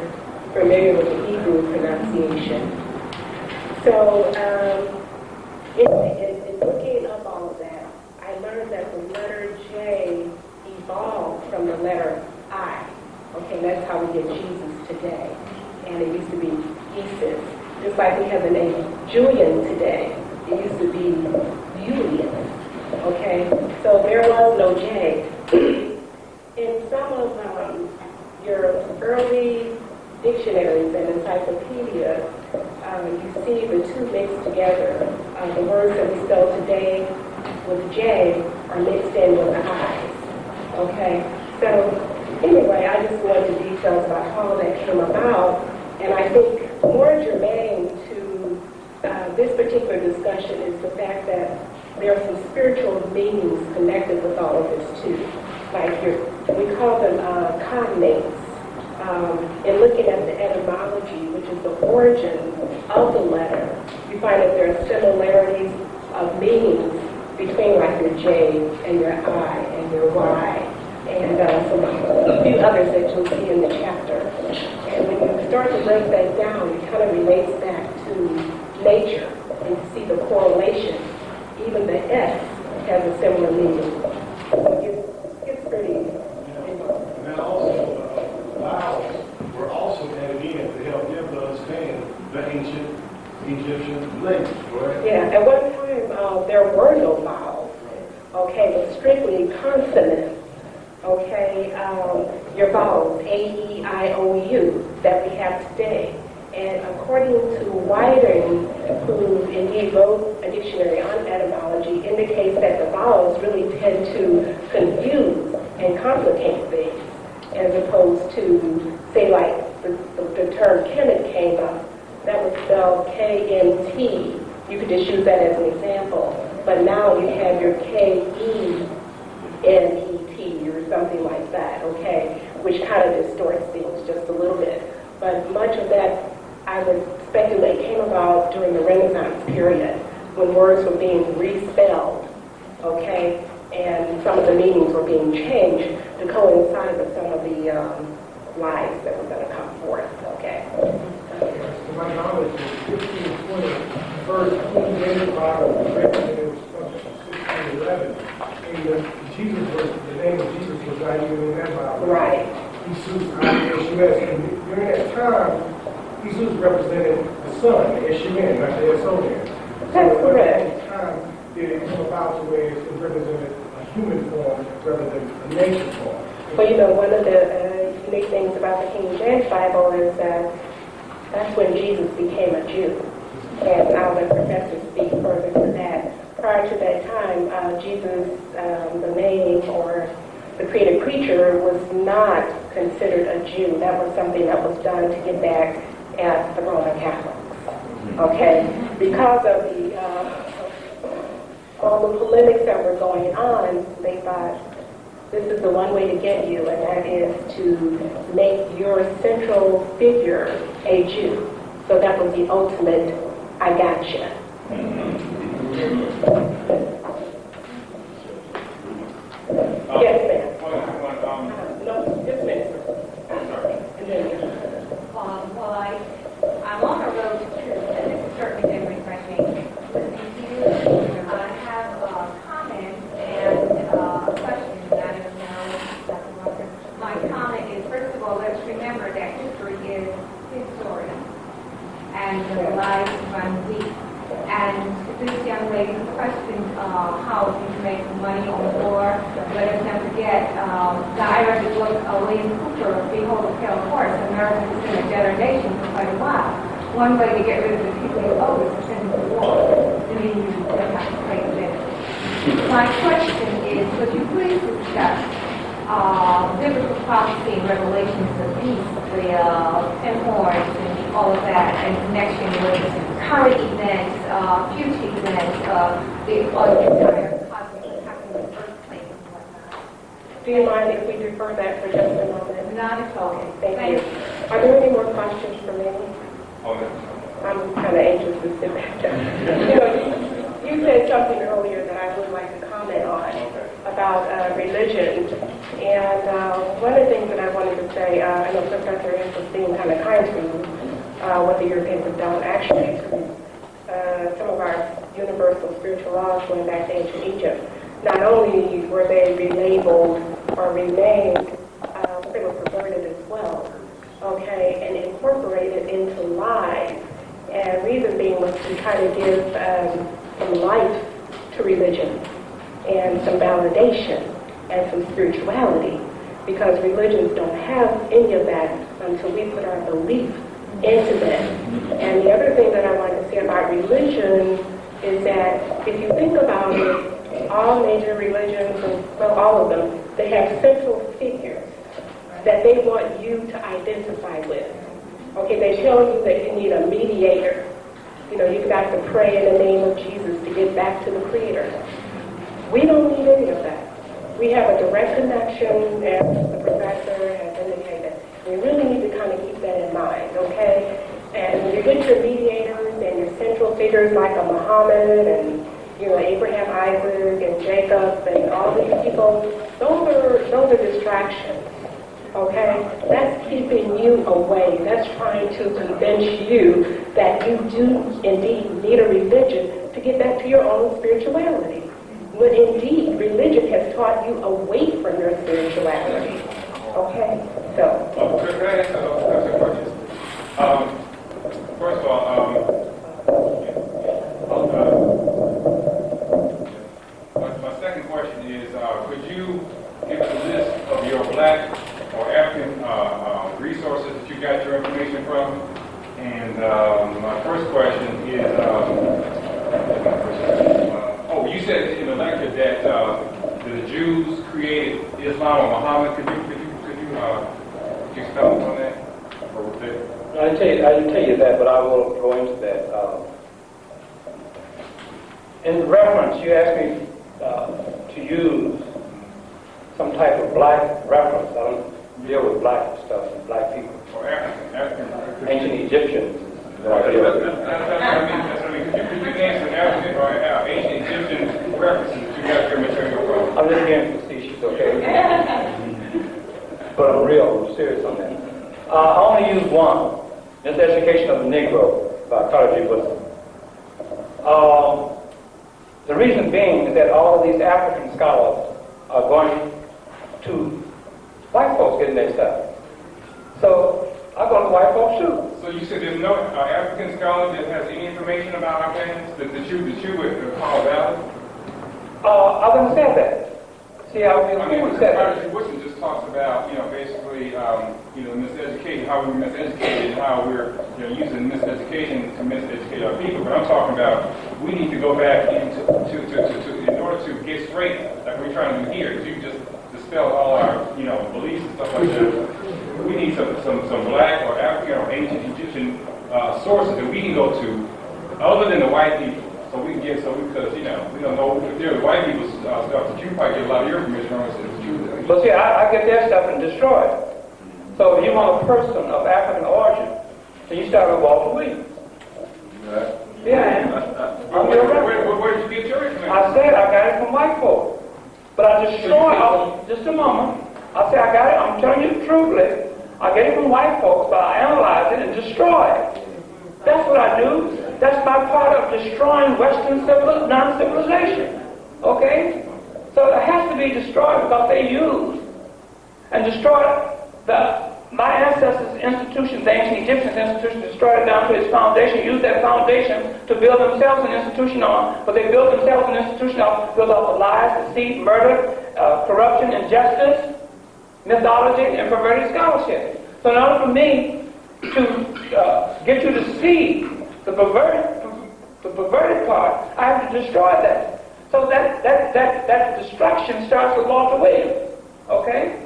familiar with the Hebrew pronunciation. So in looking up all of that, I learned that the letter J evolved from the letter I. Okay, that's how we get Jesus today. And it used to be Isis. Just like we have the name Julian today. It used to be Julian. Okay, so there was no J. In some of your early dictionaries and encyclopedias, you see the two mixed together. The words that we spell today with J are mixed in with I's. Okay, so anyway, I just went into details about how that came about, and I think more germane to this particular discussion is the fact that there are some spiritual meanings connected with all of this too. Like we call them cognates. In looking at the etymology, which is the origin of the letter, you find that there are similarities of meanings between like your J and your I and your Y and a few others that you'll see in the chapter. And when you start to break that down, it kind of relates back to nature and you see the correlation. Even the S has a similar meaning. So it's pretty involved. And then also, vowels were also added in to help them to understand the ancient Egyptian language, correct? Yeah, at one time there were no vowels. Okay, it was strictly consonants. Okay, your vowels, A, E, I, O, U, that we have today. And according to Whiting, who indeed wrote a dictionary on etymology, indicates that the vowels really tend to confuse and complicate things, as opposed to, say, like the term Kemet came up, that was spelled K-N-T. You could just use that as an example. But now you have your K-E-N-E-T or something like that, okay, which kind of distorts things just a little bit. But much of that, I would speculate, came about during the Renaissance period when words were being respelled, okay, and some of the meanings were being changed to coincide with some of the lies that were going to come forth, okay. To my knowledge, in 1520, the first King James Bible was written, and it was published in 1611. And Jesus was, the name of Jesus was not even in that Bible. Right. Jesus, Yeshua, and during that time, Jesus represented the Son, the S-U-N, not the S-O-N. That's correct. At the time, did it come about to where it represented a human form rather than a nature form? Well, you know, one of the unique things about the King James Bible is that that's when Jesus became a Jew. And I'll let Professor speak further to that. Prior to that time, Jesus, the name or the created creature, was not considered a Jew. That was something that was done to get back at the Roman Catholics. Okay? Because of the all the polemics that were going on, they thought, this is the one way to get you, and that is to make your central figure a Jew. So that was the ultimate, I gotcha. Yes, ma'am. No, just a minute. And then, well, I'm on a road to truth, and this has certainly been refreshing listening to you. I have comments and questions. I don't know, Dr. Walker. My comment is, first of all, let's remember that history is history, and the lives run deep. And this young lady's question, how did you make money on the war? Let us never forget, I read the book William Cooper, Behold the Pale Horse. America has been a debtor nation for quite a while. One way to get rid of the people you owe is to send them to war. I mean, you don't have to pay the debt. My question is, would you please discuss biblical prophecy and revelations of peace, the 10 horns and all of that, in connection with current events, future events, the entire cosmic happening, earthquake and whatnot. Do you mind if we defer that for just a moment? Not at all. Okay, thank you. Are there any more questions for me? Oh, no. I'm kind of anxious to sit back down. You said something earlier that I would like to comment on about religion. And one of the things that I wanted to say, I know Professor Ince was being kind of kind to what the Europeans have done actually to some of our universal spiritual laws going back to ancient Egypt. Not only were they relabeled or renamed, but they were perverted as well, okay, and incorporated into lies. And reason being was to try to give some life to religion and some validation and some spirituality, because religions don't have any of that until we put our belief into them. And the other thing that I want to say about religion is that if you think about it, all major religions, and well, all of them, they have central figures that they want you to identify with. Okay, they tell you that you need a mediator. You know, you've got to pray in the name of Jesus to get back to the Creator. We don't need any of that. We have a direct connection, as the professor has indicated. We really need to kind of keep that in mind, okay? And when you get your mediators and your central figures like a Muhammad and, you know, Abraham, Isaac, and Jacob, and all these people, those are distractions. Okay? That's keeping you away. That's trying to convince you that you do indeed need a religion to get back to your own spirituality. When indeed religion has taught you away from your spirituality. Okay? So. Can I ask a question? First of all, my second question is, could you give us a list of your black or African resources that you got your information from? And my first question is, you said in the lecture that the Jews created Islam or Muhammad. Could you expound on that? I didn't tell you that, but I will go into that. In reference, you asked me to use some type of black reference. I don't deal with black stuff and black people. Or African. Ancient Egyptians. That's what I mean. Could you name some African or ancient Egyptian references that you got your material from? I'm just being facetious, okay? But I'm real. I'm serious on that. I only use one. It's Education of the Negro by Carter G. Woodson. The reason being is that all of these African scholars are going to white folks getting their stuff. So I go to white folks too. So you said there's no African scholar that has any information about our parents that you would call valid? I wouldn't say that. See, who would say that? Woodson just talks about, basically, miseducation, how we're miseducated, and how we're, using miseducation to miseducate our people. But I'm talking about we need to go back into in order to get straight, like we're trying to do here. If you just dispel all our, beliefs and stuff like that, we need some black or African or ancient Egyptian sources that we can go to, other than the white people. So we can get, because, we don't know if they're the white people's stuff, that you probably get a lot of your information from us. But see, I get their stuff and destroy it. So if you want a person of African origin, then you start with Walter Williams. Yeah. Where did you get your information? I said I got it from white folks. But I destroyed just a moment. I said I got it, I'm telling you truthfully. I get it from white folks, but I analyze it and destroy it. That's what I do. That's my part of destroying Western non-civilization. Okay? So it has to be destroyed because they used and destroyed my ancestors' institutions, the ancient Egyptians' institutions, destroyed it down to its foundation, used that foundation to build themselves an institution on. But they built themselves an institution built off of lies, deceit, murder, corruption, injustice, mythology, and perverted scholarship. So in order for me to get you to see the perverted part, I have to destroy that. So that destruction starts with Walter Williams, okay?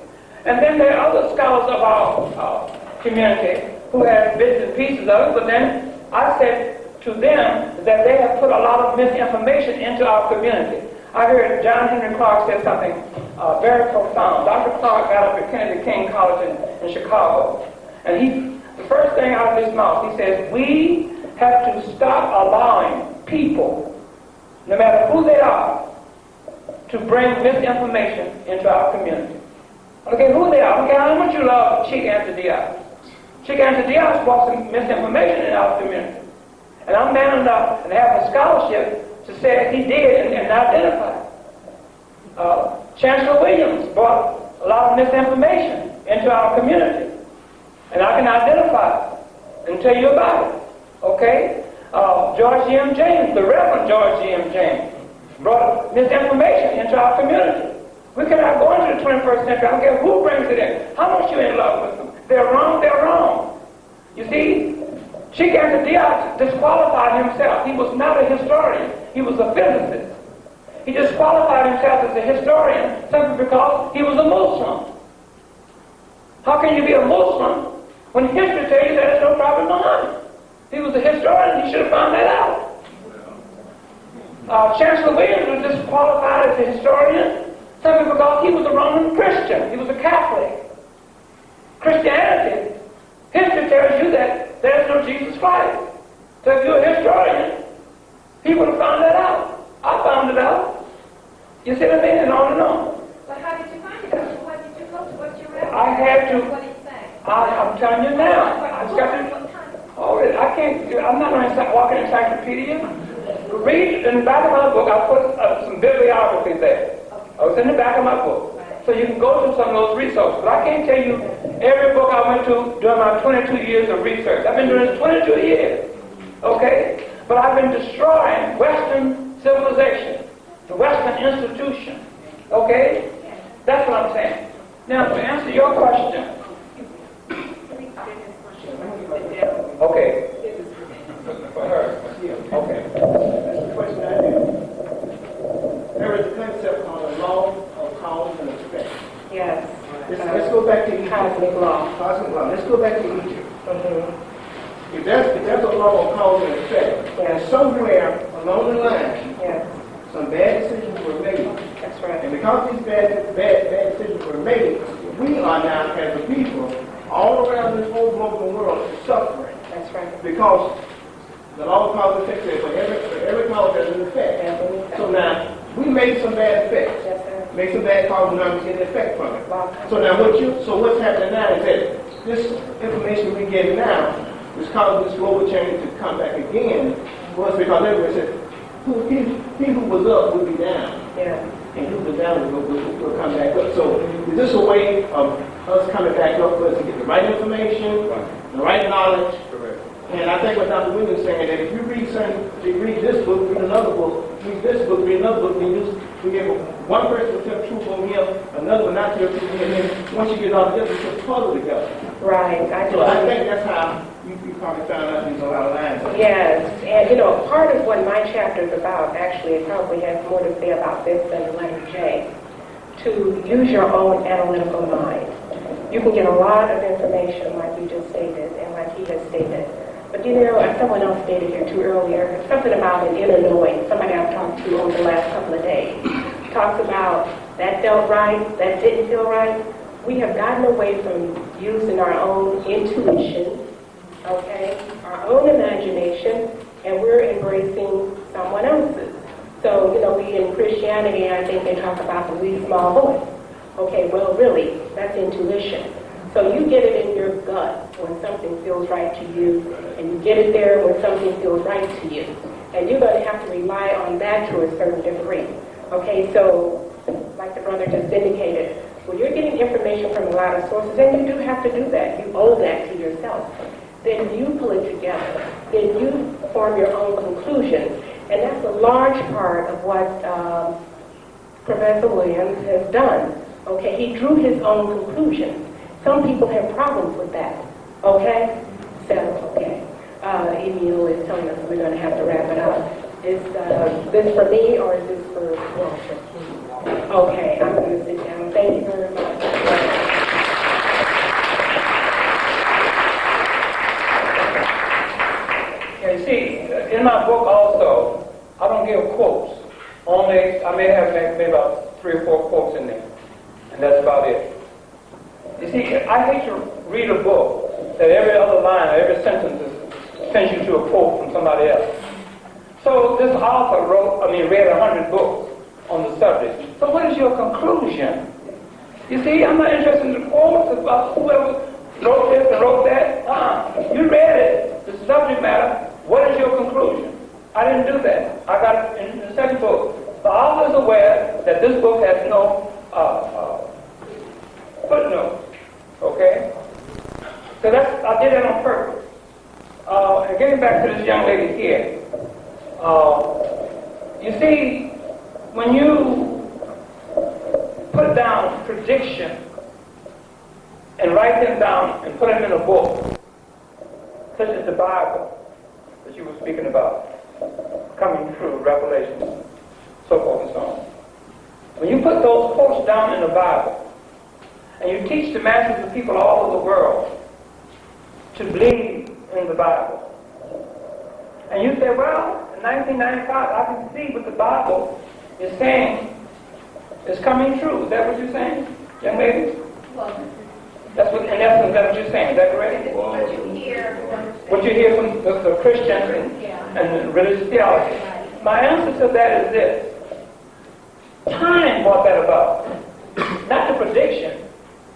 And then there are other scholars of our community who have bits and pieces of it, but then I said to them that they have put a lot of misinformation into our community. I heard John Henry Clark say something very profound. Dr. Clark got up at Kennedy King College in Chicago, and the first thing out of his mouth, he says, we have to stop allowing people, no matter who they are, to bring misinformation into our community. Okay, who they are. Okay, how much you love Chick Answer Diaz. Chick Answer Diaz brought some misinformation in our community. And I'm man enough and have a scholarship to say he did and identify. Chancellor Williams brought a lot of misinformation into our community. And I can identify it and tell you about it. Okay? George G.M. James, the Reverend George G.M. James, brought misinformation into our community. We cannot go into the 21st century. I don't care who brings it in, how much you're in love with them. They're wrong, they're wrong. You see, Chick Answer Diaz disqualified himself. He was not a historian. He was a physicist. He disqualified himself as a historian simply because he was a Muslim. How can you be a Muslim when history tells you there's no Prophet Muhammad? He was a historian. He should have found that out. Chancellor Williams was disqualified as a historian simply because he was a Roman Christian. He was a Catholic. Christianity, history tells you that there's no Jesus Christ. So if you're a historian, he would have found that out. I found it out. You see what I mean? And on and on. But how did you find it out? What did you look? What you read? I had to. What did it say? I'm telling you now. I just got to. Oh, I can't. I'm not going to walk an encyclopedia. Read in the back of my book. I put some bibliography there. It's in the back of my book. So you can go through some of those resources. But I can't tell you every book I went to during my 22 years of research. I've been doing this 22 years. Okay? But I've been destroying Western civilization, the Western institution. Okay? That's what I'm saying. Now, to answer your question. Okay. For her. Okay. That's the question I have. There is a concept called a law of cause and effect. Yes. Let's go back to Egypt. Cosmic law. Cosmic law. Let's go back to Egypt. If there's a law of cause and effect, and somewhere along the line, some bad decisions were made. That's right. And because these bad decisions were made, we are now, as a people, all around this whole global world, suffering. That's right. Because the law of cause and effect says for every cause there's an effect. So now, we made some bad effects. Yes, sir. Made some bad cause and now we get an effect from it. So now what's happening now is that this information we're getting now is causing this global change to come back again. Was because everybody said, he who was up will be down. Yeah. And who was down will come back up. So is this a way of us coming back up for us to get the right information, the right knowledge? Correct. And I think what Dr. Williams is saying, that if you read this book, read another book, read this book, read another book, we get one person will tell truth on him, another will not tell truth on him, and then once you get all together, you put the puzzle together. Right. So I think that's how you probably found out these are our lines. Yes, and part of what my chapter is about, actually, it probably has more to say about this than the letter J, to use your own analytical mind. You can get a lot of information, like you just stated, and like he has stated. But as someone else stated here too earlier, something about an inner knowing, somebody I've talked to over the last couple of days, talks about that felt right, that didn't feel right. We have gotten away from using our own intuition, okay, our own imagination, and we're embracing someone else's. So, we in Christianity, I think they talk about the wee small voice. Okay, well, really, that's intuition. So you get it in your gut when something feels right to you, and you get it there when something feels right to you. And you're going to have to rely on that to a certain degree. Okay, so like the brother just indicated, when you're getting information from a lot of sources, and you do have to do that, you owe that to yourself, then you pull it together. Then you form your own conclusions. And that's a large part of what Professor Williams has done. Okay, he drew his own conclusions. Some people have problems with that. Okay? So, okay. Emiola is telling us we're going to have to wrap it up. Is this for me or is this for Walter? Okay, I'm going to sit down. Thank you very much. You see, in my book also, I don't give quotes. Only, I may have maybe about 3 or 4 quotes in there, and that's about it. You see, I hate to read a book that every other line, or every sentence sends you to a quote from somebody else. So this author read 100 books on the subject. So what is your conclusion? You see, I'm not interested in the quotes about whoever wrote this and wrote that. You read it, the subject matter. What is your conclusion? I didn't do that. I got it in the second book. The author is aware that this book has no footnote. Okay? So I did that on purpose. And getting back to this young lady here, you see, when you put down prediction and write them down and put them in a book, such as the Bible that you were speaking about, coming true, Revelation, so forth and so on. When you put those quotes down in the Bible, and you teach the masses of people all over the world to believe in the Bible, and you say, well, in 1995, I can see what the Bible is saying is coming true. Is that what you're saying, young lady? Well, That's what, in essence, that's what you're saying. Is that correct? this is what you hear. What you hear from the Christians and religious theology. My answer to that is this. Time brought that about, not the prediction.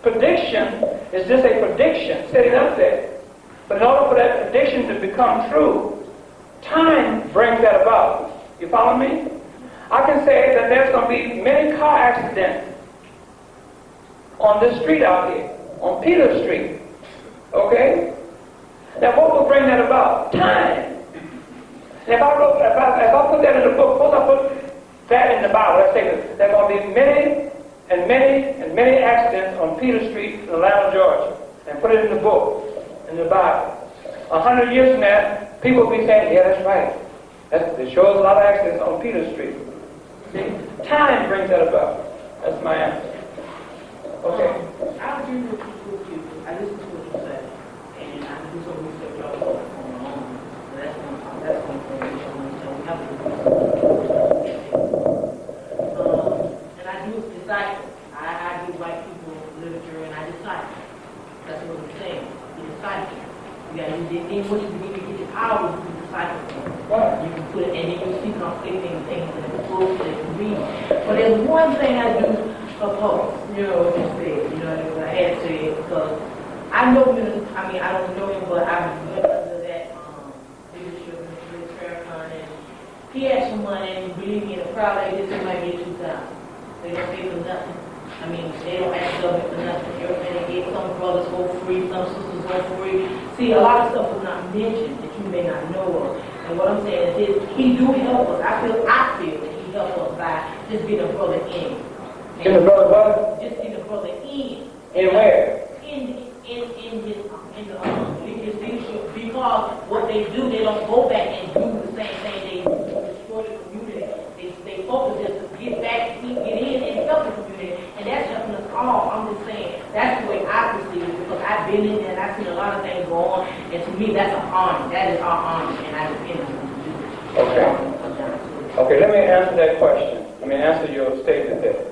Prediction is just a prediction sitting up there. But in order for that prediction to become true, time brings that about. You follow me? I can say that there's going to be many car accidents on this street out here, on Peter Street. Okay? Now what will bring that about? Time. And if I put that in the book, suppose I put that in the Bible, let's say that there are going to be many accidents on Peter Street in Atlanta, Georgia, and put it in the book, in the Bible. 100 years from now, people will be saying, yeah, that's right. It shows a lot of accidents on Peter Street. See? Time brings that about. That's my answer. Okay. I agree with you. I listen to what you said, and I do some research also on my own. So that's one information. So we have to do and I do disciple. I do white people literature, and I disciple. That's what I'm saying. You disciple. You got to then what you need to get your power, you can disciple them. You can put it, and then you see conflicting things in the book that you read. But there's one thing I do oppose, what you said, I had to say it because I know him, I don't know him, but I went under that leadership in Farrakhan, and he had some money, and believe me, in a crowd like this, it might get 2,000. They don't pay for nothing. They don't ask government for nothing. Everything they get, some brothers go free, some sisters go free. See, a lot of stuff was not mentioned that you may not know of. And what I'm saying is he do help us. I feel that he helped us by just getting a brother in. Get the brother what? Just get the brother in. In where? In his leadership, because what they do, they don't go back and do the same thing. They destroy the community. They focus just to get back, get in, and help the community, and that's helping us all. I'm just saying that's the way I perceive it, because I've been in there and I've seen a lot of things go on, and to me that's an honor. That is our honor, and I depend on them to do it. Okay. Okay, let me answer that question. Let me answer your statement there.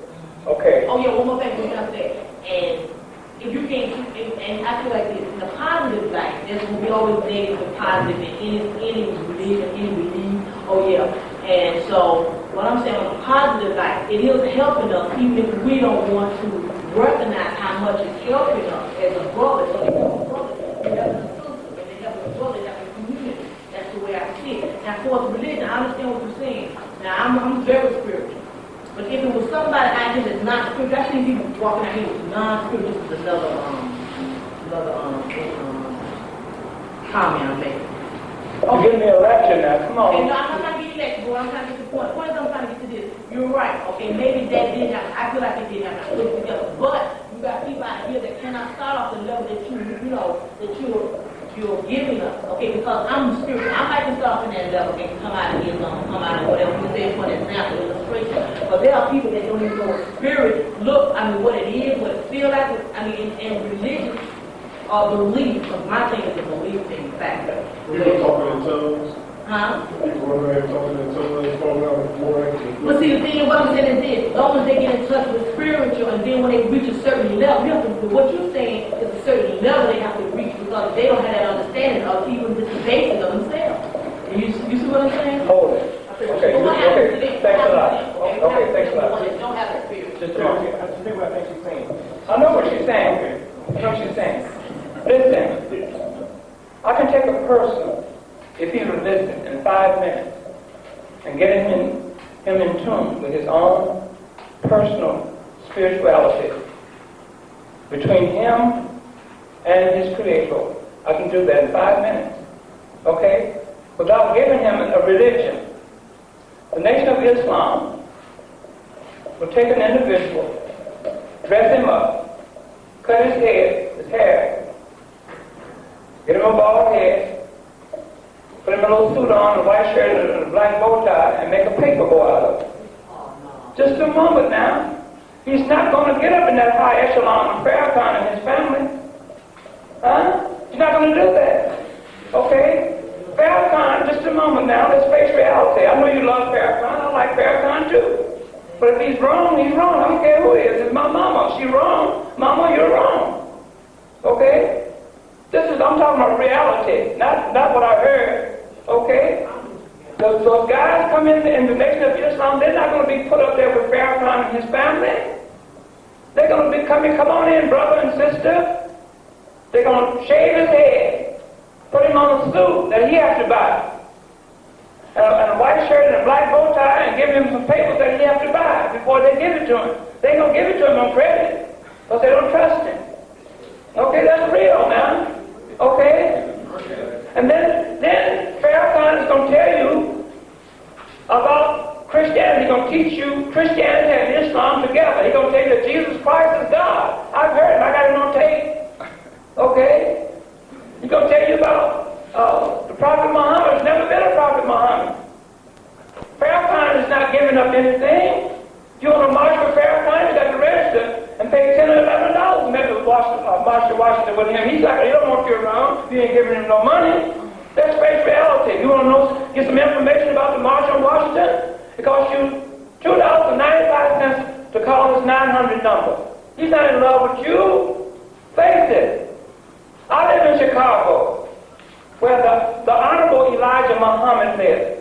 Okay. Oh yeah, one more thing we're gonna say. And if you can't, and I feel like this, in the positive light, there's gonna be always negative and positive in any religion, any belief. Oh yeah. And so what I'm saying on the positive light, it is helping us even if we don't want to recognize how much it's helping us as a brother. So they help a brother, they help a sister, and they help a brother, they help a community. That's the way I see it. Now for religion, I understand what you're saying. Now I'm very spiritual. But if it was somebody out here that's not spiritual, I see people walking out here with non-spiritual. This is another comment I'm making. You give me a lecture now, come on. Okay, no, I'm not trying to get you lecture, boy. I'm trying to get to the point. The point is I'm trying to get to this. You're right. Okay, maybe that didn't happen. I feel like it didn't happen. I put it together. But you got people out here that cannot start off the level that you're giving us. Okay, because I'm spiritual. I might can start off in that level and come out of Islam, come out of whatever you say for an example, illustration. But there are people that don't even know what spirit look, what it is, what it feels like, and religion or belief, because my thing is a belief thing factor. People talking in tongues? Huh? People run around talking and someone falling out of the floor. But see, the thing, what I'm saying is this, as long as they get in touch with spiritual, and then when they reach a certain level, you have to, what you're saying is a certain level they have to reach, because they don't have that understanding of even just the basics of themselves. You see what I'm saying? Hold it. Okay, okay, thanks a lot. Okay, thanks a lot. Don't have that fear. Just a moment. I think what I think she's saying. I know what she's saying. I know what she's saying. Listen, I can take a person, if he would listen, in 5 minutes, and get him in tune with his own personal spirituality between him and his Creator. I can do that in 5 minutes, okay? Without giving him a religion. The Nation of Islam will take an individual, dress him up, cut his hair, get him a bald head, put him in a little suit on, a white shirt, and a black bow tie, and make a paper boy out of it. Just a moment now. He's not going to get up in that high echelon of Farrakhan and his family. Huh? He's not going to do that. Okay? Farrakhan, just a moment now, let's face reality. I know you love Farrakhan, I like Farrakhan too. But if he's wrong, he's wrong. I don't care who he is. It's my mama. She's wrong. Mama, you're wrong. Okay? I'm talking about reality, not what I heard. Okay? Those guys come in the Nation of Islam, they're not going to be put up there with Farrakhan and his family. They're going to be coming, come on in, brother and sister. They're going to shave his head, put him on a suit that he has to buy, and a white shirt and a black bow tie, and give him some papers that he has to buy before they give it to him. They ain't going to give it to him on credit, because they don't trust him. Okay, that's real now. Okay? And then Farrakhan is going to tell you about Christianity. He's going to teach you Christianity and Islam together. He's going to tell you that Jesus Christ is God. I've heard him. I got it on tape. Okay? He's going to tell you about the Prophet Muhammad. There's never been a Prophet Muhammad. Farrakhan is not giving up anything. You want to march for Farrakhan, you got to register and pay $10 or $11 maybe to march to Washington with him. He don't want you around. You ain't giving him no money. That's face reality. You want to get some information about the March on Washington? It costs you $2.95 to call this 900 number. He's not in love with you. Face it. I live in Chicago, where the Honorable Elijah Muhammad lives.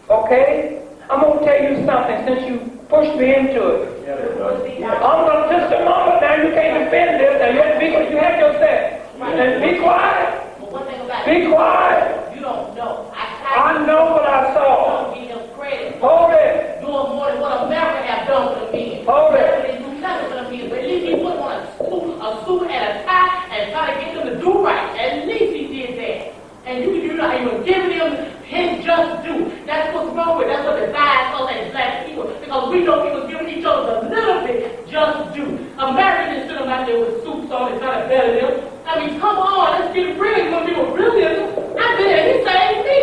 Okay? I'm going to tell you something since you pushed me into it. I'm going to just a moment now. You can't defend this. And you have your say. And be quiet. Be quiet. You don't know. I know what I saw. Give him credit. Hold it. Doing more than what America have done for the men. Hold it. They do nothing for the men. But at least he put on a suit and a tie and try to get them to do right. At least he did that. And you're not even giving him his just due. That's what's wrong with it. That's what divides us as black people. Because we don't even give each other a little bit just due. Americans sit them out there with suits on and try to better them. I mean, come on, let's get real. You're going to be with realism. I bet he saved me.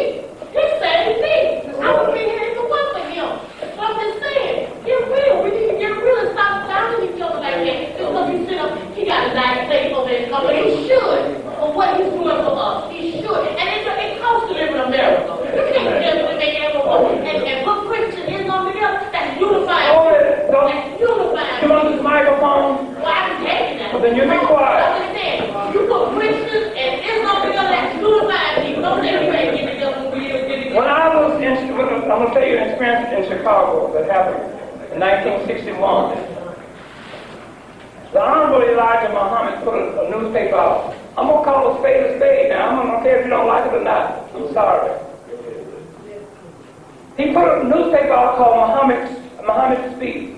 He saved me. I would be here if it wasn't him. So I'm just saying, get real. We need to get real and stop downing each other like that. Just because he sit up, he got a nice place over there, but he should. For what he's doing for us, he should. And it costs to live in America. You can't just make everyone and put Christian Islam together. That's unifying. That's unifying. You want this microphone? Well, I can take it now. Well, then you be quiet. I'm just saying, you put Christians and Islam together, that's unifying people. Don't say you ain't get together when we get together. When I was I'm going to tell you an experience in Chicago that happened in 1961. The Honorable Elijah Muhammad put a newspaper out. I'm going to call a spade now. I don't care if you don't like it or not. I'm sorry. He put a newspaper out called Muhammad's Speech.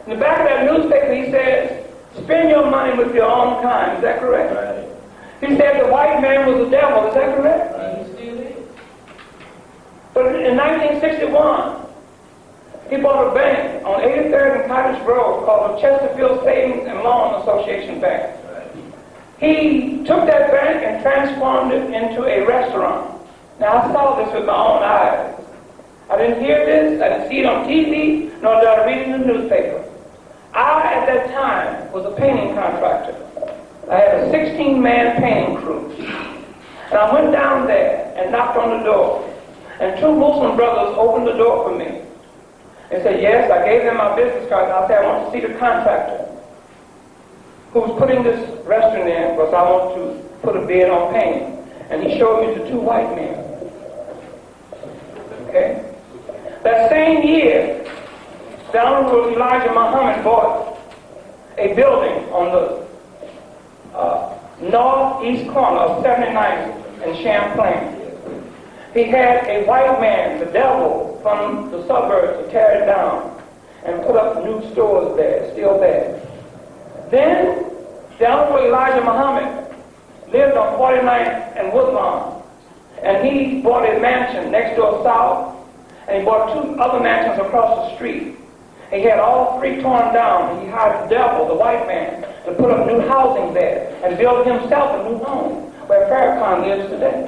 In the back of that newspaper he says, spend your money with your own kind. Is that correct? Right. He said the white man was the devil. Is that correct? Right. But in 1961, he bought a bank on 83rd and Cottage Road called the Chesterfield Savings and Loan Association Bank. He took that bank and transformed it into a restaurant. Now, I saw this with my own eyes. I didn't hear this, I didn't see it on TV, nor did I read it in the newspaper. I, at that time, was a painting contractor. I had a 16-man painting crew. And I went down there and knocked on the door. And two Muslim brothers opened the door for me and said, yes, I gave them my business card. I said, I want to see the contractor who's putting this restaurant in because I want to put a bid on paying. And he showed me the two white men. Okay? That same year, the Honorable Elijah Muhammad bought a building on the northeast corner of 79th and Champlain. He had a white man, the devil, from the suburbs to tear it down and put up new stores there, still there. Then, the Honorable Elijah Muhammad lived on 49th and Woodmont, and he bought a mansion next door south, and he bought two other mansions across the street. He had all three torn down, and he hired the devil, the white man, to put up new housing there and build himself a new home where Farrakhan lives today.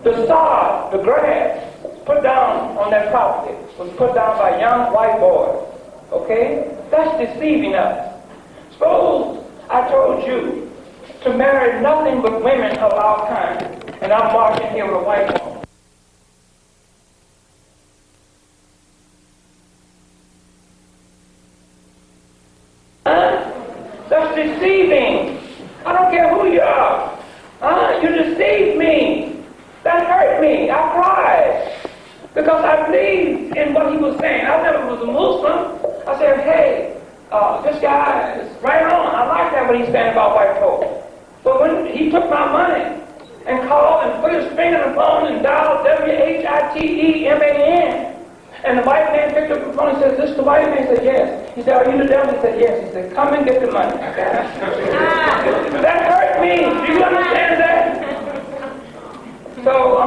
The sod, the grass, put down on that property was put down by young white boys. Okay? That's deceiving us. Suppose I told you to marry nothing but women of our kind, and I'm marching here with a white woman. That's deceiving. I don't care who you are. You deceived me. That hurt me. I cried. Because I believed in what he was saying. I never was a Muslim. I said, hey, this guy is right on. I like that what he's saying about white folks. But when he took my money and called and put his finger on the phone and dialed WHITEMAN, and the white man picked up the phone and said, is this the white man? He said, yes. He said, are you the devil? He said, yes. He said, come and get the money. That hurt me. Do you understand that? So